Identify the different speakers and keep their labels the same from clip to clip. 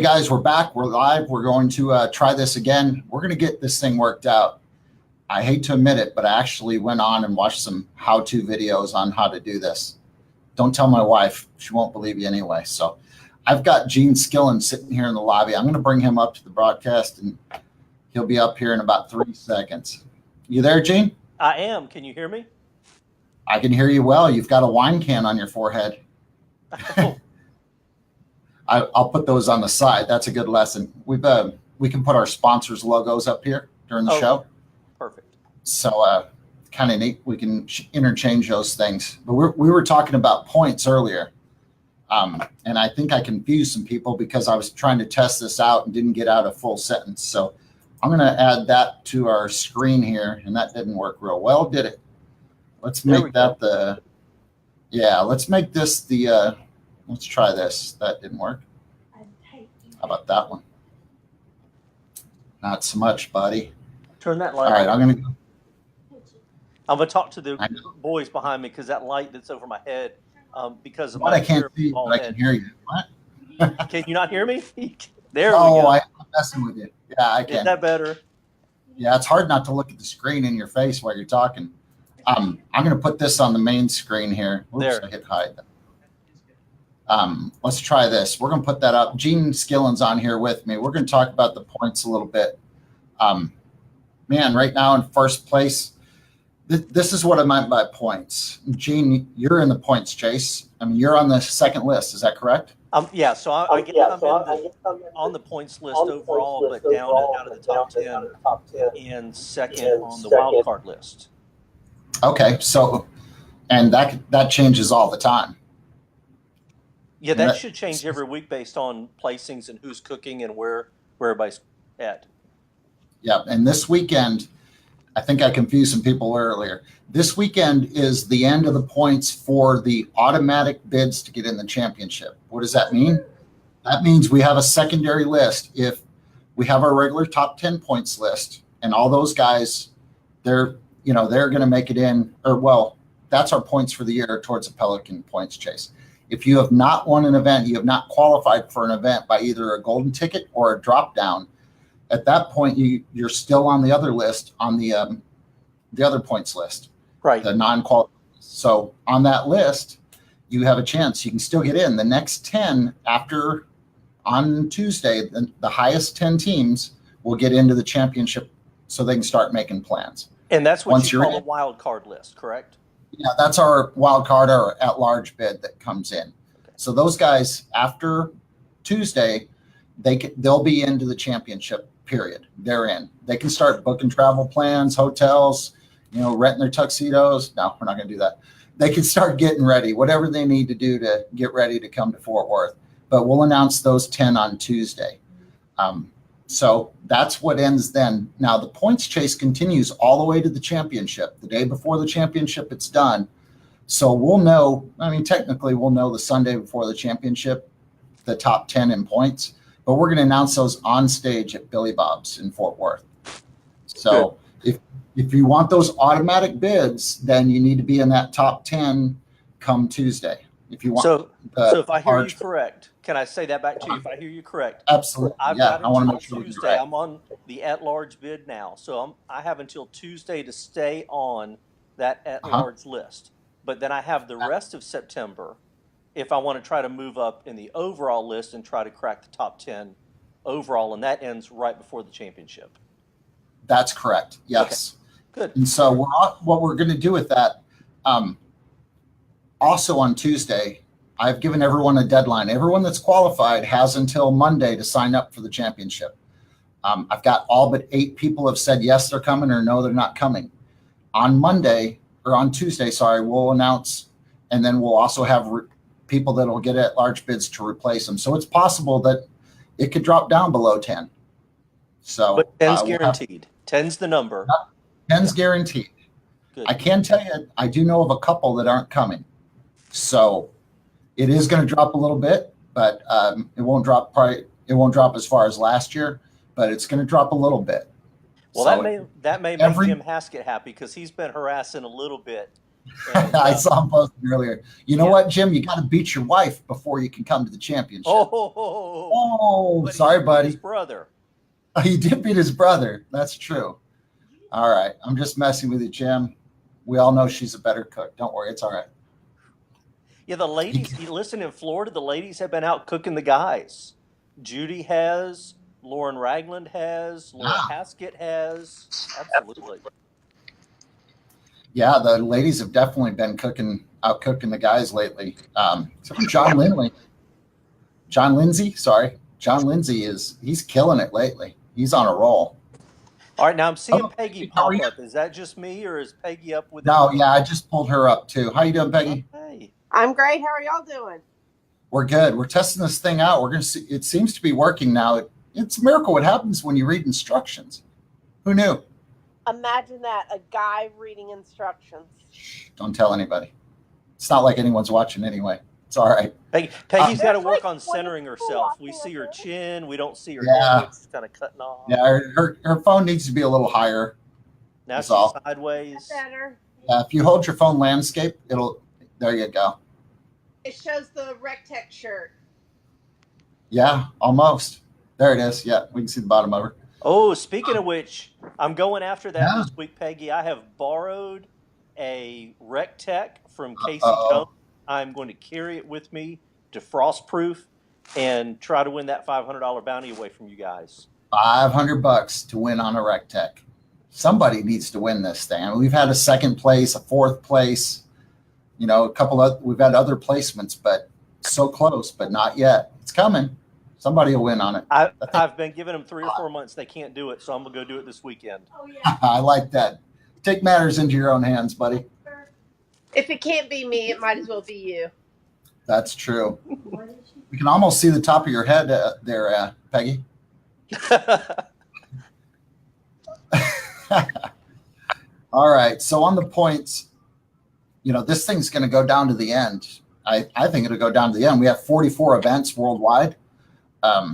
Speaker 1: Hey guys, we're back. We're live. We're going to try this again. We're going to get this thing worked out. I hate to admit it, but I actually went on and watched some how-to videos on how to do this. Don't tell my wife. She won't believe you anyway. So I've got Gene Skillen sitting here in the lobby. I'm going to bring him up to the broadcast, and he'll be up here in about 3 seconds. You there, Gene?
Speaker 2: I am. Can you hear me?
Speaker 1: I can hear you well. You've got a wine can on your forehead.
Speaker 2: Oh.
Speaker 1: I'll put those on the side. That's a good lesson. We can put our sponsors' logos up here during the show.
Speaker 2: Perfect.
Speaker 1: So kind of neat. We can interchange those things. But we were talking about points earlier, and I think I confused some people because I was trying to test this out and didn't get out a full sentence. So I'm going to add that to our screen here, and that didn't work real well, did it? Let's make that let's make this the let's try this. That didn't work. How about that one? Not so much, buddy.
Speaker 2: Turn that light.
Speaker 1: All right, I'm
Speaker 2: gonna talk to the boys behind me because that light that's over my head, because of
Speaker 1: what
Speaker 2: my
Speaker 1: I can't see, but I can hear you. What?
Speaker 2: Can you not hear me? There we go.
Speaker 1: Oh, I'm messing with you. Yeah, I can.
Speaker 2: Is that better?
Speaker 1: Yeah, it's hard not to look at the screen in your face while you're talking. I'm going to put this on the main screen here. Oops,
Speaker 2: there.
Speaker 1: I hit hide. Let's try this. We're going to put that up. Gene Skillen's on here with me. We're going to talk about the points a little bit. Man, right now in first place, this is what I meant by points. Gene, you're in the points chase. I mean, you're on the second list. Is that correct?
Speaker 2: Yeah, so I get on the points list overall, but down out of the top 10 and second on the wild card list.
Speaker 1: Okay, so, and that changes all the time.
Speaker 2: Yeah, that should change every week based on placings and who's cooking and where everybody's at.
Speaker 1: Yeah, and this weekend, I think I confused some people earlier. This weekend is the end of the points for the automatic bids to get in the championship. What does that mean? That means we have a secondary list. If we have our regular top 10 points list and all those guys, they're going to make it in, or well, that's our points for the year towards the Pelican points chase. If you have not won an event, you have not qualified for an event by either a golden ticket or a drop down, at that point, you're still on the other list, on the other points list,
Speaker 2: right?
Speaker 1: The non-qualified. So on that list, you have a chance. You can still get in. The next 10 after on Tuesday, the highest 10 teams will get into the championship, so they can start making plans.
Speaker 2: And that's what you call a wild card list, correct?
Speaker 1: Yeah, that's our wild card or at-large bid that comes in. Okay. So those guys after Tuesday, they'll be into the championship. Period. They're in. They can start booking travel plans, hotels, renting their tuxedos. No, we're not going to do that. They can start getting ready, whatever they need to do to get ready to come to Fort Worth. But we'll announce those 10 on Tuesday. So that's what ends then. Now the points chase continues all the way to the championship. The day before the championship, it's done. So we'll know, technically we'll know the Sunday before the championship, the top 10 in points. But we're going to announce those on stage at Billy Bob's in Fort Worth. So if you want those automatic bids, then you need to be in that top 10 come Tuesday. If you want.
Speaker 2: So if I hear you correct, can I say that back to you? If I hear you correct,
Speaker 1: absolutely.
Speaker 2: I want to make sure Tuesday. Right. I'm on the at-large bid now, so I have until Tuesday to stay on that at-large list. But then I have the rest of September. If I want to try to move up in the overall list and try to crack the top 10 overall, and that ends right before the championship.
Speaker 1: That's correct. Yes.
Speaker 2: Okay. Good.
Speaker 1: And so what we're going to do with that, also on Tuesday, I've given everyone a deadline. Everyone that's qualified has until Monday to sign up for the championship. I've got all but 8 people have said yes, they're coming, or no, they're not coming. On Tuesday, we'll announce, and then we'll also have people that will get at large bids to replace them. So it's possible that it could drop down below 10. So,
Speaker 2: but 10's guaranteed. 10's the number.
Speaker 1: 10's guaranteed. Good. I can tell you, I do know of a couple that aren't coming. So it is going to drop a little bit, but it won't drop as far as last year, but it's going to drop a little bit.
Speaker 2: Well, so that may make Jim Haskett happy because he's been harassing a little bit And,
Speaker 1: I saw him posting earlier. You know
Speaker 2: yeah.
Speaker 1: what, Jim? You got to beat your wife before you can come to the championship.
Speaker 2: Oh, but
Speaker 1: sorry,
Speaker 2: he beat
Speaker 1: buddy.
Speaker 2: his brother.
Speaker 1: He did beat his brother. That's true. All right. I'm just messing with you, Jim. We all know she's a better cook. Don't worry. It's all right.
Speaker 2: Yeah, the ladies, listen, in Florida, the ladies have been out cooking the guys. Judy has, Lauren Ragland has, Laura Haskett has. Absolutely.
Speaker 1: Yeah, the ladies have definitely been out cooking the guys lately. Except for John Lindsay. John Lindsay, he's killing it lately. He's on a roll.
Speaker 2: All right, now I'm seeing Peggy pop up. Is that just me, or is Peggy up with?
Speaker 1: No, yeah, I just pulled her up too. How you doing, Peggy?
Speaker 2: Hey.
Speaker 3: I'm great. How are y'all doing?
Speaker 1: We're good. We're testing this thing out. We're gonna see. It seems to be working now. It's a miracle what happens when you read instructions. Who knew?
Speaker 3: Imagine that, a guy reading instructions.
Speaker 1: Don't tell anybody. It's not like anyone's watching anyway. It's all right.
Speaker 2: Peggy's got to work on centering herself. We see her chin. We don't see her head. It's kind of cutting off.
Speaker 1: Yeah, her phone needs to be a little higher.
Speaker 2: Now she's sideways.
Speaker 3: Better.
Speaker 1: If you hold your phone landscape, there you go.
Speaker 3: It shows the Rectech shirt.
Speaker 1: Yeah, almost. There it is. Yeah, we can see the bottom of her.
Speaker 2: Oh, speaking of which, I'm going after that this week, Peggy. I have borrowed a Rectech from Casey Jones. I'm going to carry it with me to Frostproof and try to win that $500 bounty away from you guys.
Speaker 1: $500 to win on a Rectech. Somebody needs to win this thing. I mean, we've had a second place, a fourth place, we've had other placements, but so close, but not yet. It's coming. Somebody will win on it.
Speaker 2: I've been giving them 3 or 4 months. They can't do it, so I'm going to go do it this weekend.
Speaker 3: Oh, yeah.
Speaker 1: I like that. Take matters into your own hands, buddy.
Speaker 3: If it can't be me, it might as well be you.
Speaker 1: That's true. We can almost see the top of your head there, Peggy. All right. So on the points, this thing's going to go down to the end. I think it'll go down to the end. We have 44 events worldwide.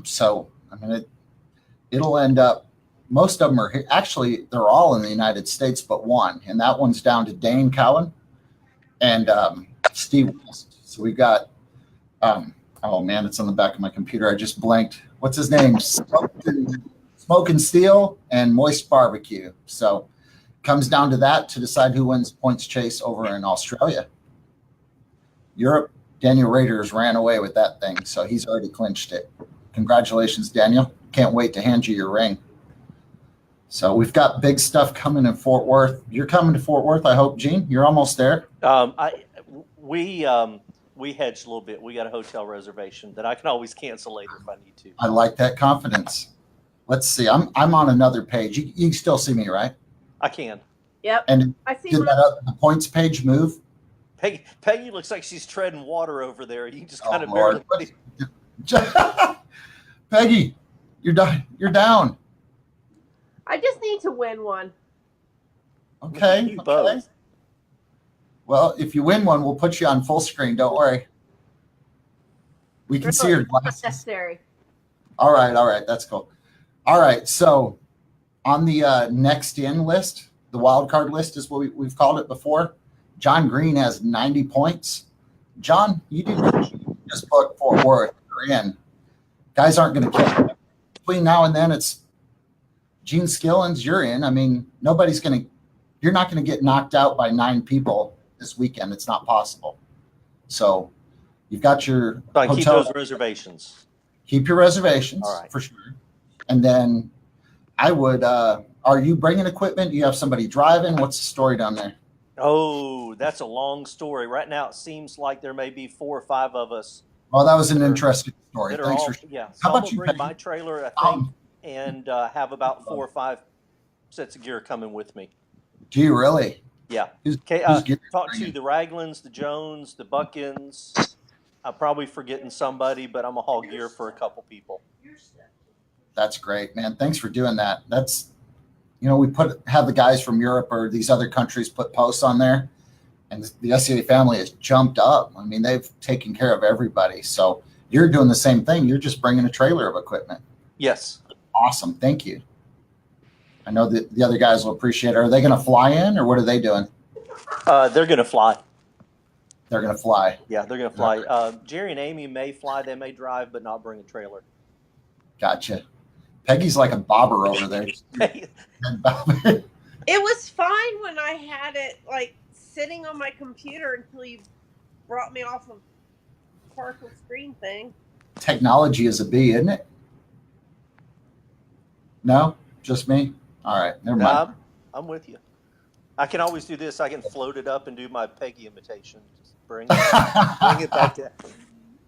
Speaker 1: So, I mean, it'll end up, most of them are actually, they're all in the United States, but one, and that one's down to Dane Cowan and Steve West. So we got, oh man, it's on the back of my computer. I just blanked. What's his name? Smoke and Steel and Moist Barbecue. So comes down to that to decide who wins points chase over in Australia. Europe, Daniel Raiders ran away with that thing, so he's already clinched it. Congratulations, Daniel. Can't wait to hand you your ring. So we've got big stuff coming in Fort Worth. You're coming to Fort Worth, I hope, Gene. You're almost there.
Speaker 2: We hedged a little bit. We got a hotel reservation that I can always cancel later if I need to.
Speaker 1: I like that confidence. Let's see. I'm on another page. You can still see me, right?
Speaker 2: I can.
Speaker 3: Yep.
Speaker 1: And
Speaker 3: I see
Speaker 1: did the points page move?
Speaker 2: Peggy looks like she's treading water over there. You just kind of
Speaker 1: Lord.
Speaker 2: barely.
Speaker 1: Peggy, you're down.
Speaker 3: I just need to win one.
Speaker 1: Okay.
Speaker 2: Both.
Speaker 1: Well, if you win one, we'll put you on full screen. Don't worry. We can see your glasses.
Speaker 3: Necessary.
Speaker 1: All right. That's cool. All right. So on the next in list, the wild card list is what we've called it before. John Green has 90 points. John, you didn't just book Fort Worth. You're in. Guys aren't going to kill you. Between now and then, it's Gene Skillins, you're in. I mean, you're not going to get knocked out by 9 people this weekend. It's not possible. So you've got your hotel.
Speaker 2: Keep those reservations.
Speaker 1: Keep your reservations,
Speaker 2: all right,
Speaker 1: for sure. And then I would, are you bringing equipment? Do you have somebody driving? What's the story down there?
Speaker 2: Oh, that's a long story. Right now, it seems like there may be 4 or 5 of us.
Speaker 1: Oh, that was an interesting story. Thanks for
Speaker 2: sharing. Yeah.
Speaker 1: How
Speaker 2: So
Speaker 1: about
Speaker 2: I'm going to bring my trailer, I think, and have about 4 or 5 sets of gear coming with me.
Speaker 1: Do you really?
Speaker 2: Yeah.
Speaker 1: Okay.
Speaker 2: Talk to the Raglands, the Jones, the Buckins. I'm probably forgetting somebody, but I'm going to haul gear for a couple people.
Speaker 1: That's great, man. Thanks for doing that. That's, we have the guys from Europe or these other countries put posts on there, and the SCA family has jumped up. I mean, they've taken care of everybody. So you're doing the same thing. You're just bringing a trailer of equipment.
Speaker 2: Yes.
Speaker 1: Awesome. Thank you. I know that the other guys will appreciate it. Are they going to fly in, or what are they doing?
Speaker 2: They're going to fly.
Speaker 1: They're going to fly.
Speaker 2: Yeah, they're going to fly. Jerry and Amy may fly. They may drive, but not bring a trailer.
Speaker 1: Gotcha. Peggy's like a bobber over there.
Speaker 3: It was fine when I had it like sitting on my computer until you brought me off of partial screen thing.
Speaker 1: Technology is a bee, isn't it? No? Just me? All right. Never mind.
Speaker 2: I'm with you. I can always do this. I can float it up and do my Peggy imitation. Just bring it back down.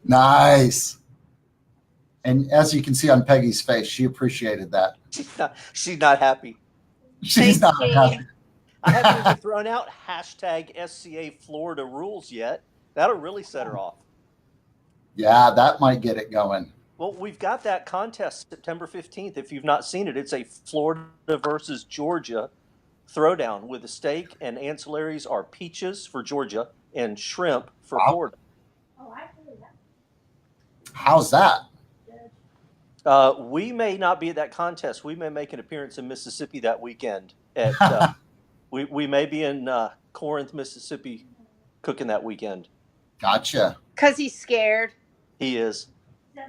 Speaker 1: Nice. And as you can see on Peggy's face, she appreciated that.
Speaker 2: She's not happy.
Speaker 1: She's not happy.
Speaker 2: I haven't even thrown out hashtag SCA Florida rules yet. That'll really set her off.
Speaker 1: Yeah, that might get it going.
Speaker 2: Well, we've got that contest September 15th. If you've not seen it, it's a Florida versus Georgia throwdown with the steak and ancillaries are peaches for Georgia and shrimp for Florida.
Speaker 3: Oh, I believe that.
Speaker 1: How's that?
Speaker 2: We may not be at that contest. We may make an appearance in Mississippi that weekend. We may be in Corinth, Mississippi, cooking that weekend.
Speaker 1: Gotcha.
Speaker 3: Because he's scared.
Speaker 2: He is.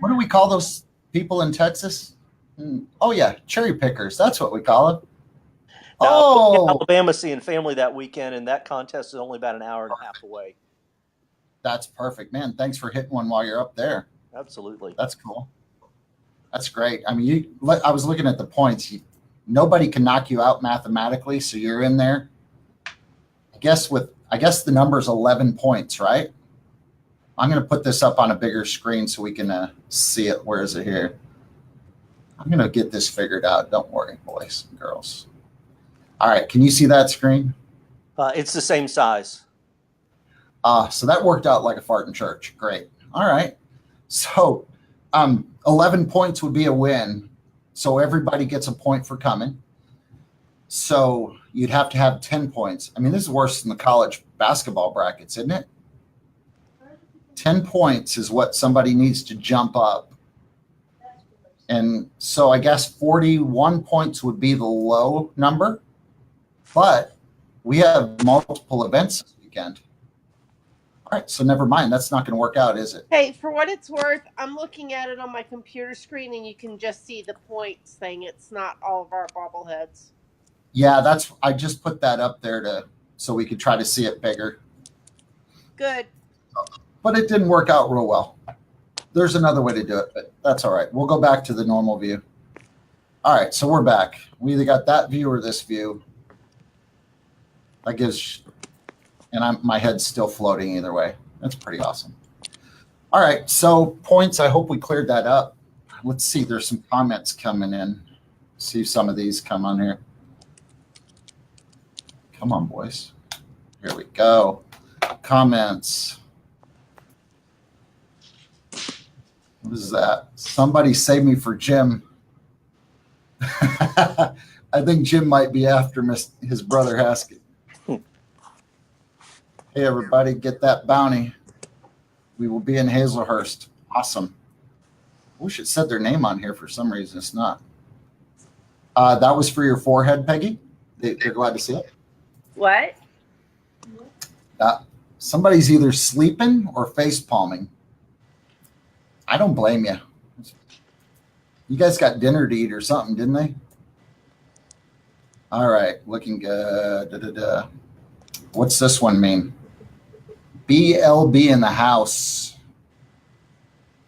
Speaker 1: What do we call those people in Texas? Oh, yeah, cherry pickers. That's what we call them.
Speaker 2: Alabama seeing family that weekend, and that contest is only about an hour and a half away.
Speaker 1: That's perfect, man. Thanks for hitting one while you're up there.
Speaker 2: Absolutely.
Speaker 1: That's cool. That's great. I mean, I was looking at the points. Nobody can knock you out mathematically, so you're in there. I guess the number is 11 points, right? I'm going to put this up on a bigger screen so we can see it. Where is it here? I'm going to get this figured out. Don't worry, boys and girls. All right. Can you see that screen?
Speaker 2: It's the same size.
Speaker 1: So that worked out like a fart in church. Great. All right. So 11 points would be a win. So everybody gets a point for coming. So you'd have to have 10 points. I mean, this is worse than the college basketball brackets, isn't it? 10 points is what somebody needs to jump up. And so I guess 41 points would be the low number. But we have multiple events this weekend. All right, so never mind. That's not going to work out, is it?
Speaker 3: Hey, for what it's worth, I'm looking at it on my computer screen, and you can just see the points thing. It's not all of our bobbleheads.
Speaker 1: Yeah, I just put that up there so we could try to see it bigger.
Speaker 3: Good.
Speaker 1: But it didn't work out real well. There's another way to do it, but that's all right. We'll go back to the normal view. All right, so we're back. We either got that view or this view. That gives, and my head's still floating either way. That's pretty awesome. All right, so points. I hope we cleared that up. Let's see. There's some comments coming in. See if some of these come on here. Come on, boys. Here we go. Comments. What is that? Somebody save me for Jim. I think Jim might be after his brother Haskett. Hey, everybody, get that bounty. We will be in Hazelhurst. Awesome. I wish it said their name on here for some reason. It's not. That was for your forehead, Peggy. They're glad to see it.
Speaker 3: What?
Speaker 1: Somebody's either sleeping or face palming. I don't blame you. You guys got dinner to eat or something, didn't they? All right, looking good. What's this one mean? BLB in the house.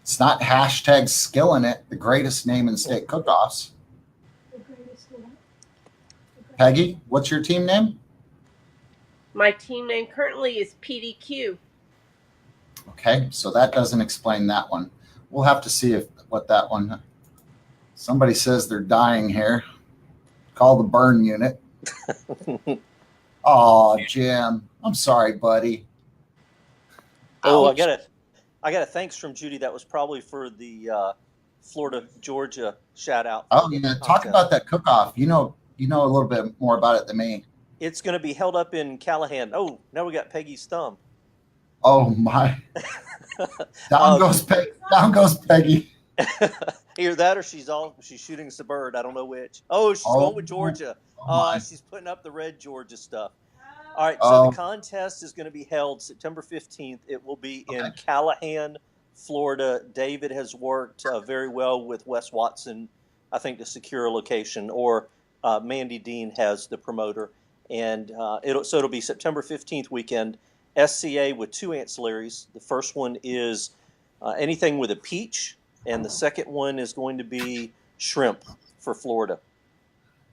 Speaker 1: It's not hashtag skilling it, the greatest name in state cook-offs. Peggy, what's your team name?
Speaker 3: My team name currently is PDQ.
Speaker 1: Okay, so that doesn't explain that one. We'll have to see what that one. Somebody says they're dying here. Call the burn unit. Oh, Jim, I'm sorry, buddy.
Speaker 2: Oh,
Speaker 1: Ouch.
Speaker 2: I got a thanks from Judy. That was probably for the Florida Georgia shout out.
Speaker 1: Oh yeah, talk about that cook-off. You know a little bit more about it than me.
Speaker 2: It's going to be held up in Callahan. Oh, now we got Peggy's thumb.
Speaker 1: Oh my! Down goes Peggy.
Speaker 2: Either that or she's shooting the bird. I don't know which. Oh, she's going with Georgia. She's putting up the red Georgia stuff. All right, so the contest is going to be held September 15th. It will be in Callahan, Florida. David has worked very well with Wes Watson, I think, to secure a location, or Mandy Dean has the promoter. And it'll be September 15th weekend. SCA with 2 ancillaries. The first one is anything with a peach, and the second one is going to be shrimp for Florida.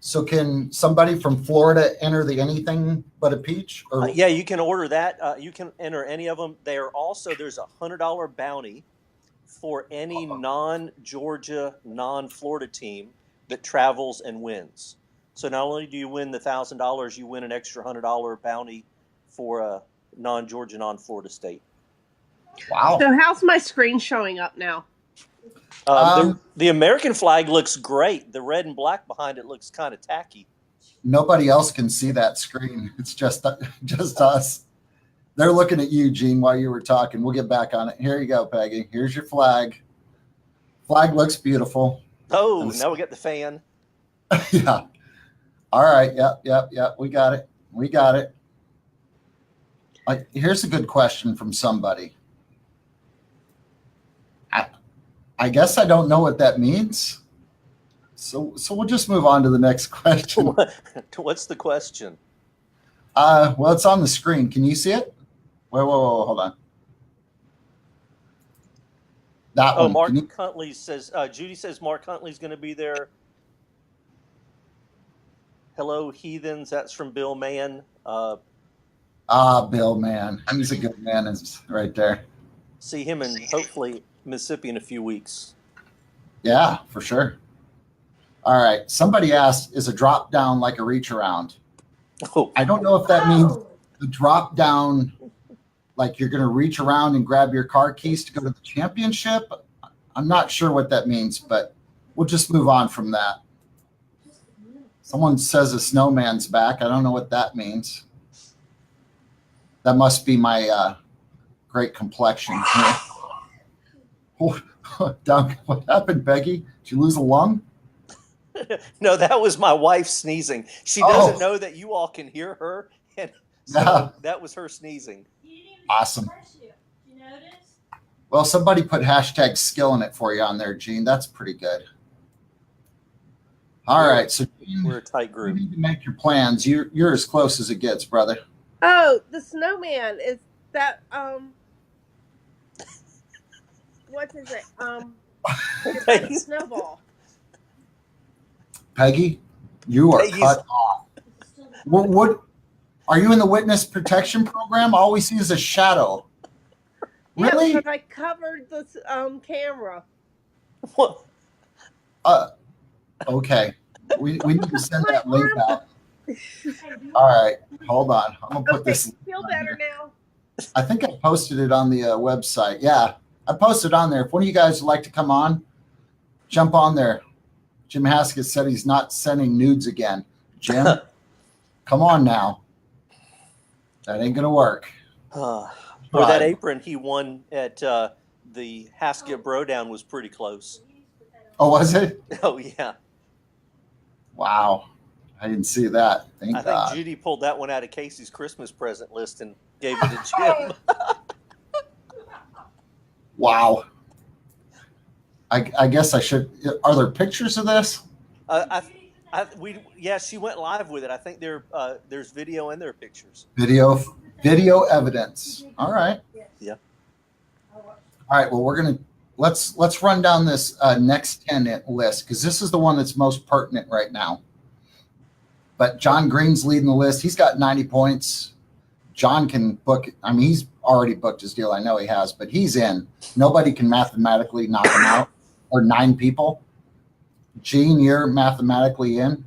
Speaker 1: So can somebody from Florida enter the anything but a peach? Or?
Speaker 2: Yeah, you can order that. You can enter any of them. There's a $100 bounty for any non-Georgia, non-Florida team that travels and wins. So not only do you win the $1,000, you win an extra $100 bounty for a non-Georgia, non-Florida state.
Speaker 1: Wow.
Speaker 3: So how's my screen showing up now?
Speaker 2: The American flag looks great. The red and black behind it looks kind of tacky.
Speaker 1: Nobody else can see that screen. It's just us. They're looking at you, Gene, while you were talking. We'll get back on it. Here you go, Peggy. Here's your flag. Flag looks beautiful.
Speaker 2: Oh, now we got the fan.
Speaker 1: Yeah. All right. Yep. We got it. Here's a good question from somebody. I guess I don't know what that means. So we'll just move on to the next question.
Speaker 2: What's the question?
Speaker 1: Well, it's on the screen. Can you see it? Whoa, hold on. That one.
Speaker 2: Mark Huntley says, Judy says Mark Huntley's going to be there. Hello, heathens. That's from Bill Mann.
Speaker 1: Bill Mann. He's a good man. Is right there.
Speaker 2: See him in hopefully Mississippi in a few weeks.
Speaker 1: Yeah, for sure. All right. Somebody asked, is a drop down like a reach around?
Speaker 2: Oh.
Speaker 1: I don't know if that means the drop down, like you're going to reach around and grab your car keys to go to the championship. I'm not sure what that means, but we'll just move on from that. Someone says a snowman's back. I don't know what that means. That must be my great complexion. What happened, Peggy? Did you lose a lung?
Speaker 2: No, that was my wife sneezing. She doesn't know that you all can hear her, and so that was her sneezing.
Speaker 1: Awesome. You notice? Well, somebody put hashtag skill in it for you on there, Gene. That's pretty good. All right, so Gene,
Speaker 2: we're a tight group.
Speaker 1: You need to make your plans. You're as close as it gets, brother.
Speaker 3: Oh, the snowman is that what is it? It's like a snowball.
Speaker 1: Peggy, you are cut off. What are you in the witness protection program? All we see is a shadow. Really?
Speaker 3: Yeah, but I covered the camera.
Speaker 2: What?
Speaker 1: Okay. We need to send that link out. All right, hold on. I'm gonna put this.
Speaker 3: Feel better now.
Speaker 1: I think I posted it on the website. Yeah, I posted on there. If one of you guys would like to come on, jump on there. Jim Haskett said he's not sending nudes again. Jim, come on now. That ain't gonna work.
Speaker 2: Or that apron he won at the Haskett Brodown was pretty close.
Speaker 1: Oh, was it?
Speaker 2: Oh yeah.
Speaker 1: Wow. I didn't see that.
Speaker 2: I think Judy pulled that one out of Casey's Christmas present list and gave it to Jim.
Speaker 1: Wow. I guess I should. Are there pictures of this?
Speaker 2: She went live with it. I think there's video and there are pictures.
Speaker 1: Video evidence. All right.
Speaker 2: Yeah.
Speaker 1: All right. Well, let's run down this next 10 list because this is the one that's most pertinent right now. But John Green's leading the list. He's got 90 points. John can book. I mean, he's already booked his deal. I know he has, but he's in. Nobody can mathematically knock him out, or 9 people. Gene, you're mathematically in.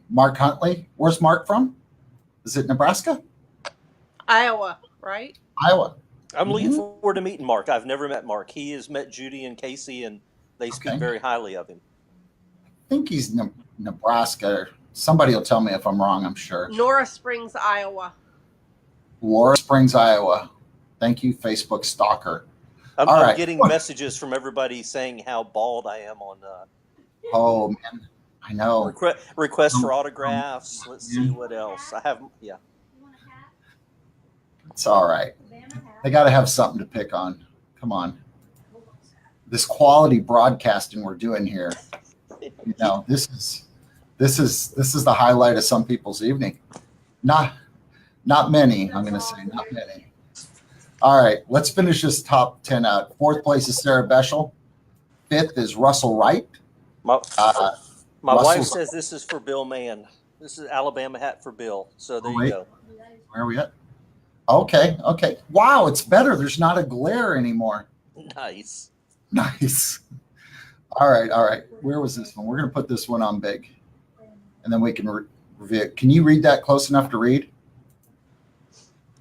Speaker 1: Mark Huntley. Where's Mark from? Is it Nebraska?
Speaker 3: Iowa, right?
Speaker 1: Iowa.
Speaker 2: I'm looking forward to meeting Mark. I've never met Mark. He has met Judy and Casey, and they speak very highly of him.
Speaker 1: I think he's Nebraska. Somebody will tell me if I'm wrong, I'm sure.
Speaker 3: Laura Springs, Iowa.
Speaker 1: Laura Springs, Iowa. Thank you, Facebook stalker.
Speaker 2: I'm getting messages from everybody saying how bald I am on.
Speaker 1: Oh, man. I know.
Speaker 2: Request for autographs. Let's see what else I have. Yeah,
Speaker 1: it's all right. They got to have something to pick on. Come on, this quality broadcasting we're doing here. You know, this is the highlight of some people's evening. Not many. I'm going to say not many. All right, let's finish this top 10 out. 4th place is Sarah Beschel. 5th is Russell Wright.
Speaker 2: My wife says this is for Bill Mann. This is Alabama hat for Bill. So there you go.
Speaker 1: Where are we at? Okay. Wow, it's better. There's not a glare anymore.
Speaker 2: Nice.
Speaker 1: All right. Where was this one? We're going to put this one on big. And then we can review it. Can you read that close enough to read?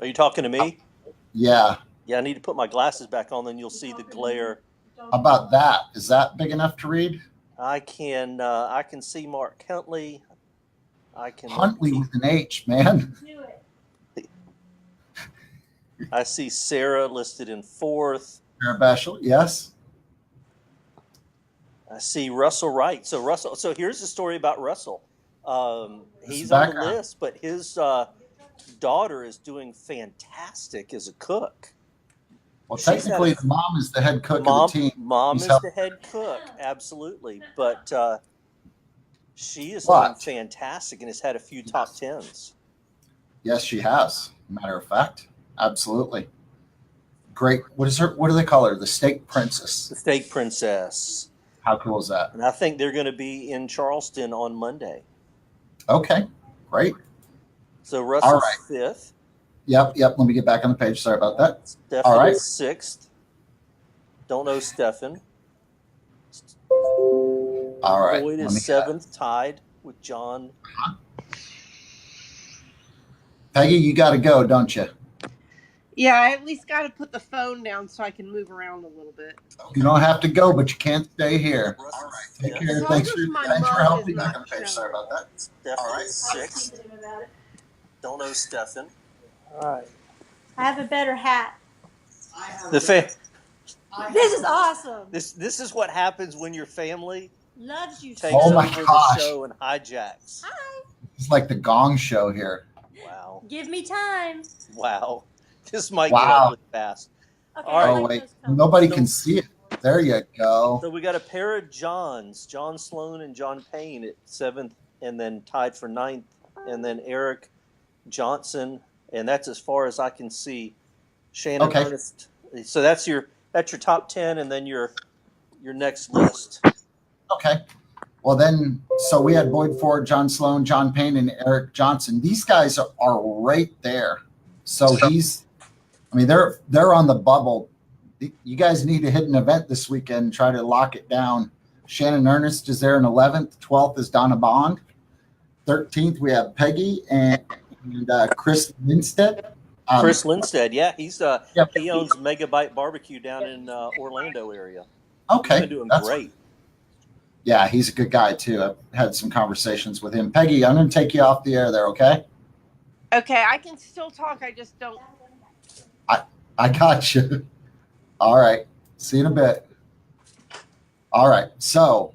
Speaker 2: Are you talking to me?
Speaker 1: Yeah.
Speaker 2: Yeah, I need to put my glasses back on, then you'll see the glare.
Speaker 1: How about that? Is that big enough to read?
Speaker 2: I can see Mark Huntley.
Speaker 1: Huntley with an H, man.
Speaker 2: I see Sarah listed in 4th.
Speaker 1: Sarah Beschel, yes.
Speaker 2: I see Russell Wright. So here's the story about Russell. He's on the list, but his daughter is doing fantastic as a cook.
Speaker 1: Well, technically, the mom is the head cook of the team.
Speaker 2: Mom is the head cook, absolutely. But she is doing fantastic and has had a few top 10s.
Speaker 1: Yes, she has. Matter of fact, absolutely. Great. What do they call her? The Steak Princess.
Speaker 2: The Steak Princess.
Speaker 1: How cool is that?
Speaker 2: And I think they're going to be in Charleston on Monday.
Speaker 1: Okay, great.
Speaker 2: So Russell's 5th.
Speaker 1: Yep. Let me get back on the page. Sorry about that.
Speaker 2: Stefan is 6th. Don't know Stefan.
Speaker 1: All right.
Speaker 2: Boyd is 7th, tied with John.
Speaker 1: Peggy, you got to go, don't you?
Speaker 3: Yeah, I at least got to put the phone down so I can move around a little bit.
Speaker 1: You don't have to go, but you can't stay here.
Speaker 2: All
Speaker 1: right. Take care. Thanks for helping. Back on the page. Sorry about that.
Speaker 2: Stefan is 6th. Don't know Stefan. All right.
Speaker 4: I have a better hat.
Speaker 2: This
Speaker 4: is awesome.
Speaker 2: This is what happens when your family
Speaker 4: loves you.
Speaker 2: Takes over the show and hijacks.
Speaker 4: Hi.
Speaker 1: It's like the Gong Show here.
Speaker 2: Wow.
Speaker 4: Give me time.
Speaker 2: Wow. This might get ugly fast.
Speaker 4: Okay,
Speaker 1: all right. Nobody can see it. There you go.
Speaker 2: So we got a pair of Johns, John Sloan and John Payne at 7th, and then tied for 9th, and then Eric Johnson, and that's as far as I can see. Shannon Ernest. So that's your top 10, and then your next list.
Speaker 1: Okay. Well then, so we had Boyd Ford, John Sloan, John Payne, and Eric Johnson. These guys are right there. So they're on the bubble. You guys need to hit an event this weekend and try to lock it down. Shannon Ernest is there in 11th. 12th is Donna Bond. 13th, we have Peggy and Chris Lindstedt.
Speaker 2: Chris Lindstedt, yeah, he owns Megabyte Barbecue down in Orlando area.
Speaker 1: Okay,
Speaker 2: he's been doing great.
Speaker 1: Yeah, he's a good guy too. I've had some conversations with him. Peggy, I'm going to take you off the air there, okay?
Speaker 3: Okay, I can still talk. I just don't.
Speaker 1: I got you. All right. See you in a bit. All right. So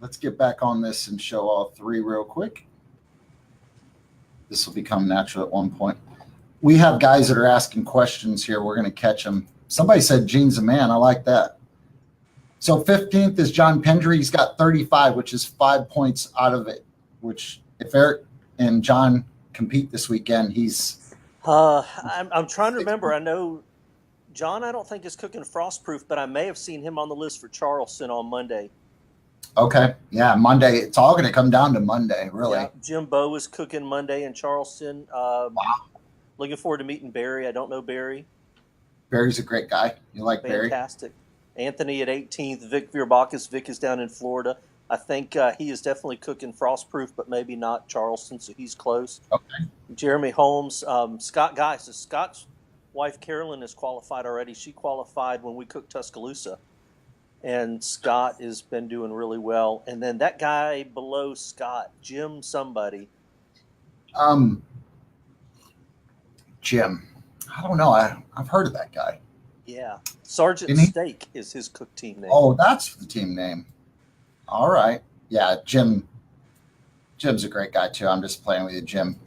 Speaker 1: let's get back on this and show all three real quick. This will become natural at one point. We have guys that are asking questions here. We're going to catch them. Somebody said Gene's a man. I like that. So 15th is John Pendry. He's got 35, which is 5 points out of it, which if Eric and John compete this weekend, he's...
Speaker 2: I'm trying to remember. I know John, I don't think is cooking Frostproof, but I may have seen him on the list for Charleston on Monday.
Speaker 1: Okay. Yeah, Monday. It's all going to come down to Monday, really.
Speaker 2: Yeah, Jim Bowe is cooking Monday in Charleston.
Speaker 1: Wow.
Speaker 2: Looking forward to meeting Barry. I don't know Barry.
Speaker 1: Barry's a great guy. You like Barry?
Speaker 2: Fantastic. Anthony at 18th. Vic Virbakis. Vic is down in Florida. I think he is definitely cooking Frostproof, but maybe not Charleston, so he's close.
Speaker 1: Okay.
Speaker 2: Jeremy Holmes. Scott Guy. So Scott's wife, Carolyn, is qualified already. She qualified when we cooked Tuscaloosa. And Scott has been doing really well. And then that guy below Scott, Jim somebody.
Speaker 1: Jim. I don't know. I've heard of that guy.
Speaker 2: Yeah. Sergeant Steak is his cook team name.
Speaker 1: Oh, that's the team name. All right. Yeah, Jim Jim's a great guy too. I'm just playing with you, Jim.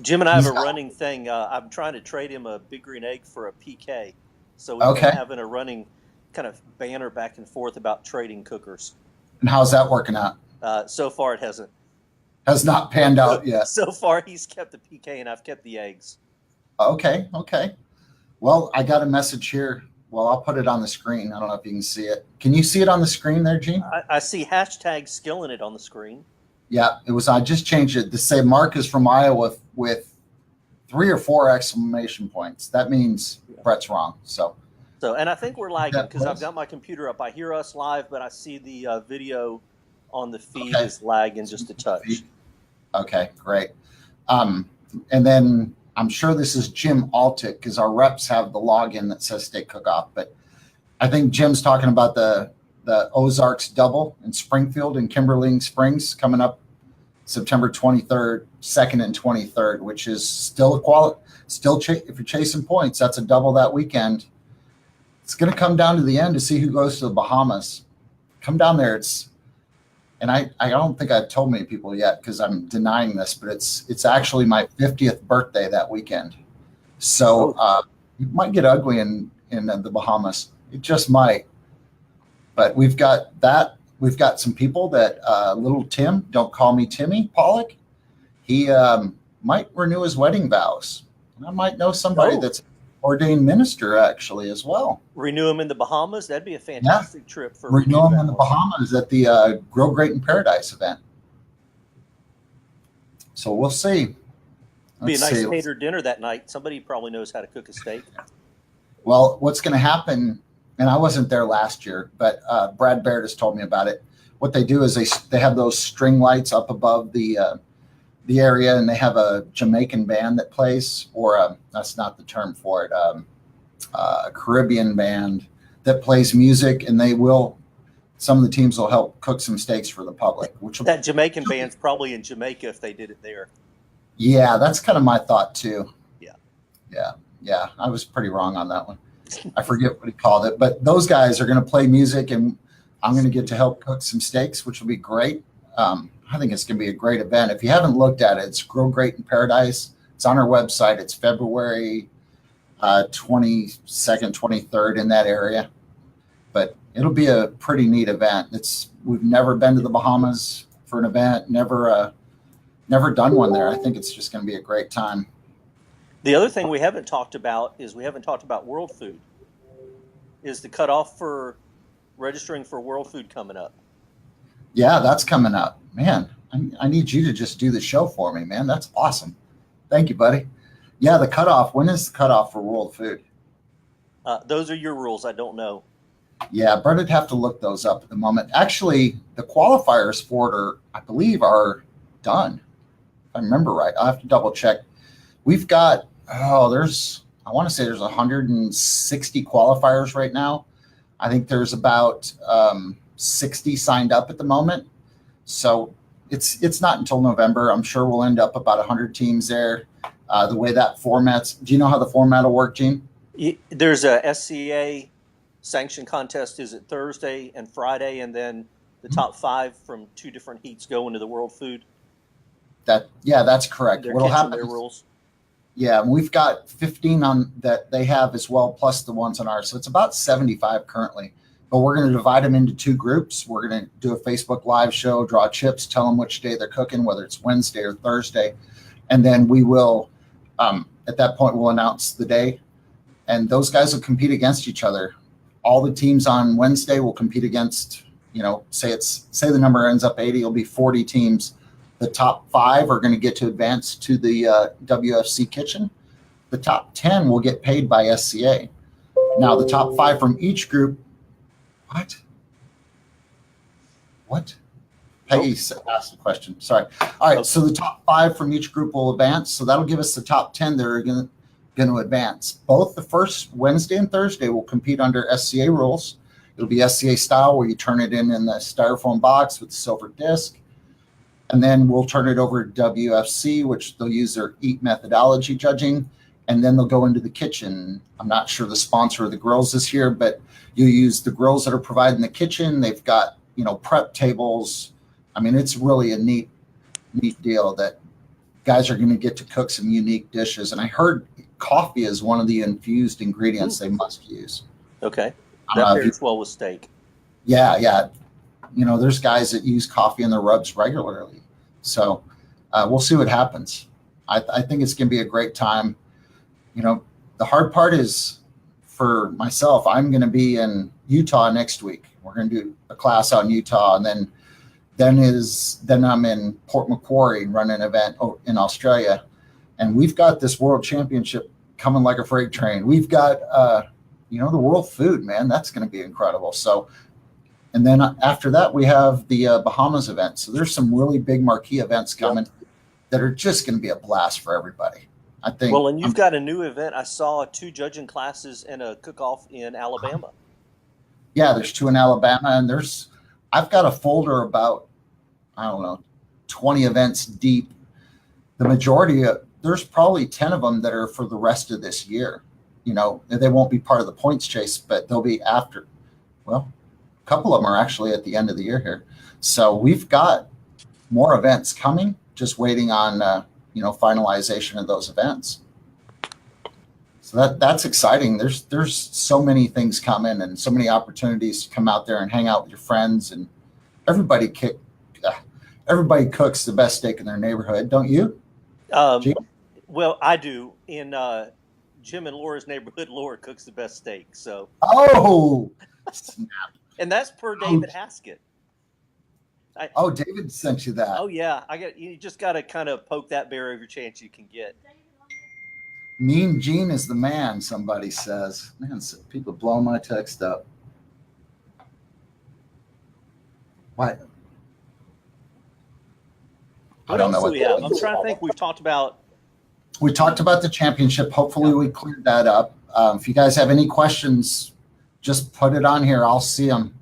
Speaker 2: Jim and I have a running thing. I'm trying to trade him a Big Green Egg for a PK. So we've been having a running kind of banner back and forth about trading cookers.
Speaker 1: And how's that working out?
Speaker 2: So far, it hasn't.
Speaker 1: Has not panned out yet.
Speaker 2: So far, he's kept the PK and I've kept the eggs.
Speaker 1: Okay. Well, I got a message here. Well, I'll put it on the screen. I don't know if you can see it. Can you see it on the screen there, Gene?
Speaker 2: I see hashtag skilling it on the screen.
Speaker 1: Yeah, it was. I just changed it to say Mark is from Iowa with 3 or 4 exclamation points. That means Brett's wrong. So,
Speaker 2: and I think we're lagging because I've got my computer up. I hear us live, but I see the video on the feed is lagging just a touch.
Speaker 1: Okay, great. And then I'm sure this is Jim Altick because our reps have the login that says Steak Cook-Off. But I think Jim's talking about the Ozarks Double in Springfield and Kimberling Springs coming up September 23rd, 2nd, and 23rd, which is still if you're chasing points, that's a double that weekend. It's going to come down to the end to see who goes to the Bahamas. Come down there. And I don't think I've told many people yet because I'm denying this, but it's actually my 50th birthday that weekend. So it might get ugly in the Bahamas. It just might. But we've got that. We've got some people that little Tim, don't call me Timmy Pollock. He might renew his wedding vows. And I might know somebody that's an ordained minister actually as well.
Speaker 2: Renew him in the Bahamas. That'd be a fantastic trip for
Speaker 1: renew him in the Bahamas at the Grow Great in Paradise event. So we'll see.
Speaker 2: Be a nice catered dinner that night. Somebody probably knows how to cook a steak.
Speaker 1: Well, what's going to happen? And I wasn't there last year, but Brad Baird has told me about it. What they do is they have those string lights up above the area, and they have a Jamaican band that plays, or that's not the term for it, a Caribbean band that plays music, and some of the teams will help cook some steaks for the public.
Speaker 2: That Jamaican band's probably in Jamaica if they did it there.
Speaker 1: Yeah, that's kind of my thought too.
Speaker 2: Yeah.
Speaker 1: I was pretty wrong on that one. I forget what he called it, but those guys are going to play music, and I'm going to get to help cook some steaks, which will be great. I think it's going to be a great event. If you haven't looked at it, it's Grow Great in Paradise. It's on our website. It's February 22nd, 23rd in that area. But it'll be a pretty neat event. We've never been to the Bahamas for an event, never done one there. I think it's just going to be a great time.
Speaker 2: The other thing we haven't talked about is World Food. Is the cutoff for registering for World Food coming up?
Speaker 1: Yeah, that's coming up. Man, I need you to just do the show for me, man. That's awesome. Thank you, buddy. Yeah, the cutoff. When is the cutoff for World Food?
Speaker 2: Those are your rules. I don't know.
Speaker 1: Yeah, Brett would have to look those up at the moment. Actually, the qualifiers for it I believe, are done. If I remember right. I'll have to double check. We've got, I want to say there's 160 qualifiers right now. I think there's about 60 signed up at the moment. So it's not until November. I'm sure we'll end up about 100 teams there. The way that do you know how the format will work, Gene?
Speaker 2: There's a SCA sanction contest. Is it Thursday and Friday? And then the top 5 from 2 different heats go into the World Food?
Speaker 1: That's correct.
Speaker 2: What'll happen? Their rules.
Speaker 1: Yeah, we've got 15 on that they have as well, plus the ones on ours. So it's about 75 currently. But we're going to divide them into 2 groups. We're going to do a Facebook Live show, draw chips, tell them which day they're cooking, whether it's Wednesday or Thursday. And then we will, at that point, we'll announce the day. And those guys will compete against each other. All the teams on Wednesday will compete against, say the number ends up 80, it'll be 40 teams. The top 5 are going to get to advance to the WFC kitchen. The top 10 will get paid by SCA. Now, the top 5 from each group. What? Peggy asked the question. Sorry. All right. So the top 5 from each group will advance. So that'll give us the top 10 that are going to advance. Both the first Wednesday and Thursday will compete under SCA rules. It'll be SCA style where you turn it in the styrofoam box with the silver disc. And then we'll turn it over to WFC, which they'll use their EAT methodology judging. And then they'll go into the kitchen. I'm not sure the sponsor of the grills is here, but you use the grills that are provided in the kitchen. They've got, prep tables. I mean, it's really a neat neat deal that guys are going to get to cook some unique dishes. And I heard coffee is one of the infused ingredients they must use.
Speaker 2: Okay. That pairs well with steak.
Speaker 1: Yeah. There's guys that use coffee in their rubs regularly. So we'll see what happens. I think it's going to be a great time. The hard part is for myself, I'm going to be in Utah next week. We're going to do a class out in Utah, and then I'm in Port Macquarie running an event in Australia, and we've got this world championship coming like a freight train. We've got the world food, man. That's going to be incredible. So, and then after that, we have the Bahamas event. So there's some really big marquee events coming that are just going to be a blast for everybody, I think.
Speaker 2: Well, and you've got a new event. I saw 2 judging classes and a cook-off in Alabama.
Speaker 1: Yeah, there's 2 in Alabama, and I've got a folder about, 20 events deep. The majority there's probably 10 of them that are for the rest of this year. They won't be part of the points chase, but they'll be after. Well, a couple of them are actually at the end of the year here. So we've got more events coming, just waiting on, finalization of those events. So that's exciting. There's so many things coming and so many opportunities to come out there and hang out with your friends, and everybody cooks the best steak in their neighborhood, don't you?
Speaker 2: Well, I do. In Jim and Laura's neighborhood, Laura cooks the best steak. So.
Speaker 1: Oh, snap.
Speaker 2: And that's per David Haskett.
Speaker 1: David sent you that.
Speaker 2: Oh yeah, you just got to kind of poke that bear every chance you can get.
Speaker 1: Mean Gene is the man, somebody says. Man, people blow my text up. What? I don't know what
Speaker 2: we have. I'm trying to think. We talked about
Speaker 1: the championship. Hopefully we cleared that up. If you guys have any questions, just put it on here. I'll see them.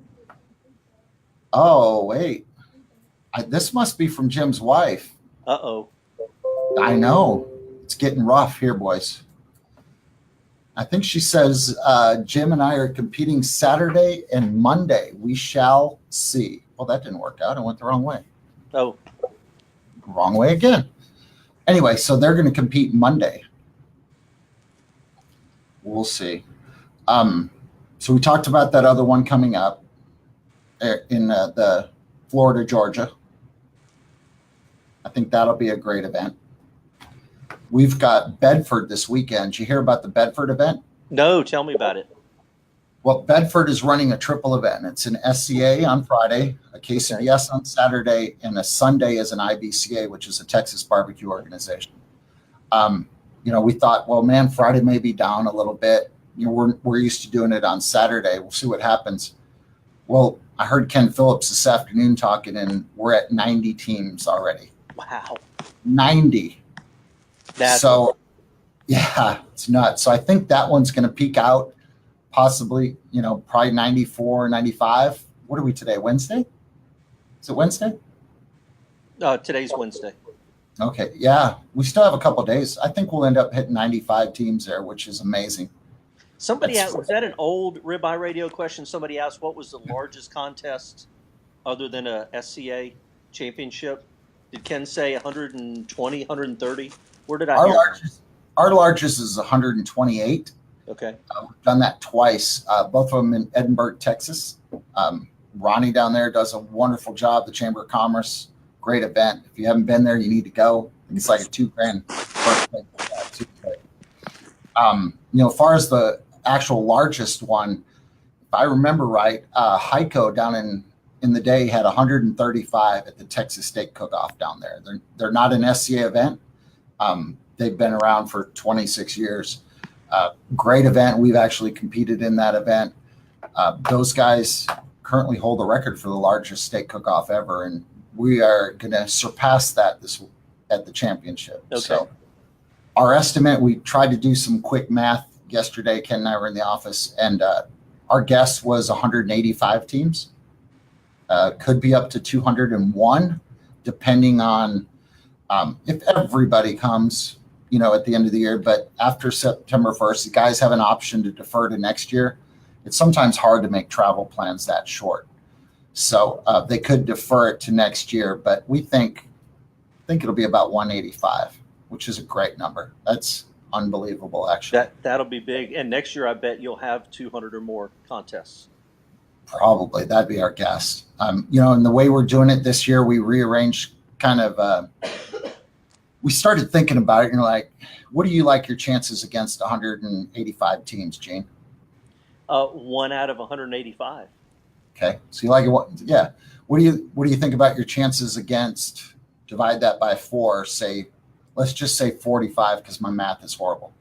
Speaker 1: Oh, wait. This must be from Jim's wife.
Speaker 2: Uh-oh.
Speaker 1: I know. It's getting rough here, boys. I think she says Jim and I are competing Saturday and Monday. We shall see. Well, that didn't work out. I went the wrong way.
Speaker 2: Oh.
Speaker 1: Wrong way again. Anyway, so they're going to compete Monday. We'll see. So we talked about that other one coming up in the Florida, Georgia. I think that'll be a great event. We've got Bedford this weekend. Did you hear about the Bedford event?
Speaker 2: No, tell me about it.
Speaker 1: Well, Bedford is running a triple event. It's an SCA on Friday, a KCBS on Saturday, and a Sunday is an IBCA, which is a Texas barbecue organization. We thought, well, man, Friday may be down a little bit. We're used to doing it on Saturday. We'll see what happens. Well, I heard Ken Phillips this afternoon talking, and we're at 90 teams already.
Speaker 2: Wow.
Speaker 1: 90. So, yeah, it's nuts. So I think that one's going to peak out possibly, probably 94, 95. What are we today? Wednesday? Is it Wednesday?
Speaker 2: Today's Wednesday.
Speaker 1: Okay. Yeah. We still have a couple of days. I think we'll end up hitting 95 teams there, which is amazing.
Speaker 2: Somebody asked, was that an old Ribeye Radio question? Somebody asked, what was the largest contest other than a SCA championship? Did Ken say 120, 130? Where did I hear?
Speaker 1: Our largest is 128.
Speaker 2: Okay.
Speaker 1: We've done that twice, both of them in Edinburgh, Texas. Ronnie down there does a wonderful job. The Chamber of Commerce, great event. If you haven't been there, you need to go. It's like a $2,000 first thing. As far as the actual largest one, if I remember right, Heiko down in the day had 135 at the Texas Steak Cook-Off down there. They're not an SCA event. They've been around for 26 years. Great event. We've actually competed in that event. Those guys currently hold the record for the largest steak cook-off ever, and we are going to surpass that at the championship.
Speaker 2: Okay.
Speaker 1: So our estimate, we tried to do some quick math yesterday. Ken and I were in the office, and our guess was 185 teams. Could be up to 201, depending on if everybody comes, at the end of the year. But after September 1st, the guys have an option to defer to next year. It's sometimes hard to make travel plans that short. So they could defer it to next year, but we think think it'll be about 185, which is a great number. That's unbelievable, actually.
Speaker 2: That'll be big. And next year, I bet you'll have 200 or more contests.
Speaker 1: Probably. That'd be our guess. And the way we're doing it this year, we rearranged kind of, we started thinking about it and like, what do you like your chances against 185 teams, Gene?
Speaker 2: 1 out of 185.
Speaker 1: Okay. So you like it? Yeah. What do you think about your chances against, divide that by 4, say, let's just say 45 because my math is horrible.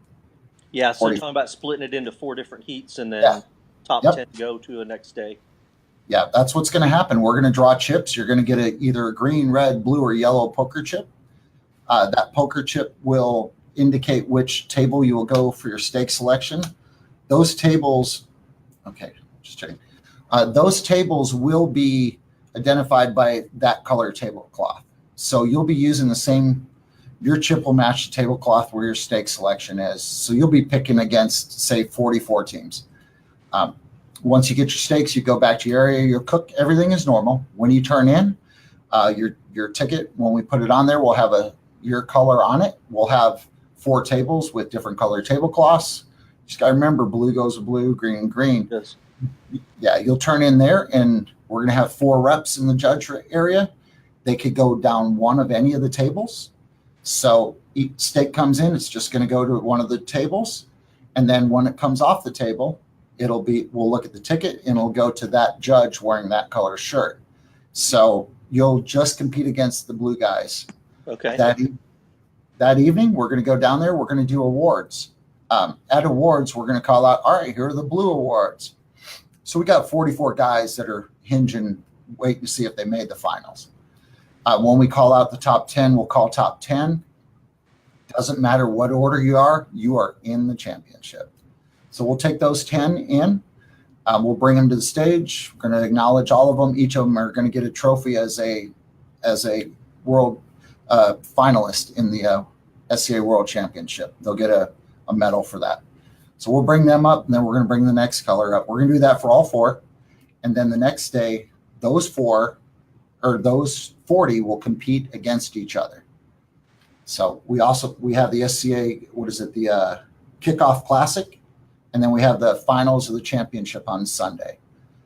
Speaker 2: Yeah. So
Speaker 1: 40.
Speaker 2: talking about splitting it into 4 different heats and then top 10 go to the next day.
Speaker 1: Yeah, that's what's going to happen. We're going to draw chips. You're going to get either a green, red, blue, or yellow poker chip. That poker chip will indicate which table you will go for your stake selection. Those tables, okay, just checking. Those tables will be identified by that color tablecloth. So you'll be using your chip will match the tablecloth where your stake selection is. So you'll be picking against, say, 44 teams. Once you get your stakes, you go back to your area, you'll cook, everything is normal. When you turn in your ticket, when we put it on there, we'll have your color on it. We'll have 4 tables with different color tablecloths. Just got to remember, blue goes with blue, green, green.
Speaker 2: Yes.
Speaker 1: Yeah, you'll turn in there, and we're going to have 4 reps in the judge area. They could go down one of any of the tables. So each stake comes in, it's just going to go to one of the tables. And then when it comes off the table, we'll look at the ticket and it'll go to that judge wearing that color shirt. So you'll just compete against the blue guys.
Speaker 2: Okay.
Speaker 1: That evening, we're going to go down there. We're going to do awards. At awards, we're going to call out, all right, here are the blue awards. So we got 44 guys that are hinging, waiting to see if they made the finals. When we call out the top 10, we'll call top 10. Doesn't matter what order you are in the championship. So we'll take those 10 in. We'll bring them to the stage. We're going to acknowledge all of them. Each of them are going to get a trophy as a world finalist in the SCA World Championship. They'll get a medal for that. So we'll bring them up, and then we're going to bring the next color up. We're going to do that for all 4. And then the next day, those 40 will compete against each other. So we have the SCA, the Kickoff Classic. And then we have the finals of the championship on Sunday.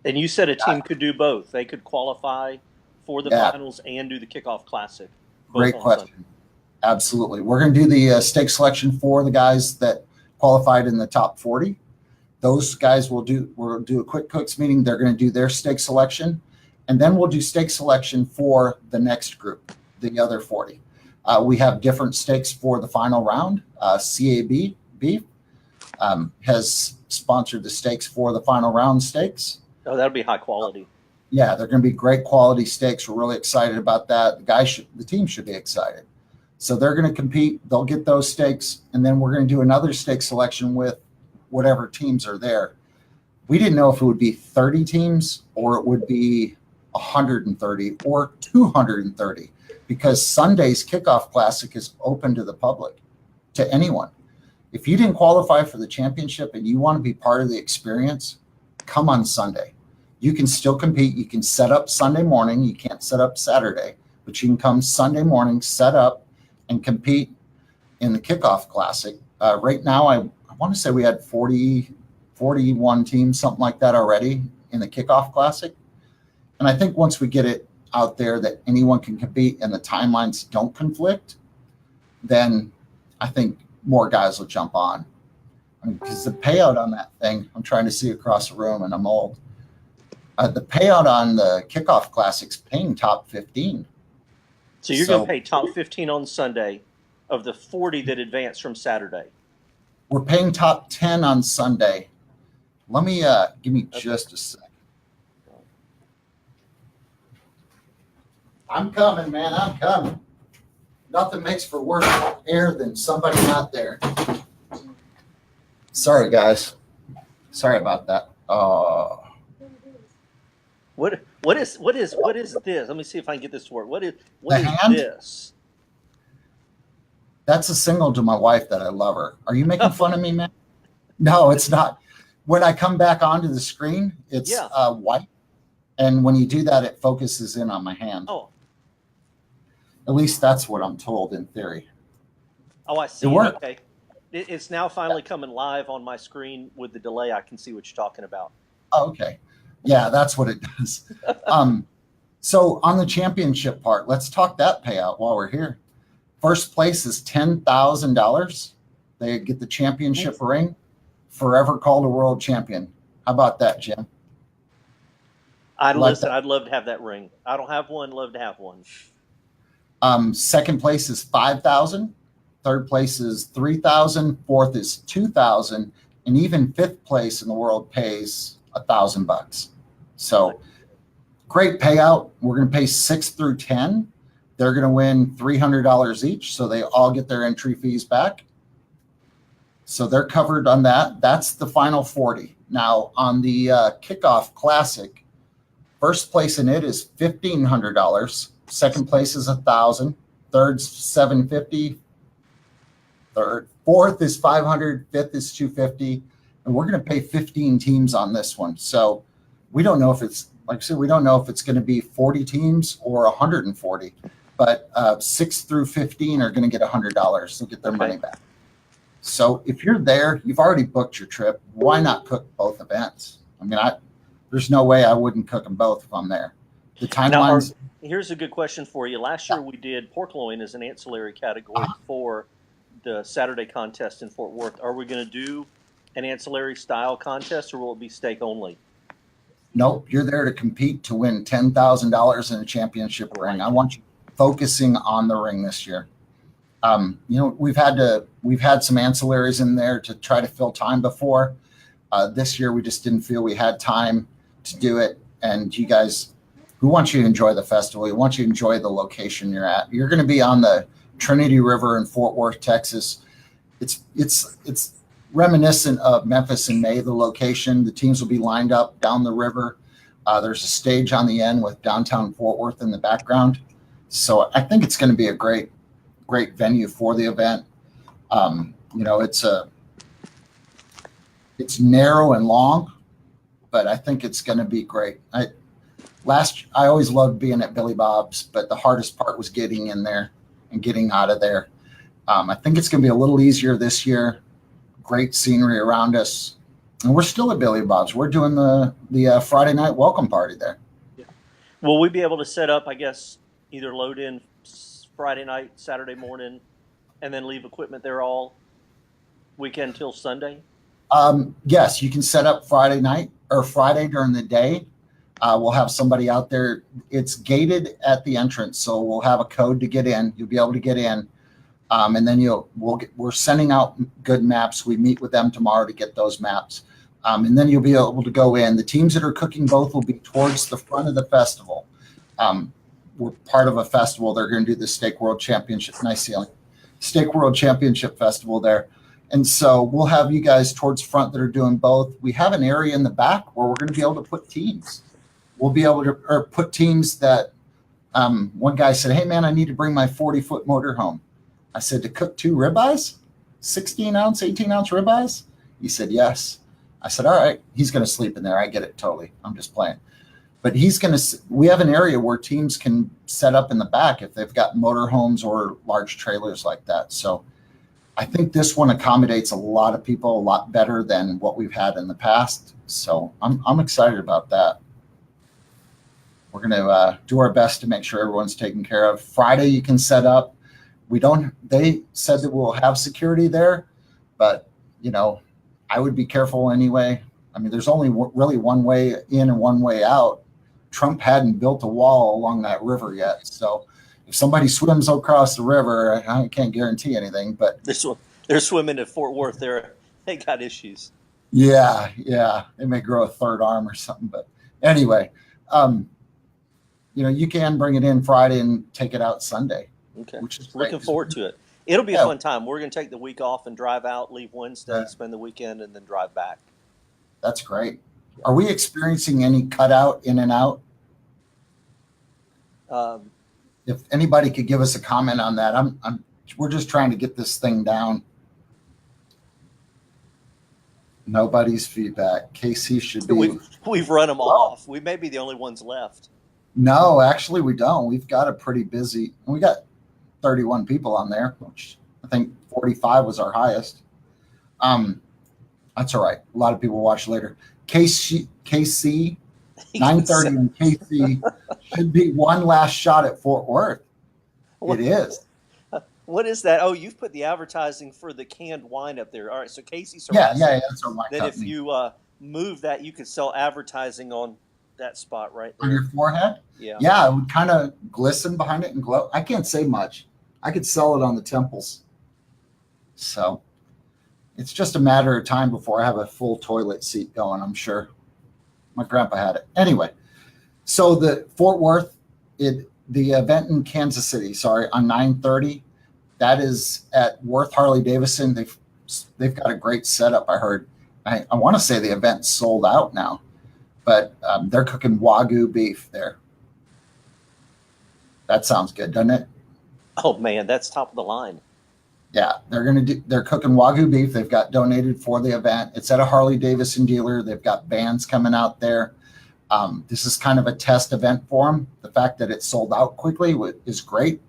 Speaker 2: And you said a team could do both. They could qualify for the finals and do the Kickoff Classic.
Speaker 1: Great question. Sunday. Absolutely. We're going to do the stake selection for the guys that qualified in the top 40. Those guys we'll do a quick cooks meeting. They're going to do their stake selection. And then we'll do stake selection for the next group, the other 40. We have different stakes for the final round. CAB has sponsored the stakes for the final round stakes.
Speaker 2: Oh, that'll be high quality.
Speaker 1: Yeah, they're going to be great quality stakes. We're really excited about that. The team should be excited. So they're going to compete. They'll get those stakes, and then we're going to do another stake selection with whatever teams are there. We didn't know if it would be 30 teams or it would be 130 or 230, because Sunday's Kickoff Classic is open to the public, to anyone. If you didn't qualify for the championship and you want to be part of the experience, come on Sunday. You can still compete. You can set up Sunday morning. You can't set up Saturday, but you can come Sunday morning, set up, and compete in the Kickoff Classic. Right now, I want to say we had 41 teams, something like that already in the Kickoff Classic. And I think once we get it out there that anyone can compete and the timelines don't conflict, then I think more guys will jump on. Because the payout on that thing, I'm trying to see across the room and I'm old. The payout on the Kickoff Classic's paying top 15.
Speaker 2: So you're going to pay top 15 on Sunday of the 40 that advance from Saturday.
Speaker 1: We're paying top 10 on Sunday. Let me give me just a second. I'm coming, man. I'm coming. Nothing makes for worse air than somebody not there. Sorry, guys. Sorry about that.
Speaker 2: What is this? Let me see if I can get this to work. What is
Speaker 1: hand?
Speaker 2: This?
Speaker 1: That's a signal to my wife that I love her. Are you making fun of me, man? No, it's not. When I come back onto the screen, it's white. And when you do that, it focuses in on my hand.
Speaker 2: Oh.
Speaker 1: At least that's what I'm told in theory.
Speaker 2: Oh, I see.
Speaker 1: It worked.
Speaker 2: Okay. It's now finally coming live on my screen with the delay. I can see what you're talking about.
Speaker 1: Oh, okay. Yeah, that's what it does. So on the championship part, let's talk that payout while we're here. First place is $10,000. They get the championship ring, forever called a world champion. How about that, Jim?
Speaker 2: I'd listen. I'd love to have that ring. I don't have one. Love to have one.
Speaker 1: Second place is $5,000. Third place is $3,000. Fourth is $2,000, and even fifth place in the world pays $1,000. So great payout. We're going to pay 6 through 10. They're going to win $300 each, so they all get their entry fees back. So they're covered on that. That's the final 40. Now on the kickoff classic, first place in it is $1,500. Second place is $1,000. Third's $750. Fourth is $500. Fifth is $250. And we're going to pay 15 teams on this one. So we don't know if it's, like I said, we don't know if it's going to be 40 teams or 140. But 6 through 15 are going to get $100. They'll get their money back. So if you're there, you've already booked your trip. Why not cook both events? I mean, there's no way I wouldn't cook them both if I'm there. The timelines.
Speaker 2: Here's a good question for you. Last year we did pork loin as an ancillary category for the Saturday contest in Fort Worth. Are we going to do an ancillary style contest, or will it be steak only?
Speaker 1: Nope. You're there to compete to win $10,000 in a championship ring. I want you focusing on the ring this year. We've had some ancillaries in there to try to fill time before. This year we just didn't feel we had time to do it. And you guys, we want you to enjoy the festival. We want you to enjoy the location you're at. You're going to be on the Trinity River in Fort Worth, Texas. It's reminiscent of Memphis in May, the location. The teams will be lined up down the river. There's a stage on the end with downtown Fort Worth in the background. So I think it's going to be a great venue for the event. It's narrow and long, but I think it's going to be great. I always loved being at Billy Bob's, but the hardest part was getting in there and getting out of there. I think it's going to be a little easier this year. Great scenery around us, and we're still at Billy Bob's. We're doing the Friday night welcome party there.
Speaker 2: Yeah. Will we be able to set up, I guess, either load in Friday night, Saturday morning, and then leave equipment there all weekend till Sunday?
Speaker 1: Yes, you can set up Friday night or Friday during the day. We'll have somebody out there. It's gated at the entrance, so we'll have a code to get in. You'll be able to get in, and then we're sending out good maps. We meet with them tomorrow to get those maps, and then you'll be able to go in. The teams that are cooking both will be towards the front of the festival. We're part of a festival. They're going to do the Steak World Championship. Nice ceiling. Steak World Championship Festival there. And so we'll have you guys towards front that are doing both. We have an area in the back where we're going to be able to put teams. We'll be able to put teams that one guy said, hey, man, I need to bring my 40-foot motor home. I said, to cook 2 ribeyes, 16-ounce, 18-ounce ribeyes? He said, yes. I said, all right. He's going to sleep in there. I get it totally. I'm just playing. But we have an area where teams can set up in the back if they've got motorhomes or large trailers like that. So I think this one accommodates a lot of people a lot better than what we've had in the past. So I'm excited about that. We're going to do our best to make sure everyone's taken care of. Friday you can set up. They said that we'll have security there, but I would be careful anyway. I mean, there's only really one way in and one way out. Trump hadn't built a wall along that river yet. So if somebody swims across the river, I can't guarantee anything, but
Speaker 2: they're swimming at Fort Worth. They got issues.
Speaker 1: Yeah. They may grow a third arm or something, but anyway, you can bring it in Friday and take it out Sunday.
Speaker 2: Okay.
Speaker 1: Which is
Speaker 2: looking forward to it. It'll be a fun time. We're going to take the week off and drive out, leave Wednesday, spend the weekend, and then drive back.
Speaker 1: That's great. Are we experiencing any cutout in and out? If anybody could give us a comment on that, we're just trying to get this thing down. Nobody's feedback. KC should be.
Speaker 2: We've run them off. We may be the only ones left.
Speaker 1: No, actually we don't. We've got a pretty busy. We got 31 people on there, which I think 45 was our highest. That's all right. A lot of people watch later. KC 9:30 and KC should be one last shot at Fort Worth. It is.
Speaker 2: What is that? Oh, you've put the advertising for the canned wine up there. All right, so Casey's
Speaker 1: yeah, that's our wine
Speaker 2: that
Speaker 1: company.
Speaker 2: if you move that, you could sell advertising on that spot right there.
Speaker 1: On your forehead? Yeah, it would kind of glisten behind it and glow. I can't say much. I could sell it on the temples. So it's just a matter of time before I have a full toilet seat going, I'm sure. My grandpa had it. Anyway, so the Fort Worth, the event in Kansas City, on 9:30, that is at Worth Harley-Davidson. They've got a great setup, I heard. I want to say the event's sold out now, but they're cooking Wagyu beef there. That sounds good, doesn't it?
Speaker 2: Oh, man, that's top of the line.
Speaker 1: Yeah, they're cooking Wagyu beef. They've got donated for the event. It's at a Harley-Davidson dealer. They've got bands coming out there. This is kind of a test event for them. The fact that it sold out quickly is great.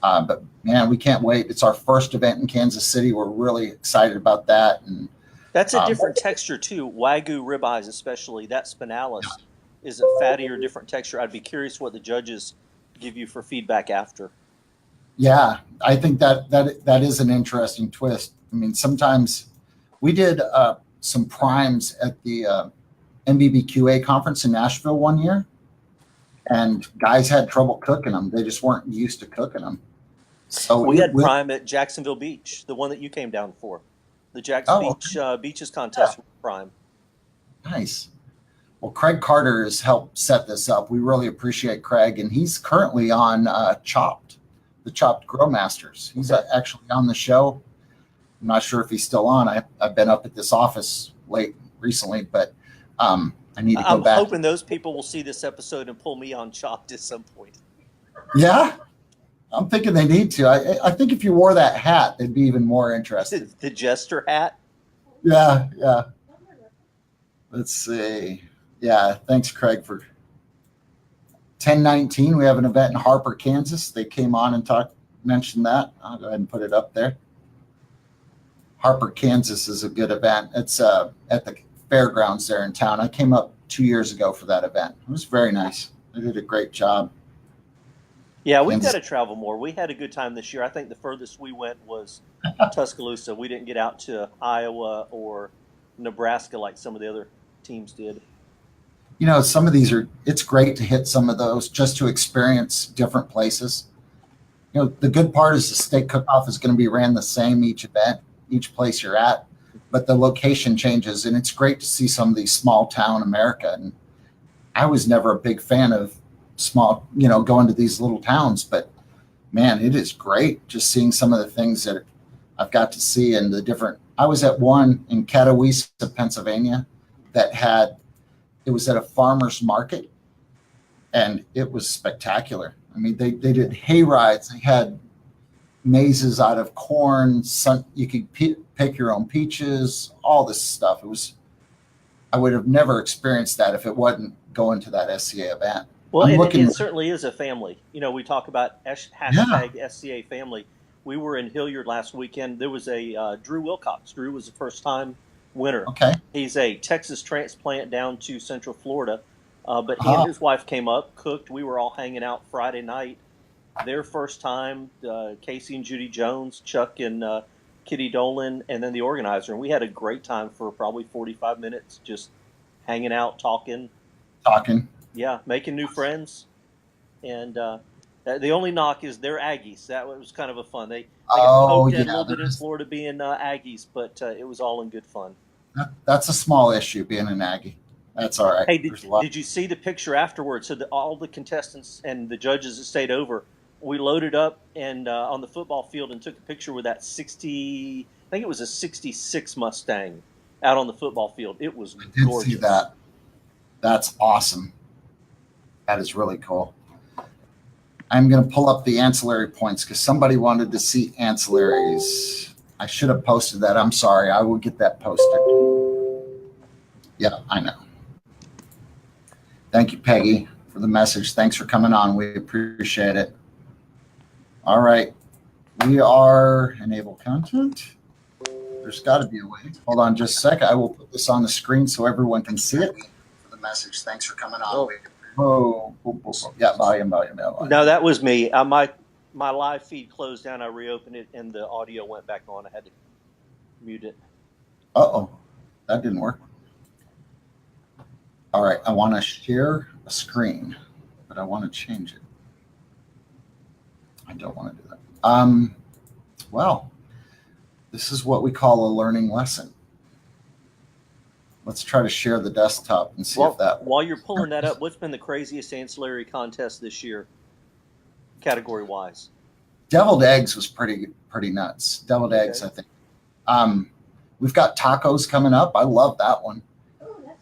Speaker 1: But man, we can't wait. It's our first event in Kansas City. We're really excited about that. And
Speaker 2: that's a different texture too. Wagyu ribeyes, especially that spinalis, is a fattier, different texture. I'd be curious what the judges give you for feedback after.
Speaker 1: Yeah, I think that is an interesting twist. I mean, sometimes we did some primes at the MBBQA conference in Nashville one year, and guys had trouble cooking them. They just weren't used to cooking them. So
Speaker 2: we had prime at Jacksonville Beach, the one that you came down for, the Beaches contest prime.
Speaker 1: Nice. Well, Craig Carter has helped set this up. We really appreciate Craig, and he's currently on the Chopped Grill Masters. He's actually on the show. I'm not sure if he's still on. I've been up at this office recently, but I need to go back.
Speaker 2: I'm hoping those people will see this episode and pull me on Chopped at some point.
Speaker 1: Yeah, I'm thinking they need to. I think if you wore that hat, they'd be even more interested.
Speaker 2: The jester hat?
Speaker 1: Yeah. Let's see. Yeah, thanks, Craig, for 10/19. We have an event in Harper, Kansas. They came on and mentioned that. I'll go ahead and put it up there. Harper, Kansas is a good event. It's at the fairgrounds there in town. I came up 2 years ago for that event. It was very nice. They did a great job.
Speaker 2: Yeah, we've got to travel more. We had a good time this year. I think the furthest we went was Tuscaloosa. We didn't get out to Iowa or Nebraska like some of the other teams did.
Speaker 1: You know, some of these it's great to hit some of those just to experience different places. You know, the good part is the steak cook-off is going to be ran the same each event, each place you're at, but the location changes, and it's great to see some of these small town America. And I was never a big fan of going to these little towns, but man, it is great just seeing some of the things that I've got to see and the different. I was at one in Catawissa, Pennsylvania, it was at a farmer's market, and it was spectacular. I mean, they did hay rides. They had mazes out of corn. You could pick your own peaches, all this stuff. I would have never experienced that if it wasn't going to that SCA event.
Speaker 2: Well, it certainly is a family. You know, we talk about hashtag SCA family. We were in Hilliard last weekend. There was a Drew Wilcox. Drew was a first-time winner.
Speaker 1: Okay.
Speaker 2: He's a Texas transplant down to Central Florida. But he and his wife came up, cooked. We were all hanging out Friday night. Their first time, Casey and Judy Jones, Chuck and Kitty Dolan, and then the organizer. And we had a great time for probably 45 minutes just hanging out, talking. Yeah, making new friends. And the only knock is they're Aggies. That was kind of a fun. They got poked in a little bit in Florida being Aggies, but it was all in good fun.
Speaker 1: That's a small issue, being an Aggie. That's all right.
Speaker 2: Hey, did you see the picture afterwards? So all the contestants and the judges that stayed over, we loaded up and on the football field and took a picture with that I think it was a 66 Mustang out on the football field. It was gorgeous.
Speaker 1: I did see that. That's awesome. That is really cool. I'm going to pull up the ancillary points because somebody wanted to see ancillaries. I should have posted that. I'm sorry. I will get that posted. Yeah, I know. Thank you, Peggy, for the message. Thanks for coming on. We appreciate it. All right. We are enable content. There's got to be a way. Hold on just a sec. I will put this on the screen so everyone can see it. For the message. Thanks for coming on. Oh. Yeah, volume.
Speaker 2: No, that was me. My live feed closed down. I reopened it, and the audio went back on. I had to mute it.
Speaker 1: Uh-oh. That didn't work. All right. I want to share a screen, but I want to change it. I don't want to do that. Well, this is what we call a learning lesson. Let's try to share the desktop and see if that.
Speaker 2: While you're pulling that up, what's been the craziest ancillary contest this year, category-wise?
Speaker 1: Deviled eggs was pretty nuts. Deviled eggs, I think. We've got tacos coming up. I love that one.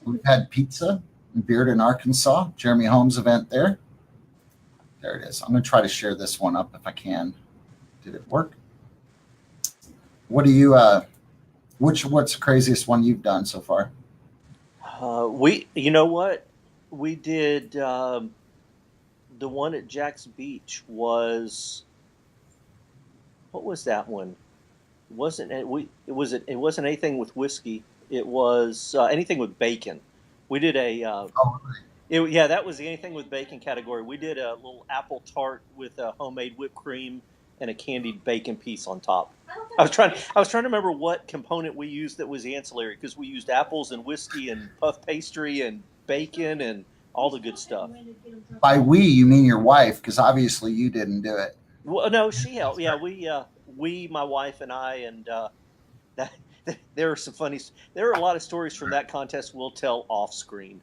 Speaker 1: We've had pizza in Bearden, Arkansas. Jeremy Holmes event there. There it is. I'm going to try to share this one up if I can. Did it work? What do you? What's the craziest one you've done so far?
Speaker 2: You know what? We did the one at Jack's Beach was. What was that one? It wasn't anything with whiskey. It was anything with bacon. We did a. That was the anything with bacon category. We did a little apple tart with a homemade whipped cream and a candied bacon piece on top. I was trying to remember what component we used that was ancillary, because we used apples and whiskey and puff pastry and bacon and all the good stuff.
Speaker 1: By we, you mean your wife, because obviously you didn't do it.
Speaker 2: Well, no, she helped. Yeah, we, my wife and I, and there are there are a lot of stories from that contest we'll tell off screen.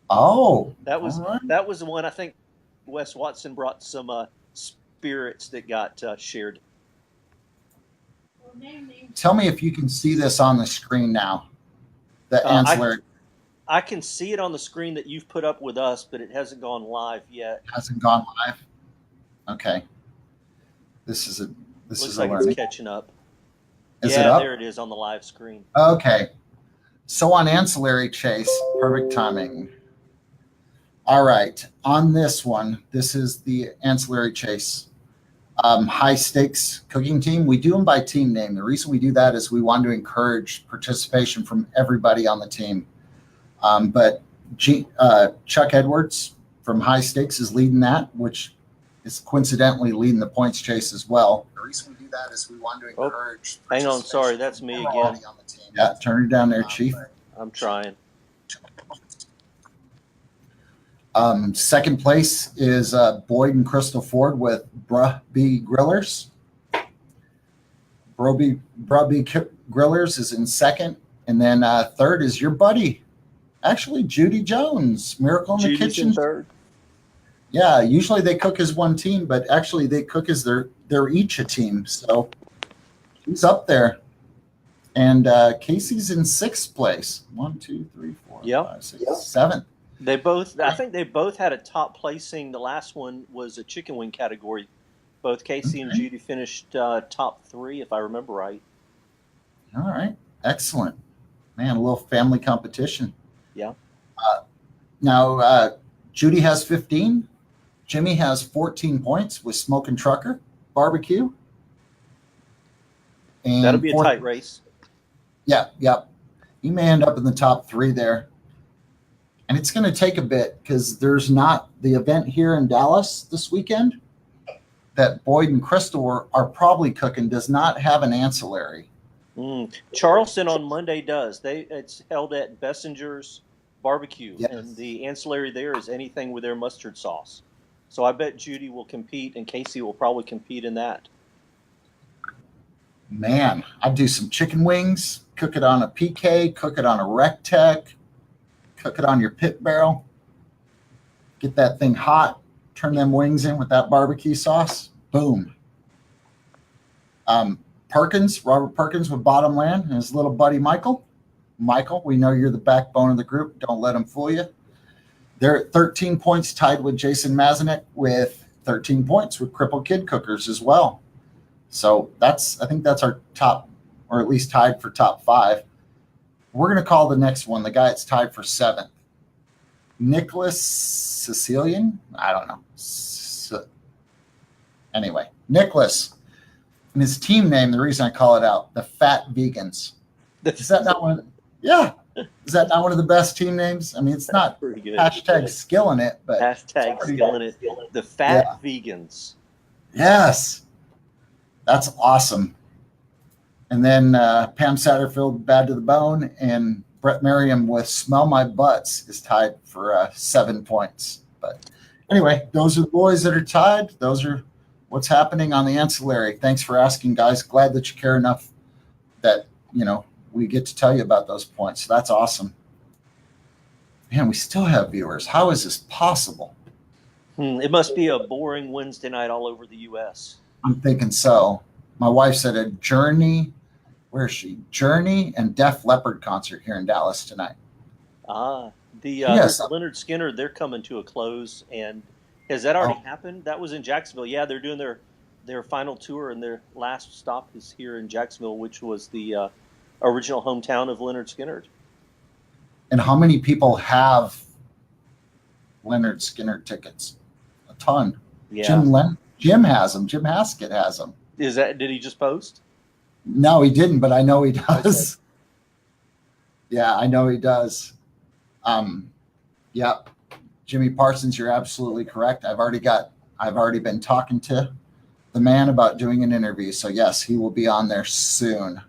Speaker 1: Oh,
Speaker 2: that was the one. I think Wes Watson brought some spirits that got shared.
Speaker 1: Tell me if you can see this on the screen now. The ancillary.
Speaker 2: I can see it on the screen that you've put up with us, but it hasn't gone live yet.
Speaker 1: Hasn't gone live. Okay. Looks
Speaker 2: like it's catching up.
Speaker 1: Is it up?
Speaker 2: There it is on the live screen.
Speaker 1: Okay. So on ancillary, Chase, perfect timing. All right. On this one, this is the ancillary chase. High stakes cooking team. We do them by team name. The reason we do that is we want to encourage participation from everybody on the team. But Chuck Edwards from High Stakes is leading that, which is coincidentally leading the points chase as well. The reason we do that is we want to encourage.
Speaker 2: Hang on, sorry, that's me again.
Speaker 1: Yeah, turn it down there, Chief.
Speaker 2: I'm trying.
Speaker 1: Second place is Boyd and Crystal Ford with Bruh B Grillers. Bruh B Grillers is in second. And then third is your buddy, actually, Judy Jones, Miracle in the Kitchen.
Speaker 2: In third.
Speaker 1: Yeah, usually they cook as one team, but actually they cook as they're each a team. So he's up there. And Casey's in sixth place. 1, 2, 3, 4, 5, 6, 7.
Speaker 2: I think they both had a top placing. The last one was a chicken wing category. Both Casey and Judy finished top 3, if I remember right.
Speaker 1: All right. Excellent. Man, a little family competition.
Speaker 2: Yeah.
Speaker 1: Now, Judy has 15. Jimmy has 14 points with Smokin' Trucker Barbecue. And
Speaker 2: that'll be a tight race.
Speaker 1: Yeah. He may end up in the top 3 there. And it's going to take a bit because there's not the event here in Dallas this weekend that Boyd and Crystal are probably cooking does not have an ancillary.
Speaker 2: Charleston on Monday does. It's held at Bessinger's Barbecue, yes. And the ancillary there is anything with their mustard sauce. So I bet Judy will compete, and Casey will probably compete in that.
Speaker 1: Man, I'd do some chicken wings, cook it on a PK, cook it on a Rectech, cook it on your pit barrel, get that thing hot, turn them wings in with that barbecue sauce, boom. Robert Perkins with Bottomland, and his little buddy Michael. Michael, we know you're the backbone of the group. Don't let them fool you. They're at 13 points, tied with Jason Mazanek with 13 points with Crippled Kid Cookers as well. So I think that's our top, or at least tied for top 5. We're going to call the next one the guy that's tied for 7th. Nicholas Sicilian? I don't know. Anyway, Nicholas, And his team name, the reason I call it out, the Fat Vegans. Is that not one? Yeah. Is that not one of the best team names? I mean, it's not
Speaker 2: pretty good.
Speaker 1: hashtag skilling it, but
Speaker 2: hashtag skilling it. The Fat Vegans.
Speaker 1: Yes. That's awesome. And then Pam Satterfield, Bad to the Bone, and Brett Merriam with Smell My Butts is tied for 7 points. But anyway, those are the boys that are tied. Those are what's happening on the ancillary. Thanks for asking, guys. Glad that you care enough that, we get to tell you about those points. So that's awesome. Man, we still have viewers. How is this possible?
Speaker 2: It must be a boring Wednesday night all over the U.S.
Speaker 1: I'm thinking so. My wife said a Journey, where is she? Journey and Def Leppard concert here in Dallas tonight.
Speaker 2: The Leonard Skinner, they're coming to a close. And has that already happened? That was in Jacksonville. Yeah, they're doing their final tour, and their last stop is here in Jacksonville, which was the original hometown of Leonard Skinner.
Speaker 1: And how many people have Leonard Skinner tickets? A ton.
Speaker 2: Yeah.
Speaker 1: Jim has them. Jim Haskett has them.
Speaker 2: Did he just post?
Speaker 1: No, he didn't, but I know he does. Okay. Yeah, I know he does. Yep. Jimmy Parsons, you're absolutely correct. I've already been talking to the man about doing an interview. So yes, he will be on there soon.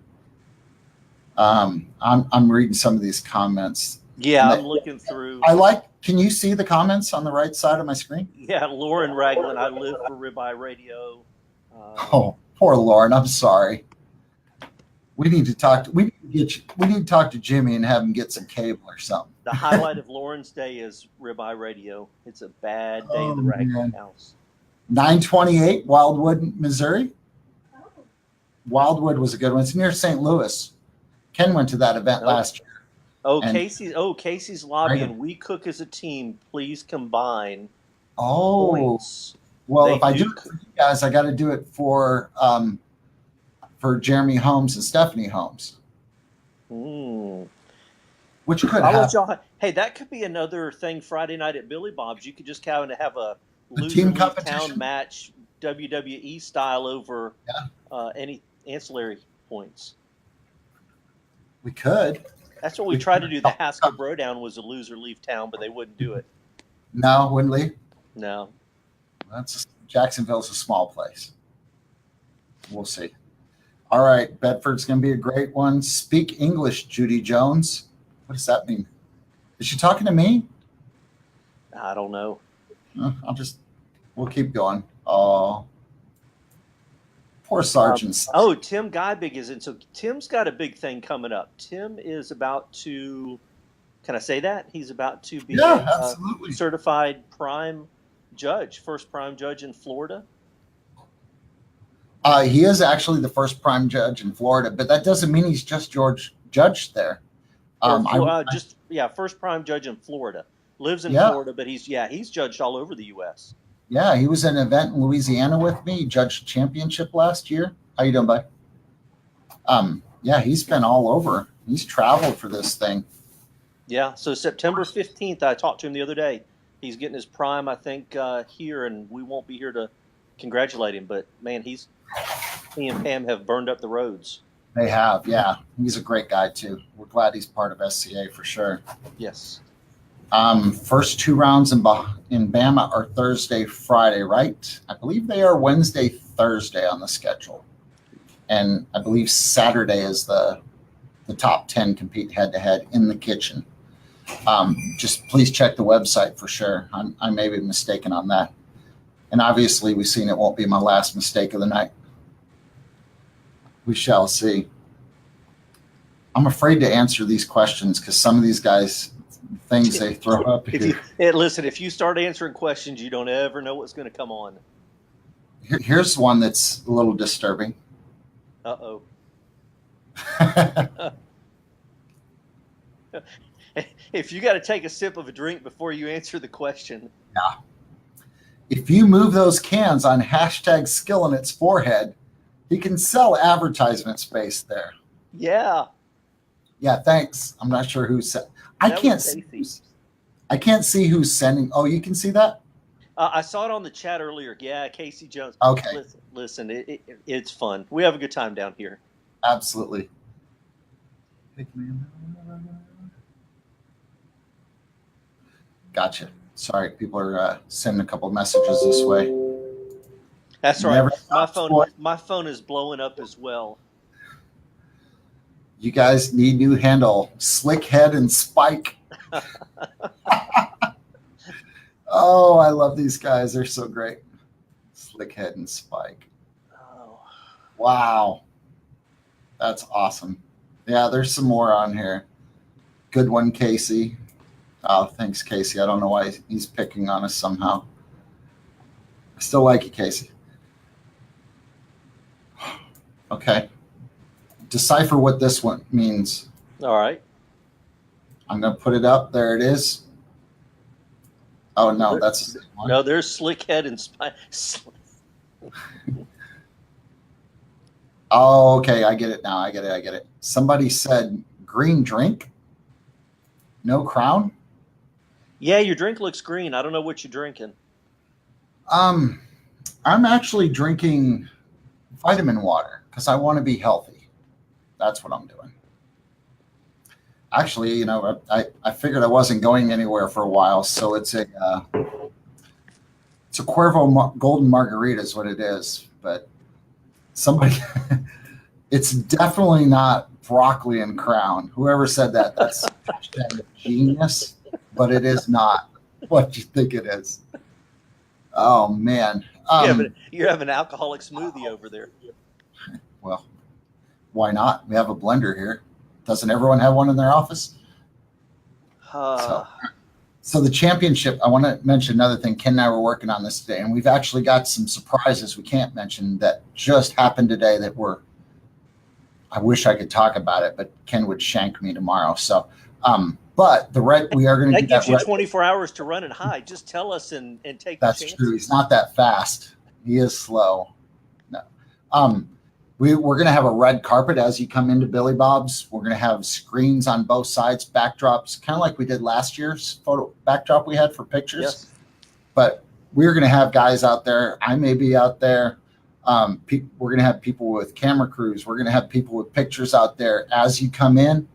Speaker 1: I'm reading some of these comments.
Speaker 2: Yeah, I'm looking through.
Speaker 1: Can you see the comments on the right side of my screen?
Speaker 2: Yeah, Lauren Ragland, I live for Ribeye Radio.
Speaker 1: Oh, poor Lauren. I'm sorry. We need to talk to Jimmy and have him get some cable or something.
Speaker 2: The highlight of Lauren's day is Ribeye Radio. It's a bad day at the Ragland house.
Speaker 1: 928 Wildwood, Missouri. Wildwood was a good one. It's near St. Louis. Ken went to that event last year.
Speaker 2: Casey's lobbying. Right. We cook as a team. Please combine. Points.
Speaker 1: Well, if I do it for you guys, I got to do it for Jeremy Holmes and Stephanie Holmes. Which could happen.
Speaker 2: Hey, that could be another thing Friday night at Billy Bob's. You could just kind of have a
Speaker 1: team competition
Speaker 2: town match, WWE style over any ancillary points.
Speaker 1: We could.
Speaker 2: That's what we tried to do. The Haskell Brodown was a loser leave town, but they wouldn't do it.
Speaker 1: No, wouldn't leave?
Speaker 2: No.
Speaker 1: Jacksonville's a small place. We'll see. All right, Bedford's going to be a great one. Speak English, Judy Jones. What does that mean? Is she talking to me?
Speaker 2: I don't know.
Speaker 1: We'll keep going. Oh, poor Sergeant.
Speaker 2: Tim Geibig is in. So Tim's got a big thing coming up. Tim is about to, can I say that? He's about to be
Speaker 1: absolutely.
Speaker 2: Certified prime judge, first prime judge in Florida.
Speaker 1: He is actually the first prime judge in Florida, but that doesn't mean he's just judged there.
Speaker 2: First prime judge in Florida. Lives in Florida, but he's judged all over the U.S.
Speaker 1: Yeah, he was at an event in Louisiana with me. He judged championship last year. How you doing, bud? He's been all over. He's traveled for this thing.
Speaker 2: Yeah, so September 15th, I talked to him the other day. He's getting his prime, I think, here, and we won't be here to congratulate him. But, man, he and Pam have burned up the roads.
Speaker 1: They have, yeah. He's a great guy, too. We're glad he's part of SCA for sure.
Speaker 2: Yes.
Speaker 1: First 2 rounds in Bama are Thursday, Friday, right? I believe they are Wednesday, Thursday on the schedule. And I believe Saturday is the top 10 compete head-to-head in the kitchen. Just please check the website for sure. I may be mistaken on that. And obviously we've seen it won't be my last mistake of the night. We shall see. I'm afraid to answer these questions because some of these guys, things they throw up here.
Speaker 2: Listen, if you start answering questions, you don't ever know what's going to come on.
Speaker 1: Here's one that's a little disturbing.
Speaker 2: Uh-oh. If you got to take a sip of a drink before you answer the question.
Speaker 1: Yeah. If you move those cans on hashtag skill in its forehead, he can sell advertisement space there.
Speaker 2: Yeah.
Speaker 1: Yeah, thanks. I'm not sure who said. I can't see who's sending. Oh, you can see that?
Speaker 2: I saw it on the chat earlier. Yeah, Casey Jones.
Speaker 1: Okay.
Speaker 2: Listen, it's fun. We have a good time down here.
Speaker 1: Absolutely. Gotcha. Sorry, people are sending a couple messages this way.
Speaker 2: That's right. My phone is blowing up as well.
Speaker 1: You guys need new handle, Slickhead and Spike. Oh, I love these guys. They're so great. Slickhead and Spike.
Speaker 2: Oh.
Speaker 1: Wow. That's awesome. Yeah, there's some more on here. Good one, Casey. Oh, thanks, Casey. I don't know why he's picking on us somehow. I still like you, Casey. Okay. Decipher what this one means.
Speaker 2: All right.
Speaker 1: I'm going to put it up. There it is. Oh, no, that's the same one.
Speaker 2: No, there's Slickhead and Spike.
Speaker 1: Oh, okay. I get it now. I get it. Somebody said green drink. No crown.
Speaker 2: Yeah, your drink looks green. I don't know what you're drinking.
Speaker 1: I'm actually drinking vitamin water because I want to be healthy. That's what I'm doing. Actually, I figured I wasn't going anywhere for a while, so it's a Cuervo Golden Margarita is what it is. But somebody, it's definitely not broccoli and crown. Whoever said that, that's genius. But it is not what you think it is. Oh man!
Speaker 2: You're having an alcoholic smoothie over there.
Speaker 1: Well, why not? We have a blender here. Doesn't everyone have one in their office? So the championship. I want to mention another thing. Ken and I were working on this today, and we've actually got some surprises we can't mention that just happened today. I wish I could talk about it, but Ken would shank me tomorrow. So. But we are going to
Speaker 2: that gives you 24 hours to run and hide. Just tell us and take.
Speaker 1: That's
Speaker 2: the chance.
Speaker 1: true. He's not that fast. He is slow. No. We're going to have a red carpet as you come into Billy Bob's. We're going to have screens on both sides, backdrops, kind of like we did last year's photo backdrop we had for pictures.
Speaker 2: Yes.
Speaker 1: But we're going to have guys out there. I may be out there. We're going to have people with camera crews. We're going to have people with pictures out there as you come in.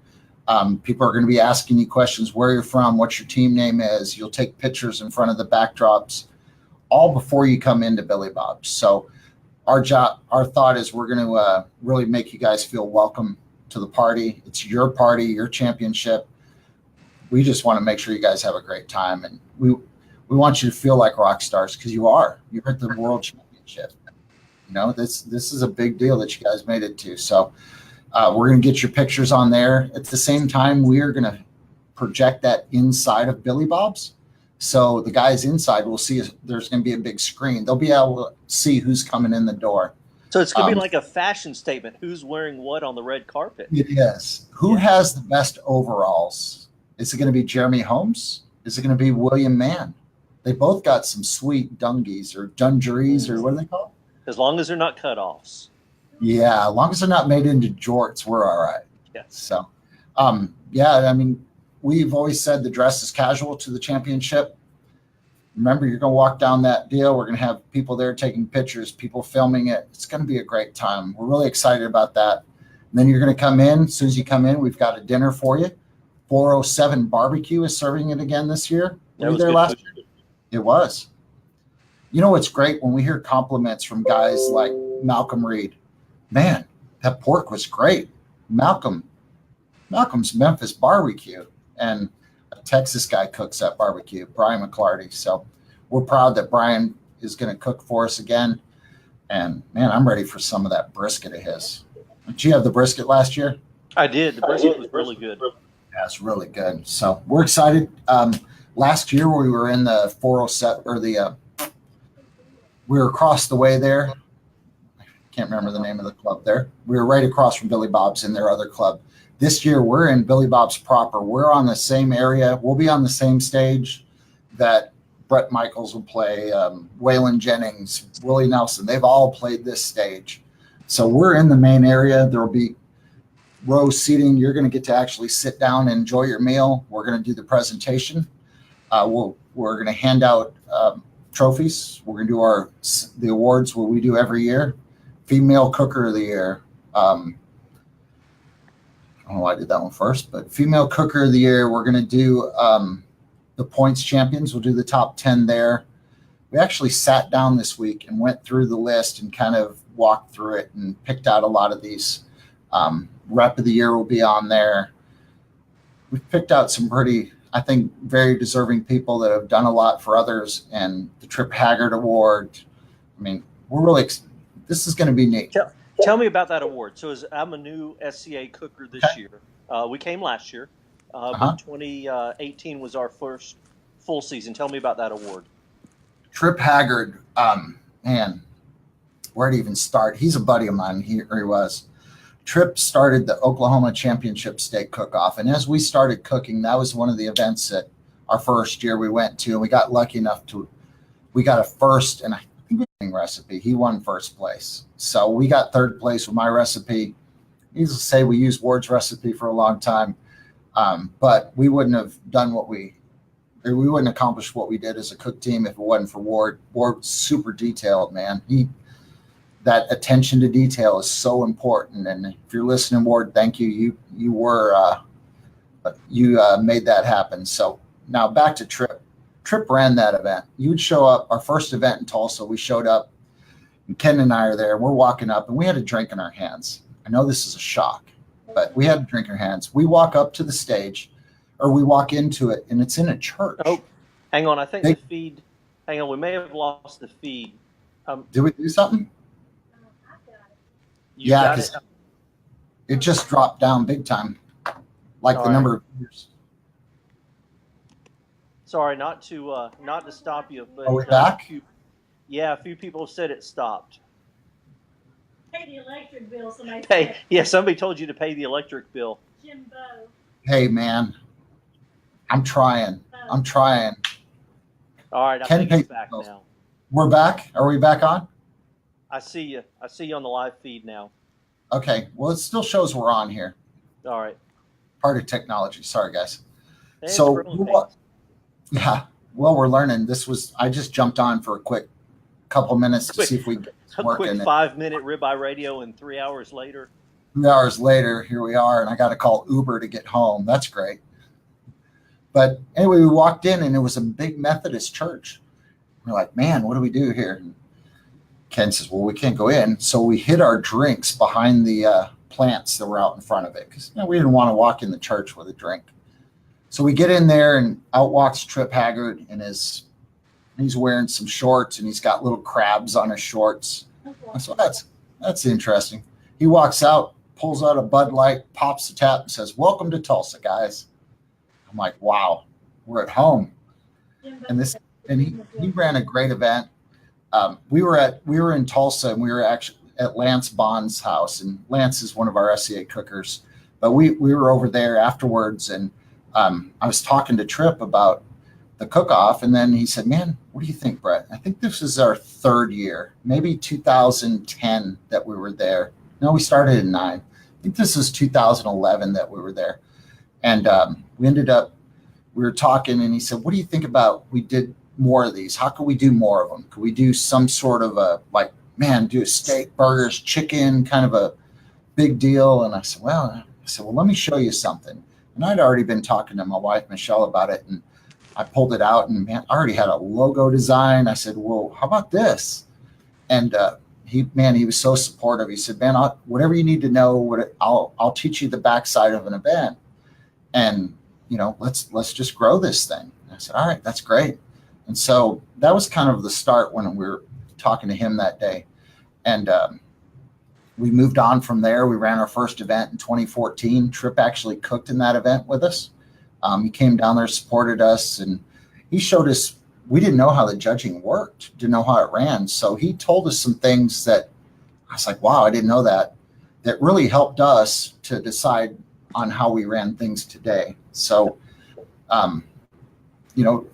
Speaker 1: People are going to be asking you questions, where you're from, what your team name is. You'll take pictures in front of the backdrops all before you come into Billy Bob's. So our thought is we're going to really make you guys feel welcome to the party. It's your party, your championship. We just want to make sure you guys have a great time. And we want you to feel like rock stars because you are. You're at the World Championship. This is a big deal that you guys made it to. So we're going to get your pictures on there. At the same time, we are going to project that inside of Billy Bob's. So the guys inside will see there's going to be a big screen. They'll be able to see who's coming in the door.
Speaker 2: So it's going to be like a fashion statement. Who's wearing what on the red carpet?
Speaker 1: It is. Who has the best overalls? Is it going to be Jeremy Holmes? Is it going to be William Mann? They both got some sweet dungies or dungarees or what are they called?
Speaker 2: As long as they're not cutoffs.
Speaker 1: Yeah, as long as they're not made into jorts, we're all right.
Speaker 2: Yeah.
Speaker 1: So, we've always said the dress is casual to the championship. Remember, you're going to walk down that deal. We're going to have people there taking pictures, people filming it. It's going to be a great time. We're really excited about that. And then you're going to come in. As soon as you come in, we've got a dinner for you. 407 Barbecue is serving it again this year. Were you there last year? It was. You know what's great? When we hear compliments from guys like Malcolm Reed. Man, that pork was great. Malcolm's Memphis barbecue, and a Texas guy cooks that barbecue, Brian McClarty. So we're proud that Brian is going to cook for us again. And man, I'm ready for some of that brisket of his. Did you have the brisket last year?
Speaker 2: I did. The brisket was really good.
Speaker 1: Yeah, it's really good. So we're excited. Last year we were in the 407 or we were across the way there. Can't remember the name of the club there. We were right across from Billy Bob's in their other club. This year we're in Billy Bob's proper. We're on the same area. We'll be on the same stage that Brett Michaels will play, Waylon Jennings, Willie Nelson. They've all played this stage. So we're in the main area. There will be row seating. You're going to get to actually sit down and enjoy your meal. We're going to do the presentation. We're going to hand out trophies. We're going to do the awards what we do every year. Female Cooker of the Year. I don't know why I did that one first, but Female Cooker of the Year. We're going to do the points champions. We'll do the top 10 there. We actually sat down this week and went through the list and kind of walked through it and picked out a lot of these. Rep of the Year will be on there. We've picked out some pretty, I think, very deserving people that have done a lot for others. And the Trip Haggard Award. I mean, we're really, this is going to be neat.
Speaker 2: Tell me about that award. So I'm a new SCA cooker this year. We came last year, but 2018 was our first full season. Tell me about that award.
Speaker 1: Trip Haggard, man, where to even start? He's a buddy of mine. He was. Trip started the Oklahoma Championship Steak Cook-Off, and as we started cooking, that was one of the events that our first year we went to, and we got lucky enough we got a first, and I think recipe. He won first place, so we got third place with my recipe. Needless to say, we used Ward's recipe for a long time, but we wouldn't have done we wouldn't accomplish what we did as a cook team if it wasn't for Ward. Ward's super detailed, man. That attention to detail is so important. And if you're listening, Ward, thank you. You made that happen. So now back to Trip. Trip ran that event. You would show up, our first event in Tulsa, we showed up, and Ken and I are there. We're walking up, and we had a drink in our hands. I know this is a shock, but we had a drink in our hands. We walk up to the stage, or we walk into it, and it's in a church.
Speaker 2: Oh, hang on. I think the feed, hang on. We may have lost the feed.
Speaker 1: Did we do something?
Speaker 2: Yeah,
Speaker 1: because it just dropped down big time, like the number of years.
Speaker 2: Sorry, not to stop you, but
Speaker 1: are we back?
Speaker 2: A few people said it stopped.
Speaker 4: Pay the electric bill.
Speaker 2: Somebody told you to pay the electric bill.
Speaker 4: Jimbo.
Speaker 1: Hey, man, I'm trying.
Speaker 2: All right, I think it's back now.
Speaker 1: We're back. Are we back on?
Speaker 2: I see you. I see you on the live feed now.
Speaker 1: Okay. Well, it still shows we're on here.
Speaker 2: All right.
Speaker 1: Part of technology. Sorry, guys.
Speaker 2: Well,
Speaker 1: we're learning. I just jumped on for a quick couple minutes to see if we get
Speaker 2: working. A quick 5-minute Ribeye Radio, and 3 hours later.
Speaker 1: 3 hours later, here we are, and I got to call Uber to get home. That's great. But anyway, we walked in, and it was a big Methodist church. We're like, man, what do we do here? And Ken says, well, we can't go in. So we hid our drinks behind the plants that were out in front of it because we didn't want to walk in the church with a drink. So we get in there, and out walks Trip Haggard, and he's wearing some shorts, and he's got little crabs on his shorts. So that's interesting. He walks out, pulls out a Bud Light, pops the tap, and says, welcome to Tulsa, guys. I'm like, wow, we're at home. And he ran a great event. We were in Tulsa, and we were actually at Lance Bond's house, and Lance is one of our SCA cookers. But we were over there afterwards, and I was talking to Trip about the cook-off, and then he said, man, what do you think, Brett? I think this is our third year, maybe 2010 that we were there. No, we started in 9. I think this is 2011 that we were there. And we were talking, and he said, what do you think about we did more of these? How could we do more of them? Could we do some sort of do a steak, burgers, chicken, kind of a big deal? And I said, well, let me show you something. And I'd already been talking to my wife, Michelle, about it. And I pulled it out, and man, I already had a logo design. I said, well, how about this? And he was so supportive. He said, man, whatever you need to know, I'll teach you the backside of an event. And, let's just grow this thing. And I said, all right, that's great. And so that was kind of the start when we were talking to him that day. And we moved on from there. We ran our first event in 2014. Trip actually cooked in that event with us. He came down there, supported us, and he showed us, we didn't know how the judging worked, didn't know how it ran. So he told us some things that I was like, wow, I didn't know that really helped us to decide on how we ran things today. So,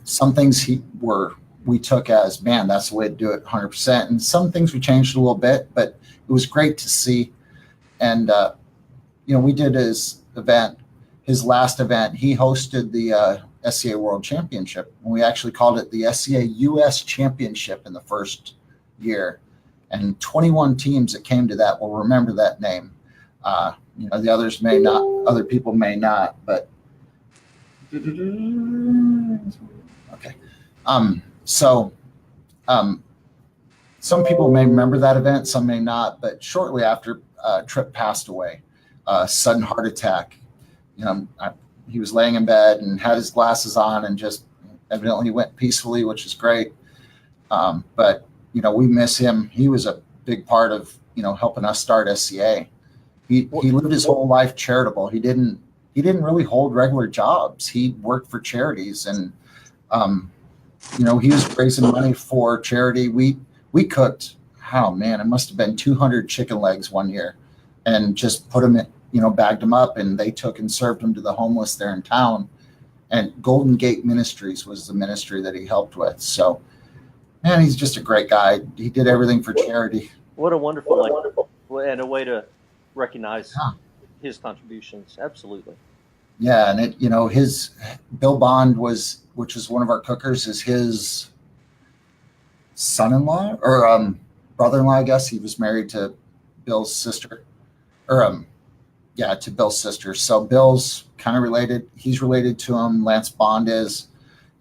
Speaker 1: some things we took as, man, that's the way to do it 100%. And some things we changed a little bit, but it was great to see. And, we did his last event. He hosted the SCA World Championship. And we actually called it the SCA US Championship in the first year. And 21 teams that came to that will remember that name. The others may not, other people may not, but okay. Some people may remember that event, some may not, but shortly after Tripp passed away, sudden heart attack. He was laying in bed and had his glasses on and just evidently went peacefully, which is great. But we miss him. He was a big part of, helping us start SCA. He lived his whole life charitable. He didn't really hold regular jobs. He worked for charities, and he was raising money for charity. We cooked, it must have been 200 chicken legs one year, and just put them in, bagged them up, and they took and served them to the homeless there in town. And Golden Gate Ministries was the ministry that he helped with. So, man, he's just a great guy. He did everything for charity.
Speaker 2: What a wonderful and a way to recognize his contributions. Absolutely.
Speaker 1: Yeah, and his Bill Bond which is one of our cookers, is his son-in-law or brother-in-law, I guess. He was married to Bill's sister, to Bill's sister. So Bill's kind of related. He's related to him. Lance Bond is.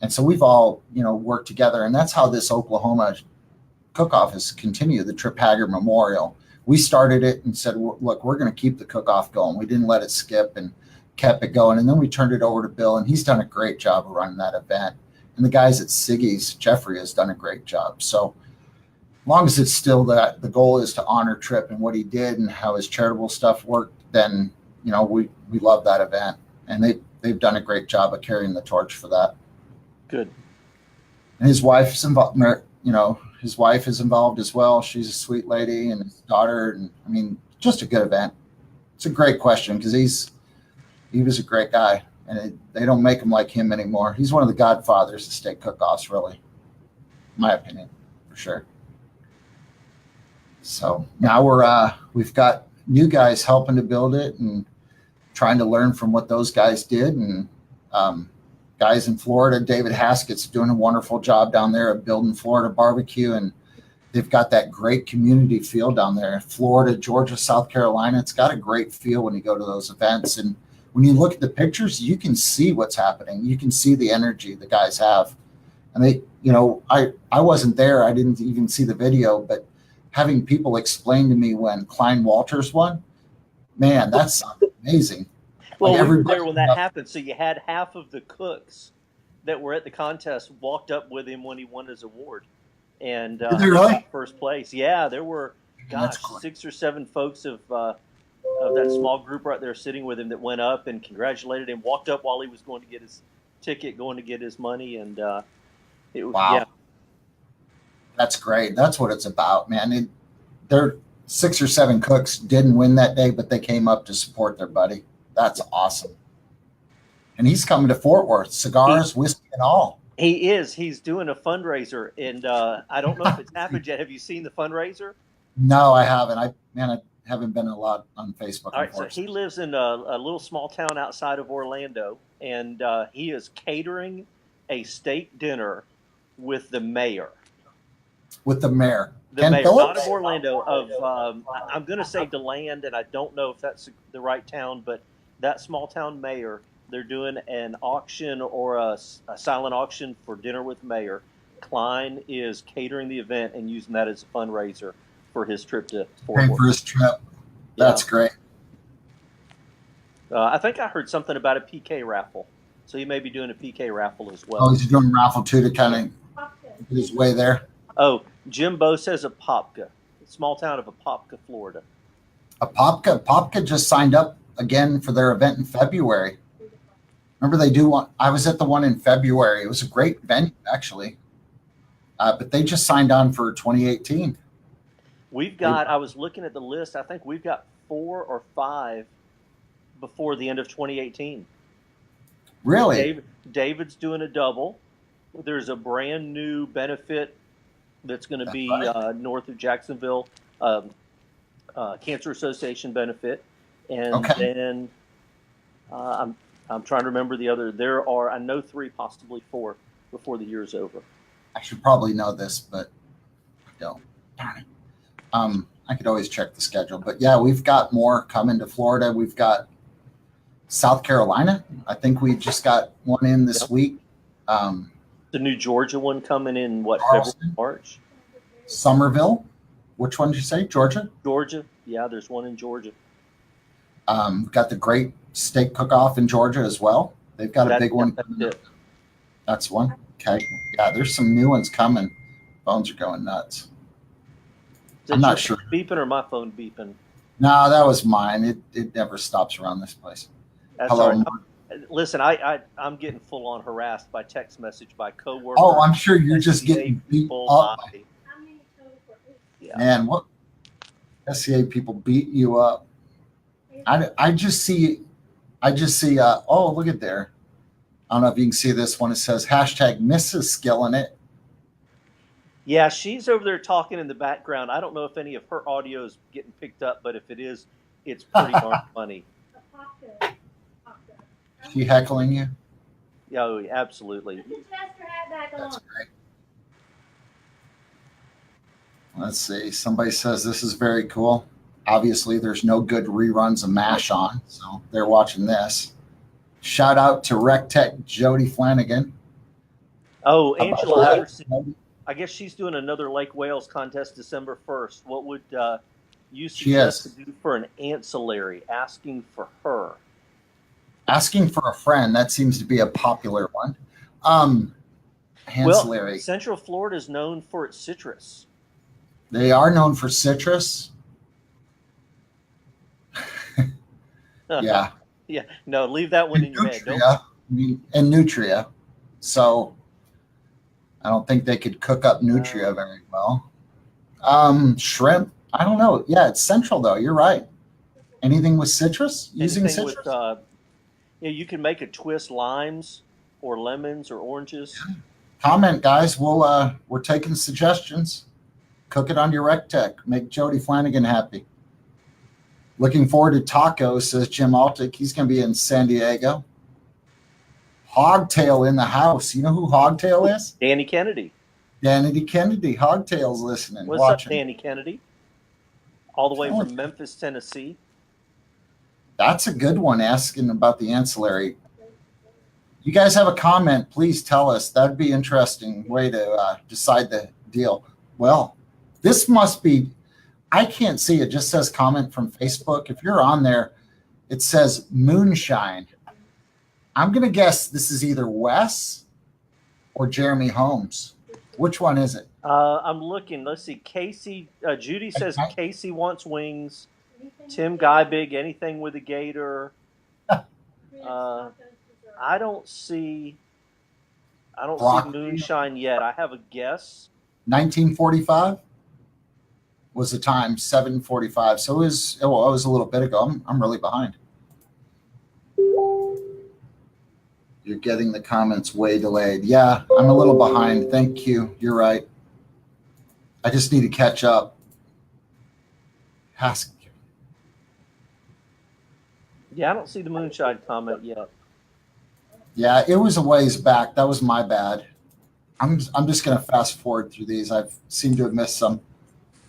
Speaker 1: And so we've all, worked together. And that's how this Oklahoma cook-off has continued, the Tripp Haggard Memorial. We started it and said, look, we're going to keep the cook-off going. We didn't let it skip and kept it going. And then we turned it over to Bill, and he's done a great job of running that event. And the guys at Siggy's, Jeffrey, has done a great job. So as long as it's still that the goal is to honor Tripp and what he did and how his charitable stuff worked, then, we love that event. And they've done a great job of carrying the torch for that.
Speaker 2: Good.
Speaker 1: And his wife's involved, his wife is involved as well. She's a sweet lady, and his daughter. And just a good event. It's a great question, because he was a great guy, and they don't make him like him anymore. He's one of the godfathers of steak cook-offs, really, in my opinion, for sure. So now we've got new guys helping to build it and trying to learn from what those guys did. And guys in Florida, David Haskett's doing a wonderful job down there of building Florida barbecue, and they've got that great community feel down there. Florida, Georgia, South Carolina, it's got a great feel when you go to those events. And when you look at the pictures, you can see what's happening. You can see the energy the guys have. And they, I wasn't there. I didn't even see the video, but having people explain to me when Klein Walters won, man, that's amazing.
Speaker 2: Well, we were there when that happened. So you had half of the cooks that were at the contest walked up with him when he won his award, and
Speaker 1: really?
Speaker 2: First place. Yeah, there were, cool. 6 or 7 folks of that small group right there sitting with him that went up and congratulated him. Walked up while he was going to get his ticket, going to get his money, and it was
Speaker 1: wow. That's great. That's what it's about, man. There 6 or 7 cooks didn't win that day, but they came up to support their buddy. That's awesome. And he's coming to Fort Worth, cigars, whiskey, and all.
Speaker 2: He is. He's doing a fundraiser, and I don't know if it's happened yet. Have you seen the fundraiser?
Speaker 1: No, I haven't. I haven't been a lot on Facebook.
Speaker 2: All right, so he lives in a little small town outside of Orlando, and he is catering a steak dinner with the mayor.
Speaker 1: With the mayor?
Speaker 2: The mayor, not of Orlando, of I'm going to say DeLand, and I don't know if that's the right town, but that small town mayor, they're doing an auction or a silent auction for dinner with mayor. Klein is catering the event and using that as a fundraiser for his trip to Fort Worth.
Speaker 1: For his trip. That's great.
Speaker 2: I think I heard something about a PK raffle. So he may be doing a PK raffle as well.
Speaker 1: Oh, he's doing a raffle too to kind of get his way there.
Speaker 2: Oh, Jimbo says Apopka, small town of Apopka, Florida.
Speaker 1: Apopka just signed up again for their event in February. Remember, they do one. I was at the one in February. It was a great venue, actually. But they just signed on for 2018.
Speaker 2: We've got, I was looking at the list, I think we've got 4 or 5 before the end of 2018.
Speaker 1: Really?
Speaker 2: David's doing a double. There's a brand new benefit that's going to be north of Jacksonville, Cancer Association benefit. And then I'm trying to remember the other. There are, I know 3, possibly 4 before the year's over.
Speaker 1: I should probably know this, but I don't. Darn it. I could always check the schedule, but yeah, we've got more coming to Florida. We've got South Carolina. I think we just got one in this week.
Speaker 2: The new Georgia one coming in
Speaker 1: Charleston.
Speaker 2: February, March?
Speaker 1: Somerville. Which one did you say? Georgia?
Speaker 2: Georgia. Yeah, there's one in Georgia.
Speaker 1: We've got the Great Steak Cook-Off in Georgia as well. They've got a big one. That's one. Okay. Yeah, there's some new ones coming. Phones are going nuts. I'm not sure.
Speaker 2: Beeping or my phone beeping?
Speaker 1: No, that was mine. It never stops around this place.
Speaker 2: That's
Speaker 1: Hello.
Speaker 2: all right. Listen, I'm getting full on harassed by text message by coworkers.
Speaker 1: Oh, I'm sure you're just getting beat up.
Speaker 2: Yeah.
Speaker 1: Man, what SCA people beat you up? I just see. Oh, look at there. I don't know if you can see this one. It says hashtag Mrs. Skill in it.
Speaker 2: Yeah, she's over there talking in the background. I don't know if any of her audio is getting picked up, but if it is, it's pretty darn funny.
Speaker 1: She heckling you?
Speaker 2: Yeah, oh, absolutely.
Speaker 1: That's great. Let's see. Somebody says this is very cool. Obviously, there's no good reruns of MASH on, so they're watching this. Shout out to RecTech Jody Flanagan.
Speaker 2: Oh, Angela Anderson. I guess she's doing another Lake Wales contest December 1st. What would you suggest to do for an ancillary? Asking for her.
Speaker 1: Asking for a friend. That seems to be a popular one. Ancillary.
Speaker 2: Well, Central Florida is known for its citrus.
Speaker 1: They are known for citrus. Yeah.
Speaker 2: Yeah. No, leave that one in your head.
Speaker 1: And nutria. So I don't think they could cook up nutria very well. Shrimp. I don't know. Yeah, it's central though. You're right. Anything with citrus? Using citrus? With,
Speaker 2: you can make a twist limes or lemons or oranges.
Speaker 1: Yeah. Comment, guys. We're taking suggestions. Cook it on your RecTech. Make Jody Flanagan happy. Looking forward to tacos, says Jim Altick. He's going to be in San Diego. Hogtail in the house. You know who Hogtail is?
Speaker 2: Danny Kennedy.
Speaker 1: Danny Kennedy. Hogtail's listening.
Speaker 2: What's
Speaker 1: watching.
Speaker 2: Up, Danny Kennedy? All the way from Memphis, Tennessee.
Speaker 1: That's a good one, asking about the ancillary. You guys have a comment, please tell us. That'd be an interesting way to decide the deal. Well, this must be, I can't see it. Just says comment from Facebook. If you're on there, it says moonshine. I'm going to guess this is either Wes or Jeremy Holmes. Which one is it?
Speaker 2: I'm looking. Let's see. Casey, Judy says Casey wants wings. Tim Guybig, anything with a gator. I don't see moonshine yet. I have a guess.
Speaker 1: 1945 was the time, 7:45. So it was a little bit ago. I'm really behind. You're getting the comments way delayed. Yeah, I'm a little behind. Thank you. You're right. I just need to catch up. Ask.
Speaker 2: Yeah, I don't see the moonshine comment yet.
Speaker 1: Yeah, it was a ways back. That was my bad. I'm just going to fast forward through these. I seem to have missed some.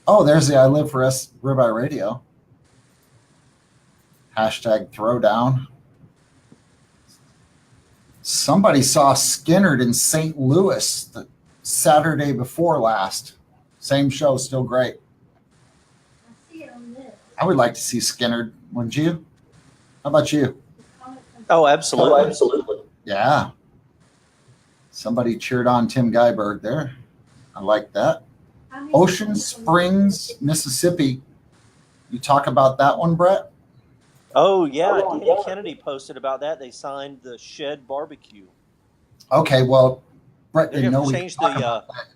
Speaker 1: Oh, there's the I Live for Ribeye Radio. Hashtag throwdown. Somebody saw Skinnerd in St. Louis the Saturday before last. Same show, still great. I would like to see Skinnerd, wouldn't you? How about you?
Speaker 2: Oh, absolutely.
Speaker 1: Yeah. Somebody cheered on Tim Guyberg there. I like that. Ocean Springs, Mississippi. You talk about that one, Brett?
Speaker 2: Oh, yeah. Danny Kennedy posted about that. They signed the Shed Barbecue.
Speaker 1: Okay, well, Brett
Speaker 2: They're
Speaker 1: didn't know
Speaker 2: going to
Speaker 1: we
Speaker 2: change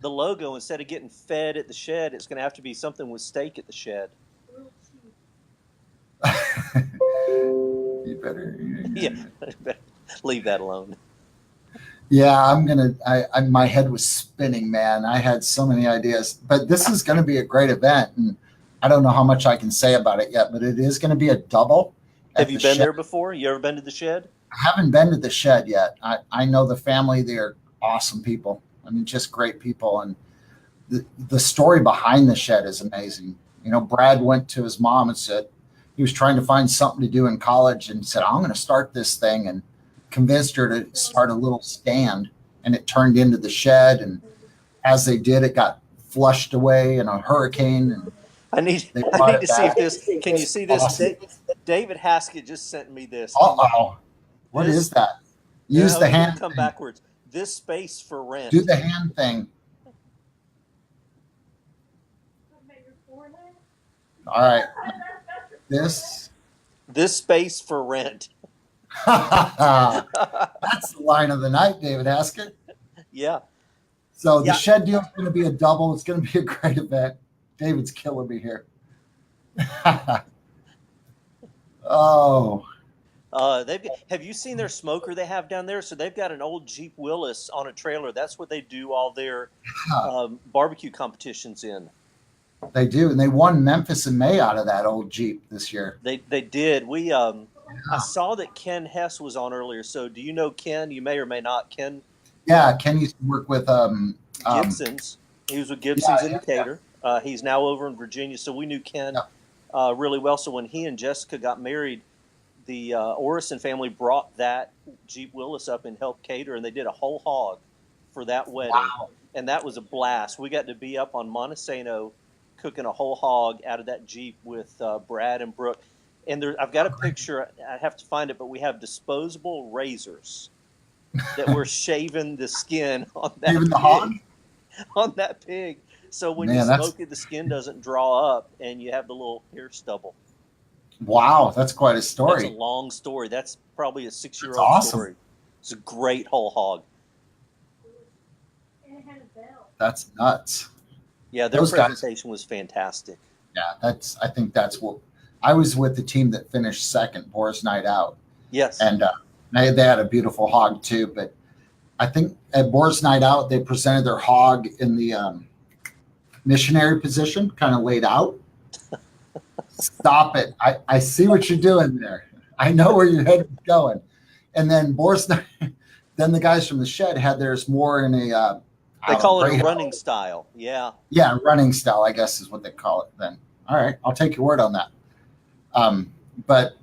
Speaker 2: the logo. Instead of getting fed at the Shed, it's going to have to be something with steak at the Shed.
Speaker 1: You better.
Speaker 2: Yeah, leave that alone.
Speaker 1: Yeah, my head was spinning, man. I had so many ideas, but this is going to be a great event, and I don't know how much I can say about it yet, but it is going to be a double.
Speaker 2: Have you been there before? You ever been to the Shed?
Speaker 1: I haven't been to the shed yet. I know the family. They're awesome people. I mean, just great people. And the story behind the shed is amazing. You know, Brad went to his mom and said he was trying to find something to do in college and said, I'm going to start this thing, and convinced her to start a little stand, and it turned into the shed. And as they did, it got flushed away in a hurricane. And
Speaker 2: I need to see if this, can you see this?
Speaker 1: Awesome.
Speaker 2: David Haskett just sent me this.
Speaker 1: Uh-oh. What is that? Use the hand.
Speaker 2: Come backwards. This space for rent.
Speaker 1: Do the hand thing. All right. This
Speaker 2: space for rent.
Speaker 1: That's the line of the night, David Haskett.
Speaker 2: Yeah.
Speaker 1: So the shed deal is going to be a double. It's going to be a great event. David's killing me here. Oh.
Speaker 2: Have you seen their smoker they have down there? So they've got an old Jeep Willis on a trailer. That's what they do all their barbecue competitions in.
Speaker 1: They do, and they won Memphis in May out of that old Jeep this year.
Speaker 2: They did. I saw that Ken Hess was on earlier. So do you know Ken? You may or may not. Ken.
Speaker 1: Yeah, Ken used to work with
Speaker 2: Gibson's. He was with Gibson's in Decatur. He's now over in Virginia. So we knew Ken really well. So when he and Jessica got married, the Orison family brought that Jeep Willis up and helped cater, and they did a whole hog for that wedding.
Speaker 1: Wow.
Speaker 2: And that was a blast. We got to be up on Montesano cooking a whole hog out of that Jeep with Brad and Brooke. And I've got a picture. I have to find it, but we have disposable razors that we're shaving the skin on that
Speaker 1: Even the
Speaker 2: pig.
Speaker 1: hog?
Speaker 2: On that pig. So when you smoke it, the skin doesn't draw up, and you have the little hair stubble.
Speaker 1: Wow, that's quite a story.
Speaker 2: That's a long story. That's probably a 6-year-old
Speaker 1: awesome.
Speaker 2: story. It's a great whole hog.
Speaker 4: And it had a bell.
Speaker 1: That's nuts.
Speaker 2: Yeah, their presentation was fantastic.
Speaker 1: Yeah, I think that's what I was with the team that finished second, Boar's Night Out.
Speaker 2: Yes.
Speaker 1: And they had a beautiful hog too. But I think at Boar's Night Out, they presented their hog in the missionary position, kind of laid out. Stop it. I see what you're doing there. I know where your head is going. And then Boar's Night, then the guys from the shed had theirs more in a
Speaker 2: they call it a running style. Yeah.
Speaker 1: Yeah, running style, I guess is what they call it then. All right, I'll take your word on that. But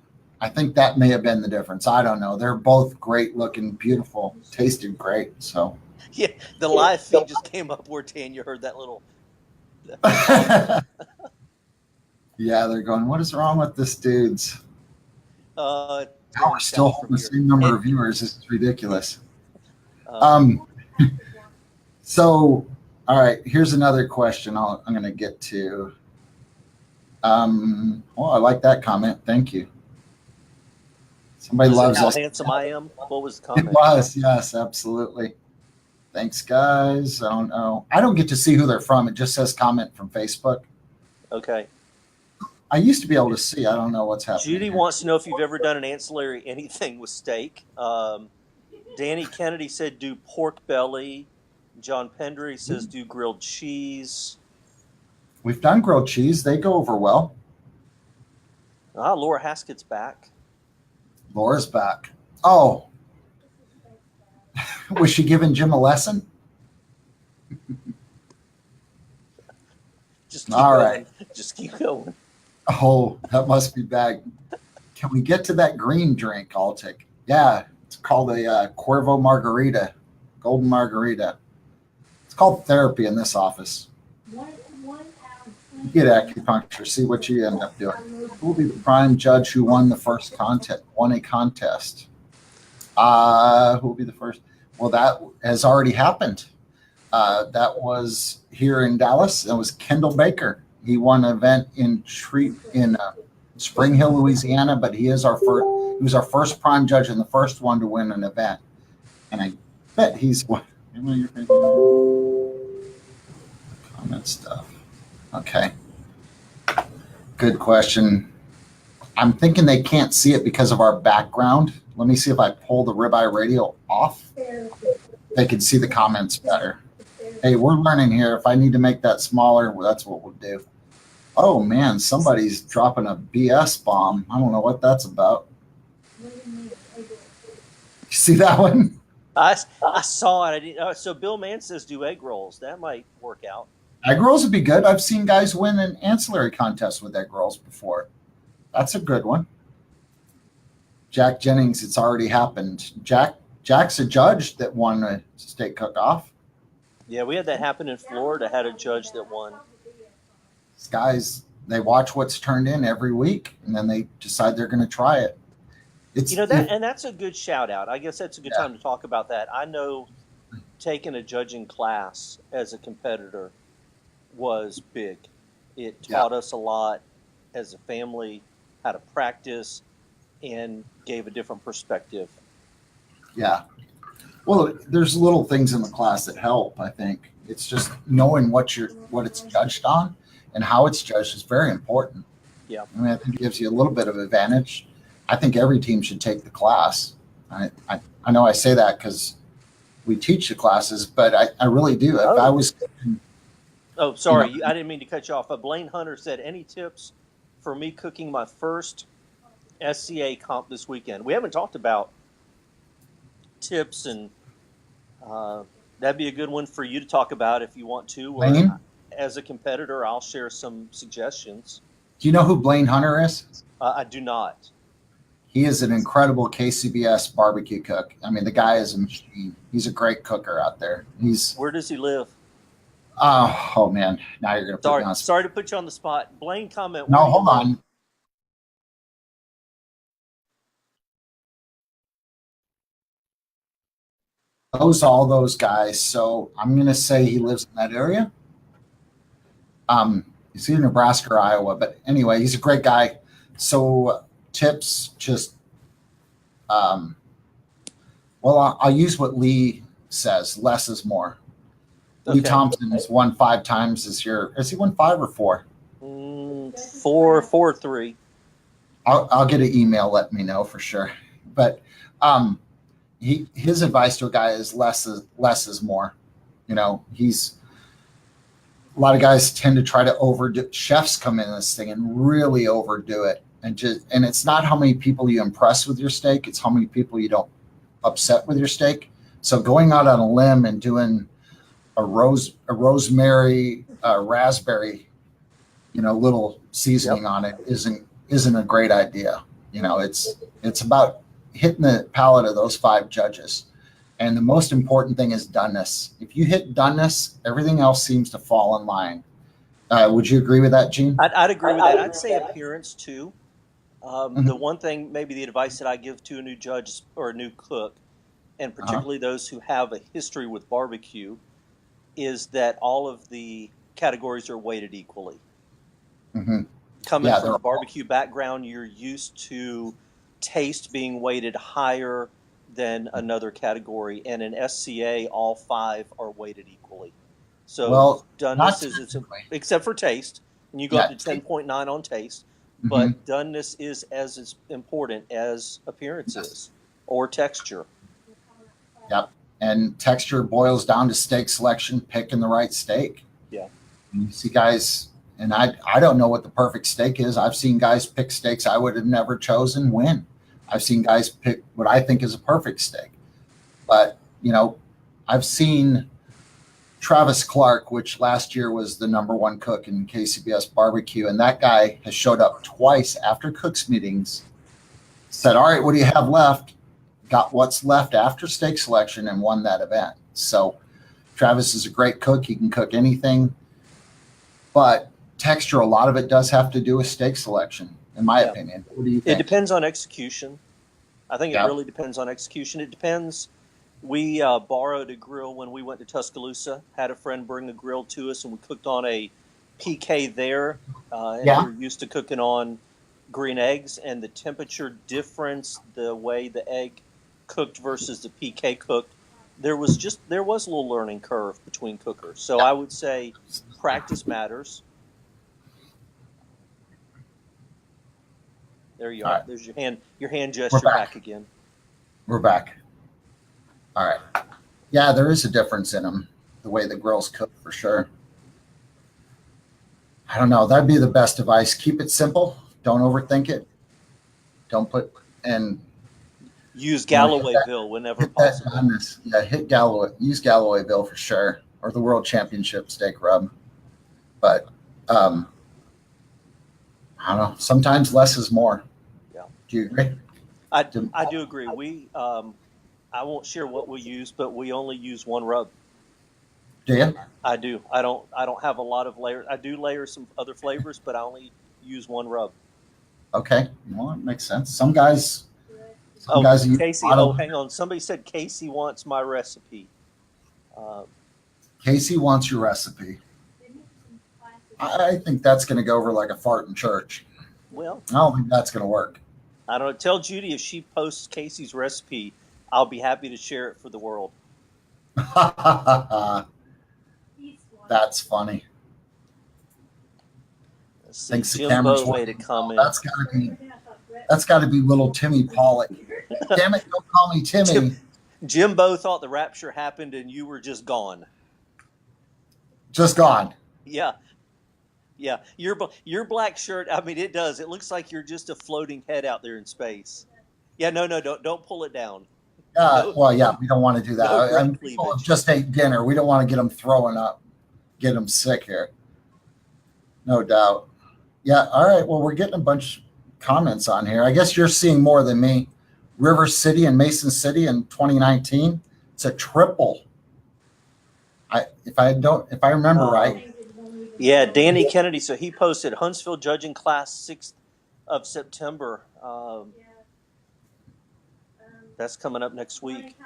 Speaker 1: I think that may have been the difference. I don't know. They're both great looking, beautiful, tasted great. So
Speaker 2: yeah, the live feed just came up where Tanya heard that little.
Speaker 1: Yeah, they're going, what is wrong with this dudes?
Speaker 2: We're
Speaker 1: still holding the same number of viewers. This is ridiculous. So, all right, here's another question I'm going to get to. I like that comment. Thank you. Somebody loves
Speaker 2: how
Speaker 1: us.
Speaker 2: handsome I am? What was the comment?
Speaker 1: It was, yes, absolutely. Thanks, guys. I don't know. I don't get to see who they're from. It just says comment from Facebook.
Speaker 2: Okay.
Speaker 1: I used to be able to see. I don't know what's happening.
Speaker 2: Judy
Speaker 1: here.
Speaker 2: wants to know if you've ever done an ancillary anything with steak. Danny Kennedy said do pork belly. John Pendry says do grilled cheese.
Speaker 1: We've done grilled cheese. They go over well.
Speaker 2: Laura Haskett's back.
Speaker 1: Laura's back. Oh. Was she giving Jim a lesson?
Speaker 2: Just keep
Speaker 1: All
Speaker 2: going.
Speaker 1: right.
Speaker 2: Just keep going.
Speaker 1: Oh, that must be bad. Can we get to that green drink, Altic? Yeah, it's called a Cuervo Margarita, golden margarita. It's called therapy in this office.
Speaker 4: 1 hour.
Speaker 1: You get acupuncture, see what you end up doing. Who will be the prime judge who won the first contest? Won a contest. Who will be the first? Well, that has already happened. That was here in Dallas. It was Kendall Baker. He won an event in Spring Hill, Louisiana, but he was our first prime judge and the first one to win an event. And I bet he's what? Comment stuff. Okay. Good question. I'm thinking they can't see it because of our background. Let me see if I pull the Ribeye Radio off. They can see the comments better. Hey, we're learning here. If I need to make that smaller, well, that's what we'll do. Oh, man, somebody's dropping a BS bomb. I don't know what that's about. see that one?
Speaker 2: I saw it. I didn't, so Bill Mann says do egg rolls. That might work out.
Speaker 1: Egg rolls would be good. I've seen guys win an ancillary contest with egg rolls before. That's a good one. Jack Jennings, it's already happened. Jack's a judge that won a steak cook-off.
Speaker 2: Yeah, we had that happen in Florida. Had a judge that won.
Speaker 1: These guys, they watch what's turned in every week, and then they decide they're going to try it.
Speaker 2: And that's a good shout out. I guess that's a good time to talk about that. I know taking a judging class as a competitor was big. It taught us a lot as a family, how to practice, and gave a different perspective.
Speaker 1: Yeah. Well, there's little things in the class that help, I think. It's just knowing what it's judged on and how it's judged is very important.
Speaker 2: Yeah.
Speaker 1: I mean, I think it gives you a little bit of advantage. I think every team should take the class. I know I say that because we teach the classes, but I really do. If I was...
Speaker 2: Oh, sorry. I didn't mean to cut you off. But Blaine Hunter said, any tips for me cooking my first SCA comp this weekend? We haven't talked about tips, and that'd be a good one for you to talk about if you want to. Or as a competitor, I'll share some suggestions.
Speaker 1: Do you know who Blaine Hunter is?
Speaker 2: I do not.
Speaker 1: He is an incredible KCBS barbecue cook. I mean, the guy is a machine. He's a great cooker out there.
Speaker 2: Where does he live?
Speaker 1: Oh man, now you're going to put me on.
Speaker 2: Sorry to put you on the spot. Blaine, comment.
Speaker 1: No, hold on. All those guys. So I'm going to say he lives in that area. He's either Nebraska or Iowa, but anyway, he's a great guy. So tips, just, well, I'll use what Lee says. Less is more. Okay. Lee Thompson has won 5 times this year. Has he won 5 or 4?
Speaker 2: 4, 3.
Speaker 1: I'll get an email. Let me know for sure. But his advice to a guy is less is more. You know, a lot of guys tend to try to overdo. Chefs come in this thing and really overdo it, and it's not how many people you impress with your steak; it's how many people you don't upset with your steak. So going out on a limb and doing a rosemary, raspberry, little seasoning on it isn't a great idea. It's about hitting the palate of those 5 judges. And the most important thing is doneness. If you hit doneness, everything else seems to fall in line. Would you agree with that, Gene?
Speaker 2: I'd agree with that. I'd say appearance too. The one thing, maybe the advice that I give to a new judge or a new cook, and particularly those who have a history with barbecue, is that all of the categories are weighted equally. Mm-hmm. Coming from a barbecue background, you're used to taste being weighted higher than another category, and in SCA, all 5 are weighted equally. So doneness is except for taste, and you go up to 10.9 on taste, but doneness is as important as appearance is, or texture.
Speaker 1: Yep, and texture boils down to steak selection, picking the right steak.
Speaker 2: Yeah,
Speaker 1: and you see guys, and I don't know what the perfect steak is. I've seen guys pick steaks I would have never chosen win. I've seen guys pick what I think is a perfect steak. But, I've seen Travis Clark, which last year was the #1 cook in KCBS barbecue. And that guy has showed up twice after cooks meetings, said, all right, what do you have left? Got what's left after steak selection and won that event. So Travis is a great cook. He can cook anything. But texture, a lot of it does have to do with steak selection. In my opinion. What do you think?
Speaker 2: It depends on execution. I think it really depends on execution. It depends. We borrowed a grill when we went to Tuscaloosa, had a friend bring a grill to us, and we cooked on a PK there. And we're used to cooking on green eggs, and the temperature difference, the way the egg cooked versus the PK cooked, there was a little learning curve between cookers. So I would say practice matters. There you are. Right. There's your hand gesture back again.
Speaker 1: We're back. All right. Yeah, there is a difference in them, the way the grills cook for sure. I don't know. That'd be the best advice. Keep it simple. Don't overthink it. Don't put, and
Speaker 2: Use
Speaker 1: You know, hit that,
Speaker 2: Gallowayville whenever
Speaker 1: hit that
Speaker 2: possible.
Speaker 1: madness. Yeah, hit Galloway. Use Gallowayville for sure, or the World Championship steak rub. But I don't know. Sometimes less is more.
Speaker 2: Yeah.
Speaker 1: Do you agree?
Speaker 2: I do agree. We I won't share what we use, but we only use one rub.
Speaker 1: Do you?
Speaker 2: I do. I don't have a lot of layers. I do layer some other flavors, but I only use one rub.
Speaker 1: Okay. Well, it makes sense. Some guys use
Speaker 2: Casey.
Speaker 1: a lot
Speaker 2: Oh,
Speaker 1: of-
Speaker 2: hang on. Somebody said Casey wants my recipe.
Speaker 1: Casey wants your recipe. I think that's going to go over like a fart in church.
Speaker 2: Well,
Speaker 1: I don't think that's going to work.
Speaker 2: I don't know. Tell Judy if she posts Casey's recipe, I'll be happy to share it for the world.
Speaker 1: That's funny.
Speaker 2: Let's see.
Speaker 1: Thinks the camera's
Speaker 2: Jimbo made a
Speaker 1: working.
Speaker 2: comment.
Speaker 1: That's got to be little Timmy Pollock. Damn it! Don't call me Timmy.
Speaker 2: Jimbo thought the rapture happened and you were just gone.
Speaker 1: Just gone.
Speaker 2: Yeah. Yeah. Your black shirt, I mean, it does. It looks like you're just a floating head out there in space. Yeah, no, don't pull it down.
Speaker 1: Well, yeah, we don't want to do that.
Speaker 2: No
Speaker 1: And people have just ate dinner. We don't want to get them throwing up, get them sick here. No doubt. Yeah. All right. Well, we're getting a bunch of comments on here. I guess you're seeing more than me. River City and Mason City in 2019. It's a triple. If I remember right.
Speaker 2: Yeah, Danny Kennedy. So he posted Huntsville judging class 6th of September. That's coming up next week.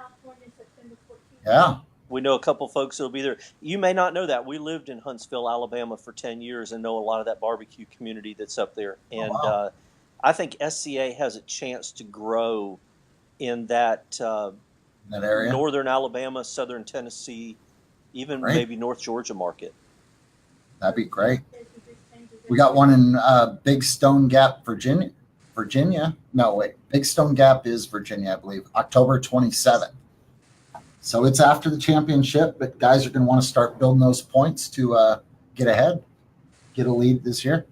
Speaker 1: Yeah.
Speaker 2: We know a couple folks that'll be there. You may not know that. We lived in Huntsville, Alabama for 10 years and know a lot of that barbecue community that's up there. And
Speaker 1: wow.
Speaker 2: I think SCA has a chance to grow in that
Speaker 1: area,
Speaker 2: northern Alabama, southern Tennessee, even maybe North Georgia market.
Speaker 1: That'd be great. We got one in Big Stone Gap, Virginia. No, wait. Big Stone Gap is Virginia, I believe. October 27th. So it's after the championship, but guys are going to want to start building those points to get ahead, get a lead this year.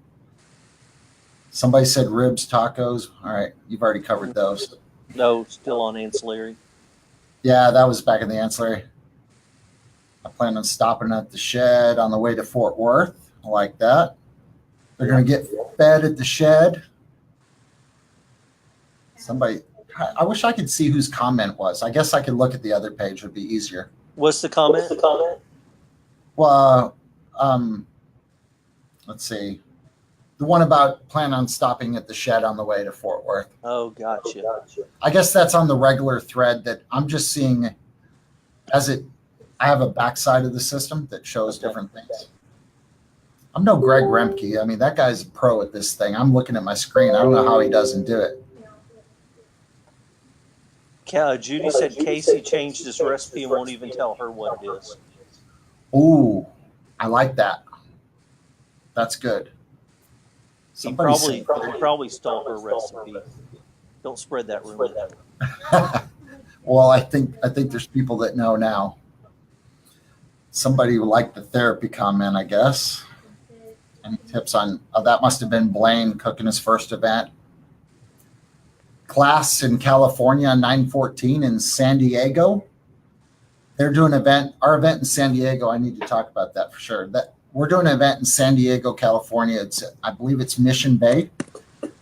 Speaker 1: Somebody said ribs, tacos. All right. You've already covered those.
Speaker 2: No, still on ancillary.
Speaker 1: Yeah, that was back in the ancillary. I plan on stopping at the shed on the way to Fort Worth. I like that. They're going to get fed at the shed. Somebody, I wish I could see whose comment was. I guess I could look at the other page. Would be easier.
Speaker 2: What's the comment?
Speaker 1: Well, let's see. The one about plan on stopping at the shed on the way to Fort Worth.
Speaker 2: Oh, gotcha.
Speaker 1: I guess that's on the regular thread that I'm just seeing as it. I have a backside of the system that shows different things. I'm no Greg Remke. I mean, that guy's a pro at this thing. I'm looking at my screen. I don't know how he doesn't do it.
Speaker 2: Judy said Casey changed his recipe and won't even tell her what it is.
Speaker 1: Ooh, I like that. That's good.
Speaker 2: He probably stole her recipe. Don't spread that rumor.
Speaker 1: Well, I think there's people that know now. Somebody liked the therapy comment, I guess. Any tips on that? Must have been Blaine cooking his first event. Class in California, 9/14 in San Diego. They're doing an event. Our event in San Diego. I need to talk about that for sure. That we're doing an event in San Diego, California. I believe it's Mission Bay.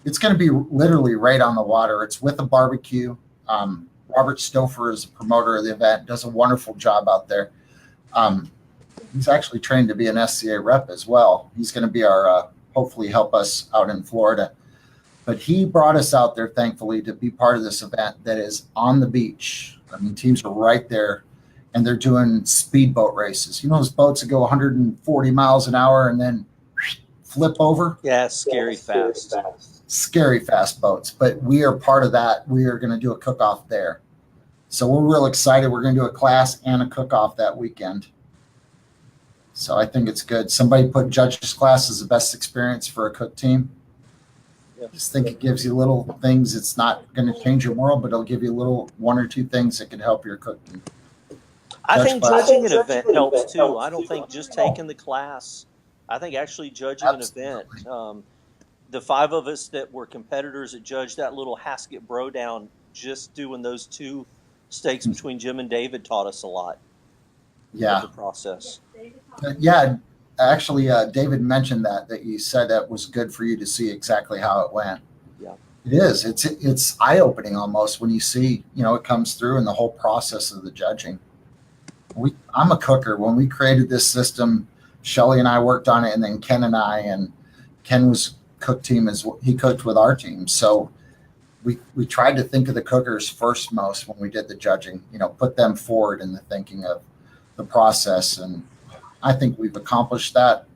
Speaker 1: It's going to be literally right on the water. It's with a barbecue. Robert Stouffer is a promoter of the event. Does a wonderful job out there. He's actually trained to be an SCA rep as well. He's going to be our hopefully help us out in Florida. But he brought us out there, thankfully, to be part of this event that is on the beach. I mean, teams are right there, and they're doing speedboat races. You know those boats that go 140 miles an hour and then flip over?
Speaker 2: Yeah, scary fast.
Speaker 1: Scary fast boats. But we are part of that. We are going to do a cook-off there. So we're real excited. We're going to do a class and a cook-off that weekend. So I think it's good. Somebody put judges class as the best experience for a cook team.
Speaker 2: Yep.
Speaker 1: Just think it gives you little things. It's not going to change your world, but it'll give you little one or two things that can help your cooking.
Speaker 2: I think judging an event helps too. I don't think just taking the class. I think actually judging an event. The 5 of us that were competitors that judged that little Haskett Bro Down just doing those 2 steaks between Jim and David taught us a lot.
Speaker 1: Yeah.
Speaker 2: Of the process.
Speaker 1: Yeah. Actually, David mentioned that you said that was good for you to see exactly how it went.
Speaker 2: Yeah.
Speaker 1: It is. It's eye-opening almost when you see, it comes through in the whole process of the judging. I'm a cooker. When we created this system, Shelly and I worked on it, and then Ken and Ken was cook team he cooked with our team. So we tried to think of the cookers first most when we did the judging, put them forward in the thinking of the process. And I think we've accomplished that.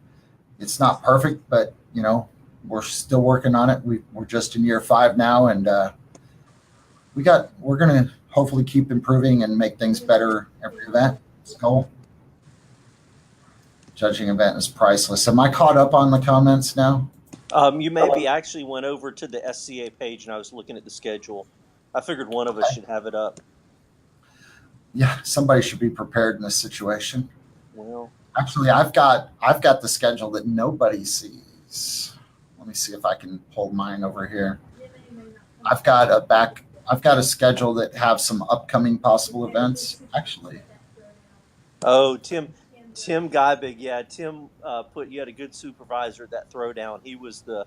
Speaker 1: It's not perfect, but we're still working on it. We're just in year 5 now, and we're going to hopefully keep improving and make things better every event. It's cool. Judging event is priceless. Am I caught up on the comments now?
Speaker 2: You maybe actually went over to the SCA page, and I was looking at the schedule. I figured one of us should have it up.
Speaker 1: Yeah, somebody should be prepared in this situation.
Speaker 2: Well,
Speaker 1: actually, I've got the schedule that nobody sees. Let me see if I can pull mine over here. I've got a schedule that have some upcoming possible events. Actually.
Speaker 2: Oh, Tim Geibig, yeah. Tim you had a good supervisor at that throwdown. He was the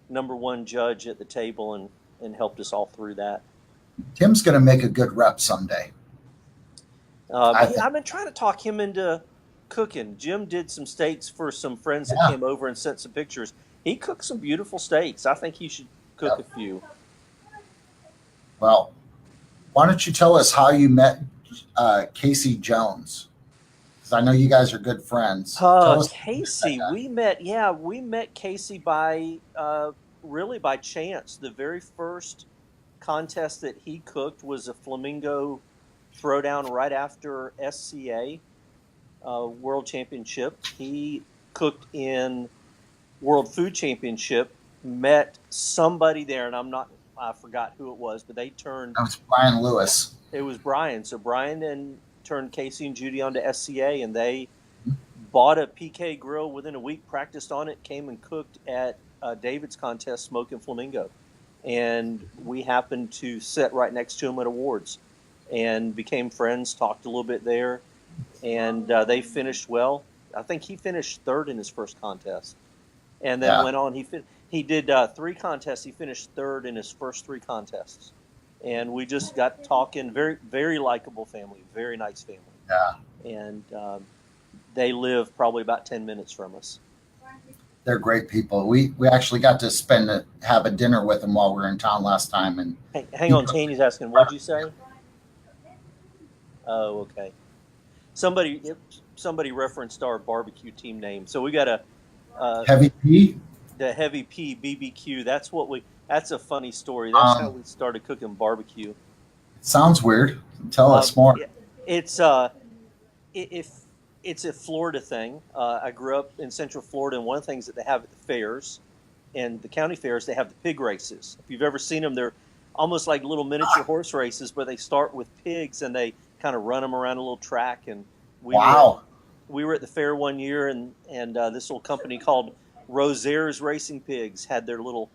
Speaker 2: number 1 judge at the table and helped us all through that.
Speaker 1: Tim's going to make a good rep someday.
Speaker 2: I've been trying to talk him into cooking. Jim did some steaks for some friends that came over and sent some pictures. He cooked some beautiful steaks. I think he should cook a few.
Speaker 1: Well, why don't you tell us how you met Casey Jones? Because I know you guys are good friends.
Speaker 2: Casey, we met Casey by really by chance. The very first contest that he cooked was a flamingo throwdown right after SCA World Championship. He cooked in World Food Championship, met somebody there, and I forgot who it was, but they turned.
Speaker 1: That was Brian Lewis.
Speaker 2: It was Brian. So Brian turned Casey and Judy onto SCA, and they bought a PK grill within a week, practiced on it, came and cooked at David's contest, Smoking Flamingo. And we happened to sit right next to him at awards and became friends, talked a little bit there, and they finished well. I think he finished 3rd in his first contest. And then went on. He did 3 contests. He finished 3rd in his first 3 contests, and we just got talking. Very, very likable family. Very nice family.
Speaker 1: Yeah.
Speaker 2: And they live probably about 10 minutes from us.
Speaker 1: They're great people. We actually got to have a dinner with them while we were in town last time. And
Speaker 2: hang on, Tanya's asking, what'd you say? Oh, okay. Somebody referenced our barbecue team name, so we got a.
Speaker 1: Heavy P?
Speaker 2: The Heavy P BBQ. That's a funny story. That's how we started cooking barbecue.
Speaker 1: It sounds weird. Tell us more.
Speaker 2: It's a Florida thing. I grew up in Central Florida, and one of the things that they have at the fairs and the county fairs, they have the pig races. If you've ever seen them, they're almost like little miniature horse races, but they start with pigs and they kind of run them around a little track. And we were at the fair one year, and this little company called Rozaire's Racing Pigs had their little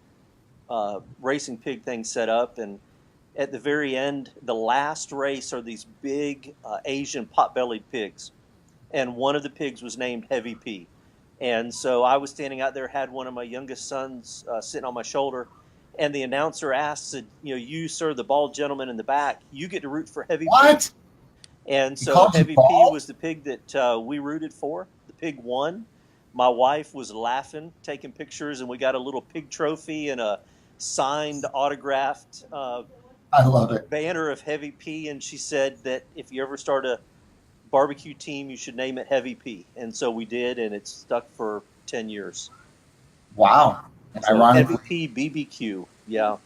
Speaker 2: racing pig thing set up. And at the very end, the last race are these big Asian pot-bellied pigs. And one of the pigs was named Heavy P. And so I was standing out there, had one of my youngest sons sitting on my shoulder, and the announcer asked, said, you, sir, the bald gentleman in the back, you get to root for Heavy P.
Speaker 1: What?
Speaker 2: And so Heavy P was the pig that we rooted for. The pig won. My wife was laughing, taking pictures, and we got a little pig trophy and a signed, autographed
Speaker 1: I love it.
Speaker 2: banner of Heavy P. And she said that if you ever start a barbecue team, you should name it Heavy P. And so we did, and it's stuck for 10 years.
Speaker 1: Wow.
Speaker 2: So Heavy P BBQ. Yeah.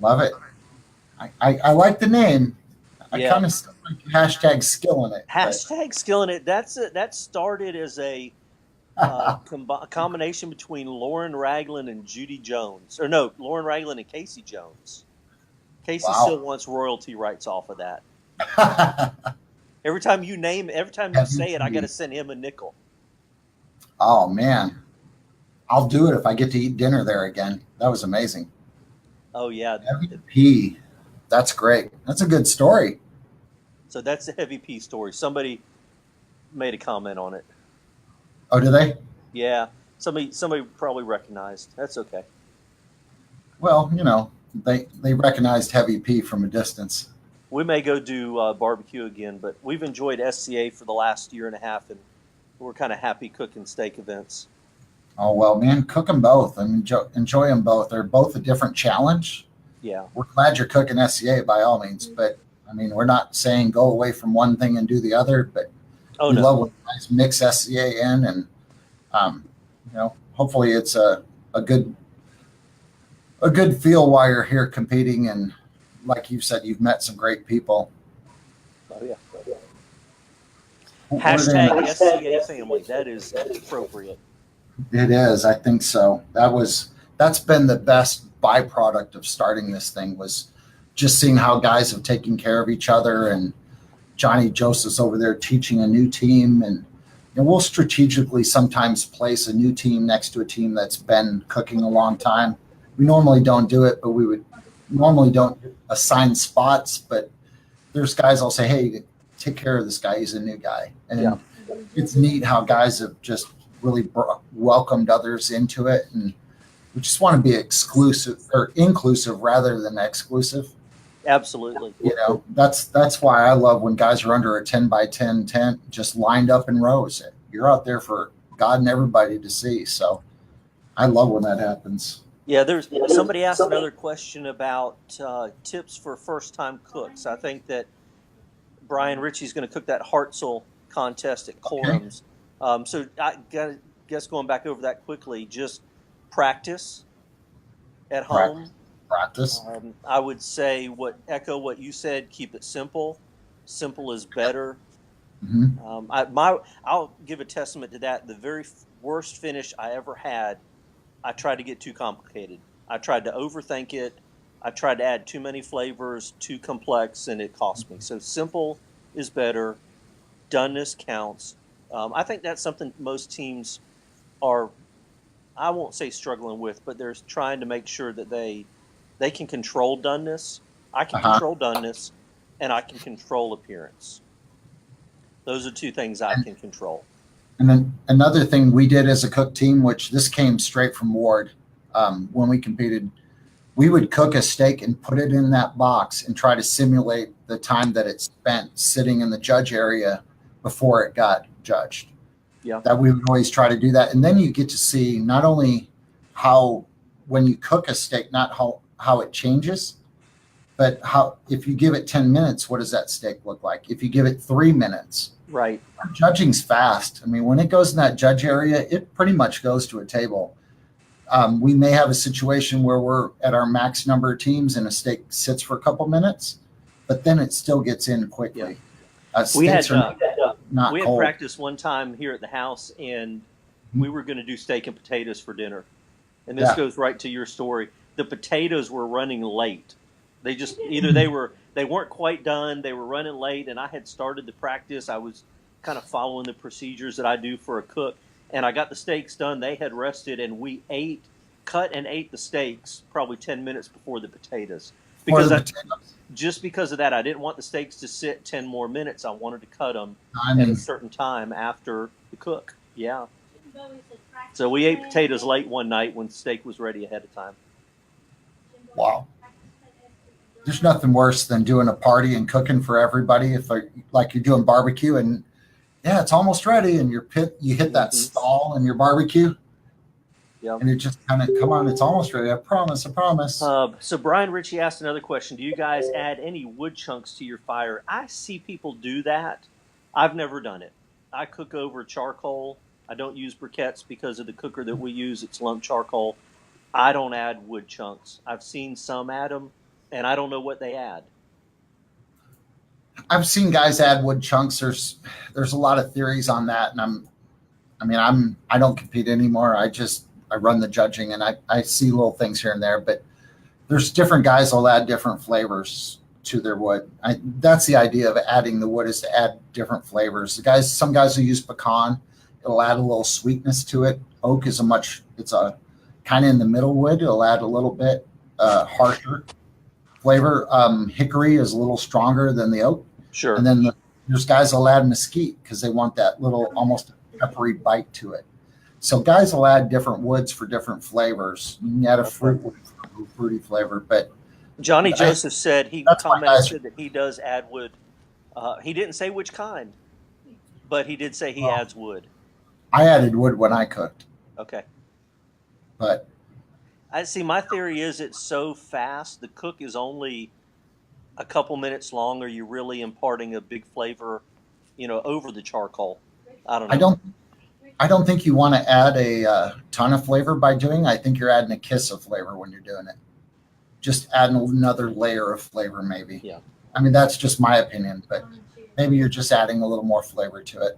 Speaker 1: Love it. I like the name. I kind of like hashtag skilling it.
Speaker 2: Hashtag skilling it. That started as a combination between Lauren Ragland and Judy Jones. Or no, Lauren Ragland and Casey Jones. Casey still wants royalty rights off of that. Every time you say it, I got to send him a nickel.
Speaker 1: Oh, man. I'll do it if I get to eat dinner there again. That was amazing.
Speaker 2: Oh, yeah.
Speaker 1: Heavy P. That's great. That's a good story.
Speaker 2: So that's the heavy pea story. Somebody made a comment on it.
Speaker 1: Oh, do they?
Speaker 2: Yeah. Somebody probably recognized. That's okay.
Speaker 1: Well, they recognized heavy pea from a distance.
Speaker 2: We may go do barbecue again, but we've enjoyed SCA for the last year and a half, and we're kind of happy cooking steak events.
Speaker 1: Oh, well, man, cook them both. I mean, enjoy them both. They're both a different challenge.
Speaker 2: Yeah.
Speaker 1: We're glad you're cooking SCA by all means, but I mean, we're not saying go away from one thing and do the other, but we love when guys mix SCA in, and hopefully it's a good feel while you're here competing. And like you've said, you've met some great people.
Speaker 2: Oh yeah. Hashtag SCA family. That is appropriate.
Speaker 1: It is. I think so. That's been the best byproduct of starting this thing, was just seeing how guys have taken care of each other, and Johnny Joseph's over there teaching a new team, and we'll strategically sometimes place a new team next to a team that's been cooking a long time. We normally don't do it, but we would normally don't assign spots, but there's guys I'll say, hey, take care of this guy. He's a new guy. And it's neat how guys have just really welcomed others into it. And we just want to be exclusive or inclusive rather than exclusive.
Speaker 2: Absolutely.
Speaker 1: That's why I love when guys are under a 10 by 10 tent, just lined up in rows. You're out there for God and everybody to see. So I love when that happens.
Speaker 2: Yeah, there's somebody asked another question about tips for first-time cooks. I think that Brian Ritchie's going to cook that Hartzell contest at Corum's. Okay. So I guess going back over that quickly, just practice at home.
Speaker 1: Practice.
Speaker 2: I would say echo what you said. Keep it simple. Simple is better.
Speaker 1: Mm-hmm.
Speaker 2: I'll give a testament to that. The very worst finish I ever had, I tried to get too complicated. I tried to overthink it. I tried to add too many flavors, too complex, and it cost me. So simple is better. Doneness counts. I think that's something most teams are, I won't say struggling with, but they're trying to make sure that they can control doneness. I can control doneness, and I can control appearance. Those are two things I can control.
Speaker 1: And then another thing we did as a cook team, which this came straight from Ward, when we competed, we would cook a steak and put it in that box and try to simulate the time that it spent sitting in the judge area before it got judged.
Speaker 2: Yeah.
Speaker 1: That we would always try to do that. And then you get to see not only how, when you cook a steak, not how it changes, but how, if you give it 10 minutes, what does that steak look like? If you give it 3 minutes,
Speaker 2: right.
Speaker 1: Judging's fast. I mean, when it goes in that judge area, it pretty much goes to a table. We may have a situation where we're at our max number of teams and a steak sits for a couple minutes, but then it still gets in quickly.
Speaker 2: We had
Speaker 1: not cold.
Speaker 2: Practice one time here at the house, and we were going to do steak and potatoes for dinner. And this goes right to your story. The potatoes were running late. They just either they weren't quite done, they were running late, and I had started the practice. I was kind of following the procedures that I do for a cook, and I got the steaks done. They had rested, and we cut and ate the steaks probably 10 minutes before the potatoes. Just because of that, I didn't want the steaks to sit 10 more minutes. I wanted to cut them at a certain time after the cook. Yeah. So we ate potatoes late one night when steak was ready ahead of time.
Speaker 1: Wow. There's nothing worse than doing a party and cooking for everybody. If like you're doing barbecue and it's almost ready, and you hit that stall in your barbecue.
Speaker 2: Yeah.
Speaker 1: And it just kind of, come on, it's almost ready. I promise.
Speaker 2: So Brian Ritchie asked another question. Do you guys add any wood chunks to your fire? I see people do that. I've never done it. I cook over charcoal. I don't use briquettes because of the cooker that we use. It's lumped charcoal. I don't add wood chunks. I've seen some add them, and I don't know what they add.
Speaker 1: I've seen guys add wood chunks. There's a lot of theories on that, and I don't compete anymore. I run the judging, and I see little things here and there, but there's different guys that'll add different flavors to their wood. That's the idea of adding the wood, is to add different flavors. Some guys will use pecan. It'll add a little sweetness to it. Oak is it's a kind of in the middle wood. It'll add a little bit harsher flavor. Hickory is a little stronger than the oak.
Speaker 2: Sure.
Speaker 1: And then there's guys that'll add mesquite because they want that little almost peppery bite to it. So guys will add different woods for different flavors. You can add a fruit wood for a fruity flavor, but
Speaker 2: Johnny Joseph said that he does add wood. He didn't say which kind, but he did say he adds wood.
Speaker 1: I added wood when I cooked.
Speaker 2: Okay.
Speaker 1: But
Speaker 2: I see. My theory is it's so fast. The cook is only a couple minutes long. Are you really imparting a big flavor, over the charcoal? I don't know.
Speaker 1: I don't think you want to add a ton of flavor by doing. I think you're adding a kiss of flavor when you're doing it. Just adding another layer of flavor, maybe.
Speaker 2: Yeah.
Speaker 1: I mean, that's just my opinion, but maybe you're just adding a little more flavor to it.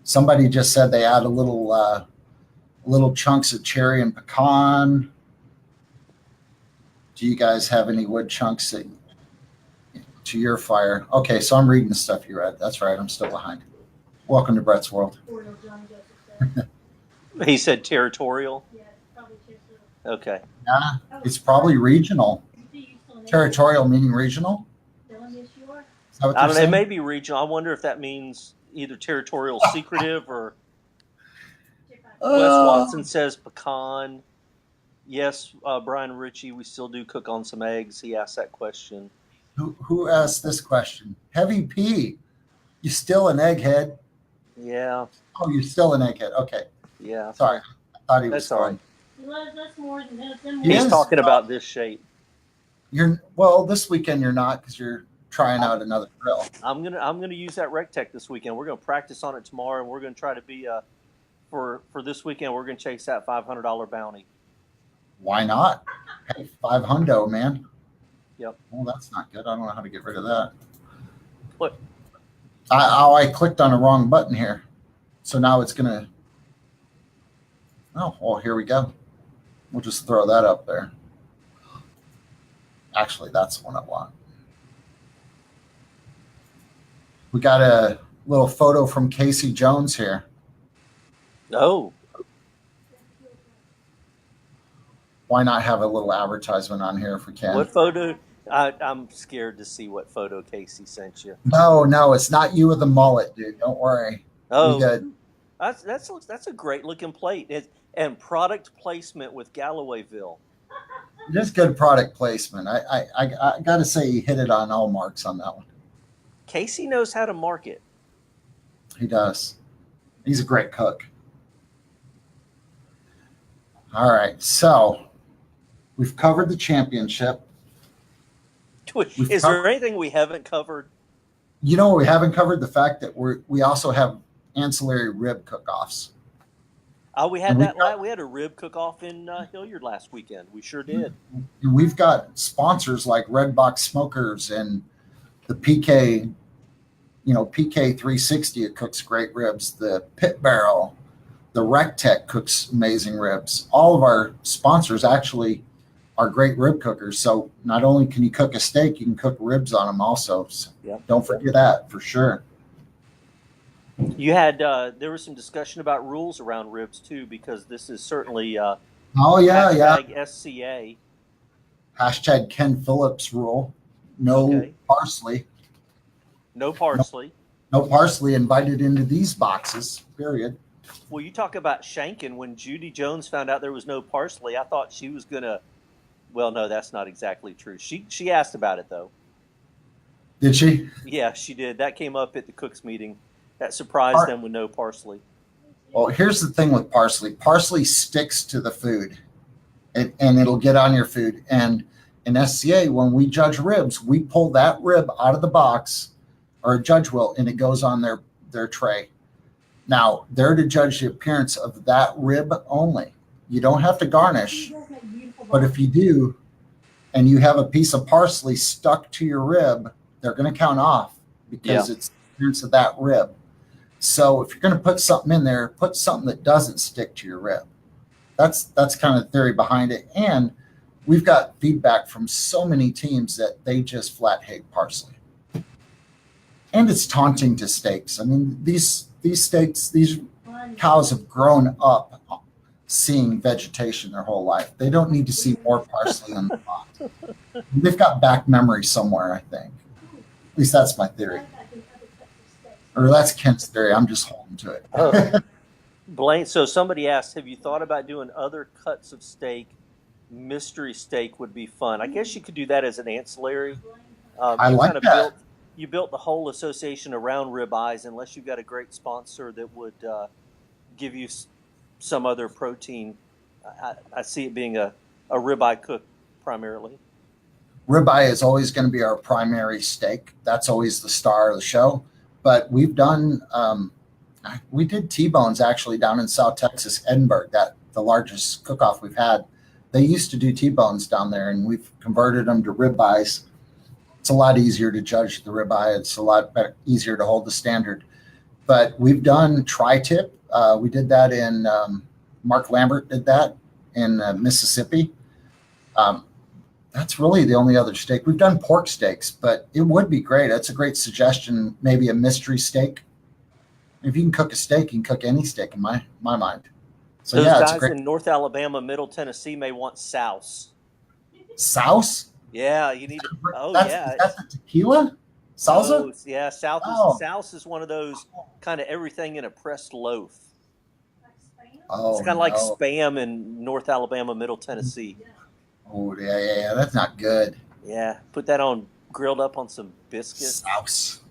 Speaker 1: Somebody just said they add a little chunks of cherry and pecan. Do you guys have any wood chunks to your fire? Okay, so I'm reading the stuff you read. That's right. I'm still behind. Welcome to Brett's World.
Speaker 2: He said territorial.
Speaker 4: Yeah, probably
Speaker 2: Okay.
Speaker 1: Yeah, it's probably regional. Territorial meaning regional? Is that what
Speaker 2: I don't know.
Speaker 1: saying?
Speaker 2: It may be regional. I wonder if that means either territorial secretive or. Wes Watson says pecan. Yes, Brian Ritchie, we still do cook on some eggs. He asked that question.
Speaker 1: Who asked this question? Heavy P. You still an egghead?
Speaker 2: Yeah.
Speaker 1: Oh, you're still an egghead. Okay.
Speaker 2: Yeah.
Speaker 1: Sorry. I thought he was
Speaker 2: That's all right.
Speaker 4: He loves us more than them.
Speaker 1: He
Speaker 2: He's
Speaker 1: is.
Speaker 2: talking about this shape.
Speaker 1: This weekend you're not because you're trying out another grill.
Speaker 2: I'm gonna use that Rectech this weekend. We're gonna practice on it tomorrow, and we're gonna try to be for this weekend. We're gonna chase that $500 bounty.
Speaker 1: Why not? Hey, $500, man.
Speaker 2: Yep.
Speaker 1: Well, that's not good. I don't know how to get rid of that.
Speaker 2: What?
Speaker 1: I clicked on the wrong button here. So now it's going to. Oh, well, here we go. We'll just throw that up there. Actually, that's the one I want. We got a little photo from Casey Jones here.
Speaker 2: Oh.
Speaker 1: Why not have a little advertisement on here if we can?
Speaker 2: What photo? I'm scared to see what photo Casey sent you.
Speaker 1: No, it's not you with the mullet, dude. Don't worry.
Speaker 2: Oh,
Speaker 1: Good.
Speaker 2: That's a great looking plate. And product placement with Gallowayville.
Speaker 1: It is good product placement. I got to say he hit it on all marks on that one.
Speaker 2: Casey knows how to market.
Speaker 1: He does. He's a great cook. All right, so we've covered the championship.
Speaker 2: Is there anything we haven't covered?
Speaker 1: You know, we haven't covered the fact that we also have ancillary rib cook-offs.
Speaker 2: Oh, we had that. We had a rib cook-off in Hilliard last weekend. We sure did.
Speaker 1: And we've got sponsors like Red Box Smokers and the PK, PK 360. It cooks great ribs. The Pit Barrel, the Rectech cooks amazing ribs. All of our sponsors actually are great rib cookers. So not only can you cook a steak, you can cook ribs on them also. So Don't forget that for sure.
Speaker 2: You had there was some discussion about rules around ribs too, because this is certainly
Speaker 1: #SCA. Hashtag Ken Phillips rule. No parsley.
Speaker 2: No parsley.
Speaker 1: No parsley invited into these boxes, period.
Speaker 2: Well, you talk about shanking. When Judy Jones found out there was no parsley, I thought she was going to. Well, no, that's not exactly true. She asked about it, though.
Speaker 1: Did she?
Speaker 2: Yeah, she did. That came up at the cooks meeting. That surprised them with no parsley.
Speaker 1: Well, here's the thing with parsley. Parsley sticks to the food, and it'll get on your food. And in SCA, when we judge ribs, we pull that rib out of the box, or a judge will, and it goes on their tray. Now, they're to judge the appearance of that rib only. You don't have to garnish, but if you do, and you have a piece of parsley stuck to your rib, they're going to count off because it's the appearance of that rib. So if you're going to put something in there, put something that doesn't stick to your rib. That's kind of the theory behind it. And we've got feedback from so many teams that they just flat hate parsley. And it's taunting to steaks. I mean, these steaks, these cows have grown up seeing vegetation their whole life. They don't need to see more parsley on the pot. They've got back memory somewhere, I think. At least that's my theory. Or that's Kent's theory. I'm just holding to it.
Speaker 2: Oh. Blaine, so somebody asked, have you thought about doing other cuts of steak? Mystery steak would be fun. I guess you could do that as an ancillary.
Speaker 1: I like that.
Speaker 2: You built the whole association around ribeyes, unless you've got a great sponsor that would give you some other protein. I see it being a ribeye cook primarily.
Speaker 1: Ribeye is always going to be our primary steak. That's always the star of the show. But we've done, we did T-bones actually down in South Texas, Edinburgh, the largest cook-off we've had. They used to do T-bones down there, and we've converted them to ribeyes. It's a lot easier to judge the ribeye. It's a lot easier to hold the standard. But we've done tri-tip. We did that in, Mark Lambert did that in Mississippi. That's really the only other steak. We've done pork steaks, but it would be great. That's a great suggestion. Maybe a mystery steak. If you can cook a steak, you can cook any steak in my mind. So
Speaker 2: those
Speaker 1: guys
Speaker 2: in North Alabama, Middle Tennessee may want souse.
Speaker 1: Souse?
Speaker 2: Yeah, you need.
Speaker 1: That's the tequila? Salsa?
Speaker 2: Oh, yeah, souse is one of those kind of everything in a pressed loaf.
Speaker 1: Oh,
Speaker 2: it's kind of like Spam in North Alabama, Middle Tennessee.
Speaker 1: Oh, yeah. That's not good.
Speaker 2: Yeah, put that on grilled up on some biscuits.
Speaker 1: Souse.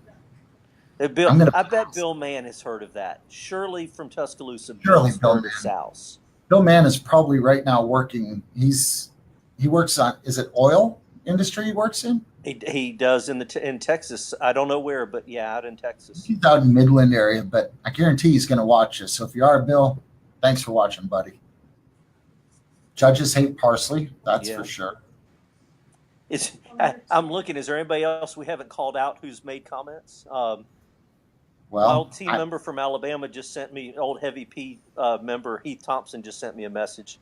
Speaker 2: I bet Bill Mann has heard of that. Shirley from Tuscaloosa.
Speaker 1: Surely Bill Mann.
Speaker 2: Souse.
Speaker 1: Bill Mann is probably right now working. He works on. Is it oil industry he works in?
Speaker 2: He does in Texas. I don't know where, but yeah, out in Texas.
Speaker 1: He's out in Midland area, but I guarantee he's going to watch us. So if you are, Bill, thanks for watching, buddy. Judges hate parsley, that's for sure.
Speaker 2: I'm looking. Is there anybody else we haven't called out who's made comments?
Speaker 1: Well,
Speaker 2: my old team member from Alabama just sent me, old Heavy P member Heath Thompson just sent me a message.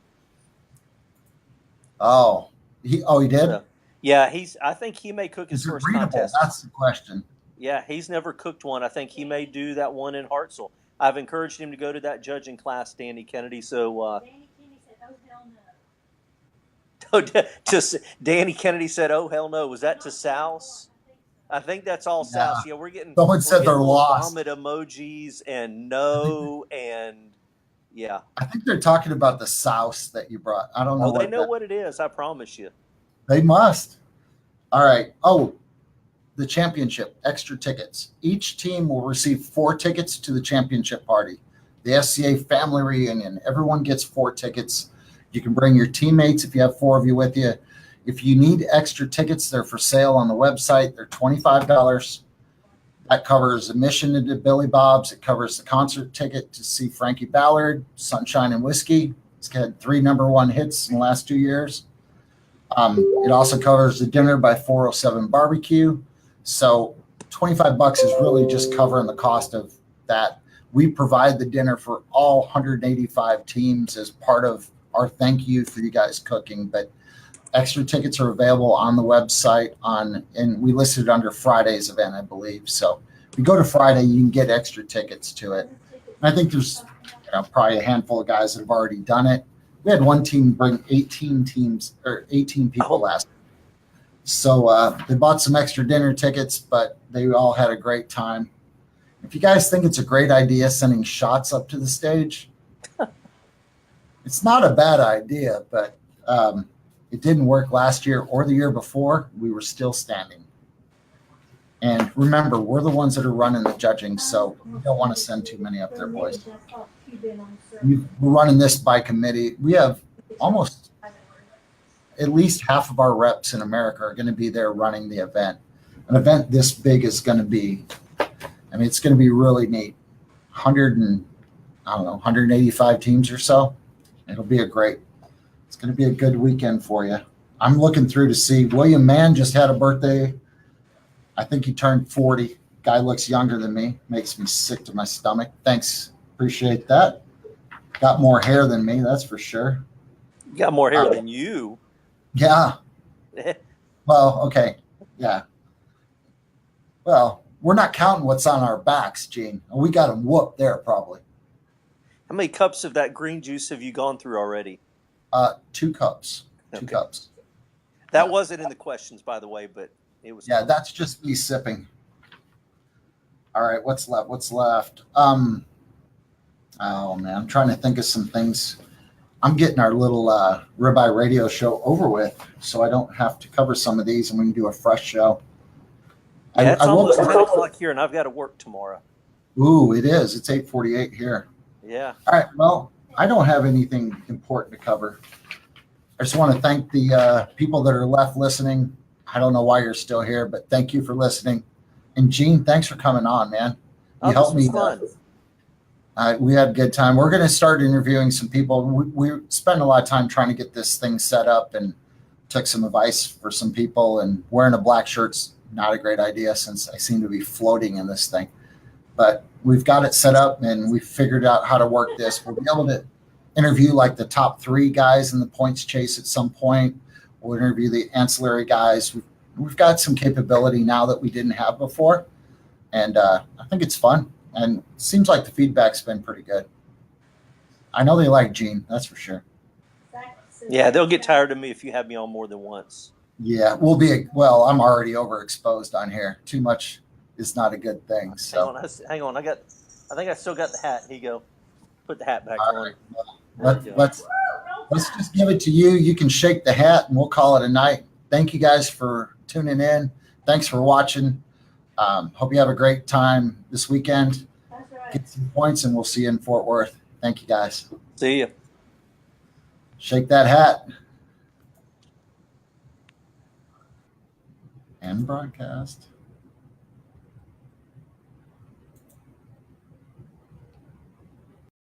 Speaker 1: Oh, he did?
Speaker 2: Yeah, I think he may cook his first contest.
Speaker 1: That's the question.
Speaker 2: Yeah, he's never cooked one. I think he may do that one in Hartselle. I've encouraged him to go to that judging class, Danny Kennedy. So
Speaker 4: Danny Kennedy said, "Oh hell no."
Speaker 2: Just Danny Kennedy said, "Oh hell no." Was that to Souse? I think that's all Souse. Yeah, we're getting.
Speaker 1: Someone said they're lost.
Speaker 2: Vomit emojis and no and yeah.
Speaker 1: I think they're talking about the Souse that you brought. I don't know.
Speaker 2: Oh, they know what it is. I promise you.
Speaker 1: They must. All right. Oh, the championship, extra tickets. Each team will receive 4 tickets to the championship party. The SCA family reunion. Everyone gets 4 tickets. You can bring your teammates if you have 4 of you with you. If you need extra tickets, they're for sale on the website. They're $25. That covers admission into Billy Bob's. It covers the concert ticket to see Frankie Ballard, Sunshine and Whiskey. He's had 3 #1 hits in the last 2 years. It also covers the dinner by 407 Barbecue. So $25 is really just covering the cost of that. We provide the dinner for all 185 teams as part of our thank you for you guys cooking. But extra tickets are available on the website and we listed under Friday's event, I believe. So if you go to Friday, you can get extra tickets to it. And I think there's probably a handful of guys that have already done it. We had one team bring 18 people last. So they bought some extra dinner tickets, but they all had a great time. If you guys think it's a great idea sending shots up to the stage, it's not a bad idea, but it didn't work last year or the year before. We were still standing. And remember, we're the ones that are running the judging, so we don't want to send too many up there, boys. We're running this by committee. We have almost at least half of our reps in America are going to be there running the event. An event this big is going to be, it's going to be really neat. 185 teams or so. It's going to be a good weekend for you. I'm looking through to see William Mann just had a birthday. I think he turned 40. Guy looks younger than me. Makes me sick to my stomach. Thanks. Appreciate that. Got more hair than me, that's for sure.
Speaker 2: You got more hair than you.
Speaker 1: Yeah. Well, okay. Yeah. Well, we're not counting what's on our backs, Gene. We got them whooped there, probably.
Speaker 2: How many cups of that green juice have you gone through already?
Speaker 1: 2 cups. 2
Speaker 2: Okay.
Speaker 1: cups.
Speaker 2: That wasn't in the questions, by the way, but it was.
Speaker 1: Yeah, that's just me sipping. All right, what's left? Oh man, I'm trying to think of some things. I'm getting our little Ribeye Radio show over with, so I don't have to cover some of these, and we can do a fresh show.
Speaker 2: Yeah, it's almost 10 o'clock here, and I've got to work tomorrow.
Speaker 1: Ooh, it is. It's 8:48 here.
Speaker 2: Yeah.
Speaker 1: All right. Well, I don't have anything important to cover. I just want to thank the people that are left listening. I don't know why you're still here, but thank you for listening. And Gene, thanks for coming on, man. You helped me. We had a good time. We're going to start interviewing some people. We spent a lot of time trying to get this thing set up and took some advice for some people. And wearing a black shirt's not a great idea since I seem to be floating in this thing. But we've got it set up and we've figured out how to work this. We'll be able to interview like the top 3 guys in the points chase at some point. We'll interview the ancillary guys. We've got some capability now that we didn't have before. And I think it's fun. And it seems like the feedback's been pretty good. I know they like Gene, that's for sure.
Speaker 2: Yeah, they'll get tired of me if you have me on more than once.
Speaker 1: Yeah, well, I'm already overexposed on here. Too much is not a good thing. So
Speaker 2: hang on. I think I still got the hat. Here you go. Put the hat back on.
Speaker 1: Right. Let's just give it to you. You can shake the hat and we'll call it a night. Thank you guys for tuning in. Thanks for watching. Hope you have a great time this weekend.
Speaker 4: That's right.
Speaker 1: Get some points, and we'll see you in Fort Worth. Thank you, guys.
Speaker 2: See you.
Speaker 1: Shake that hat. And broadcast.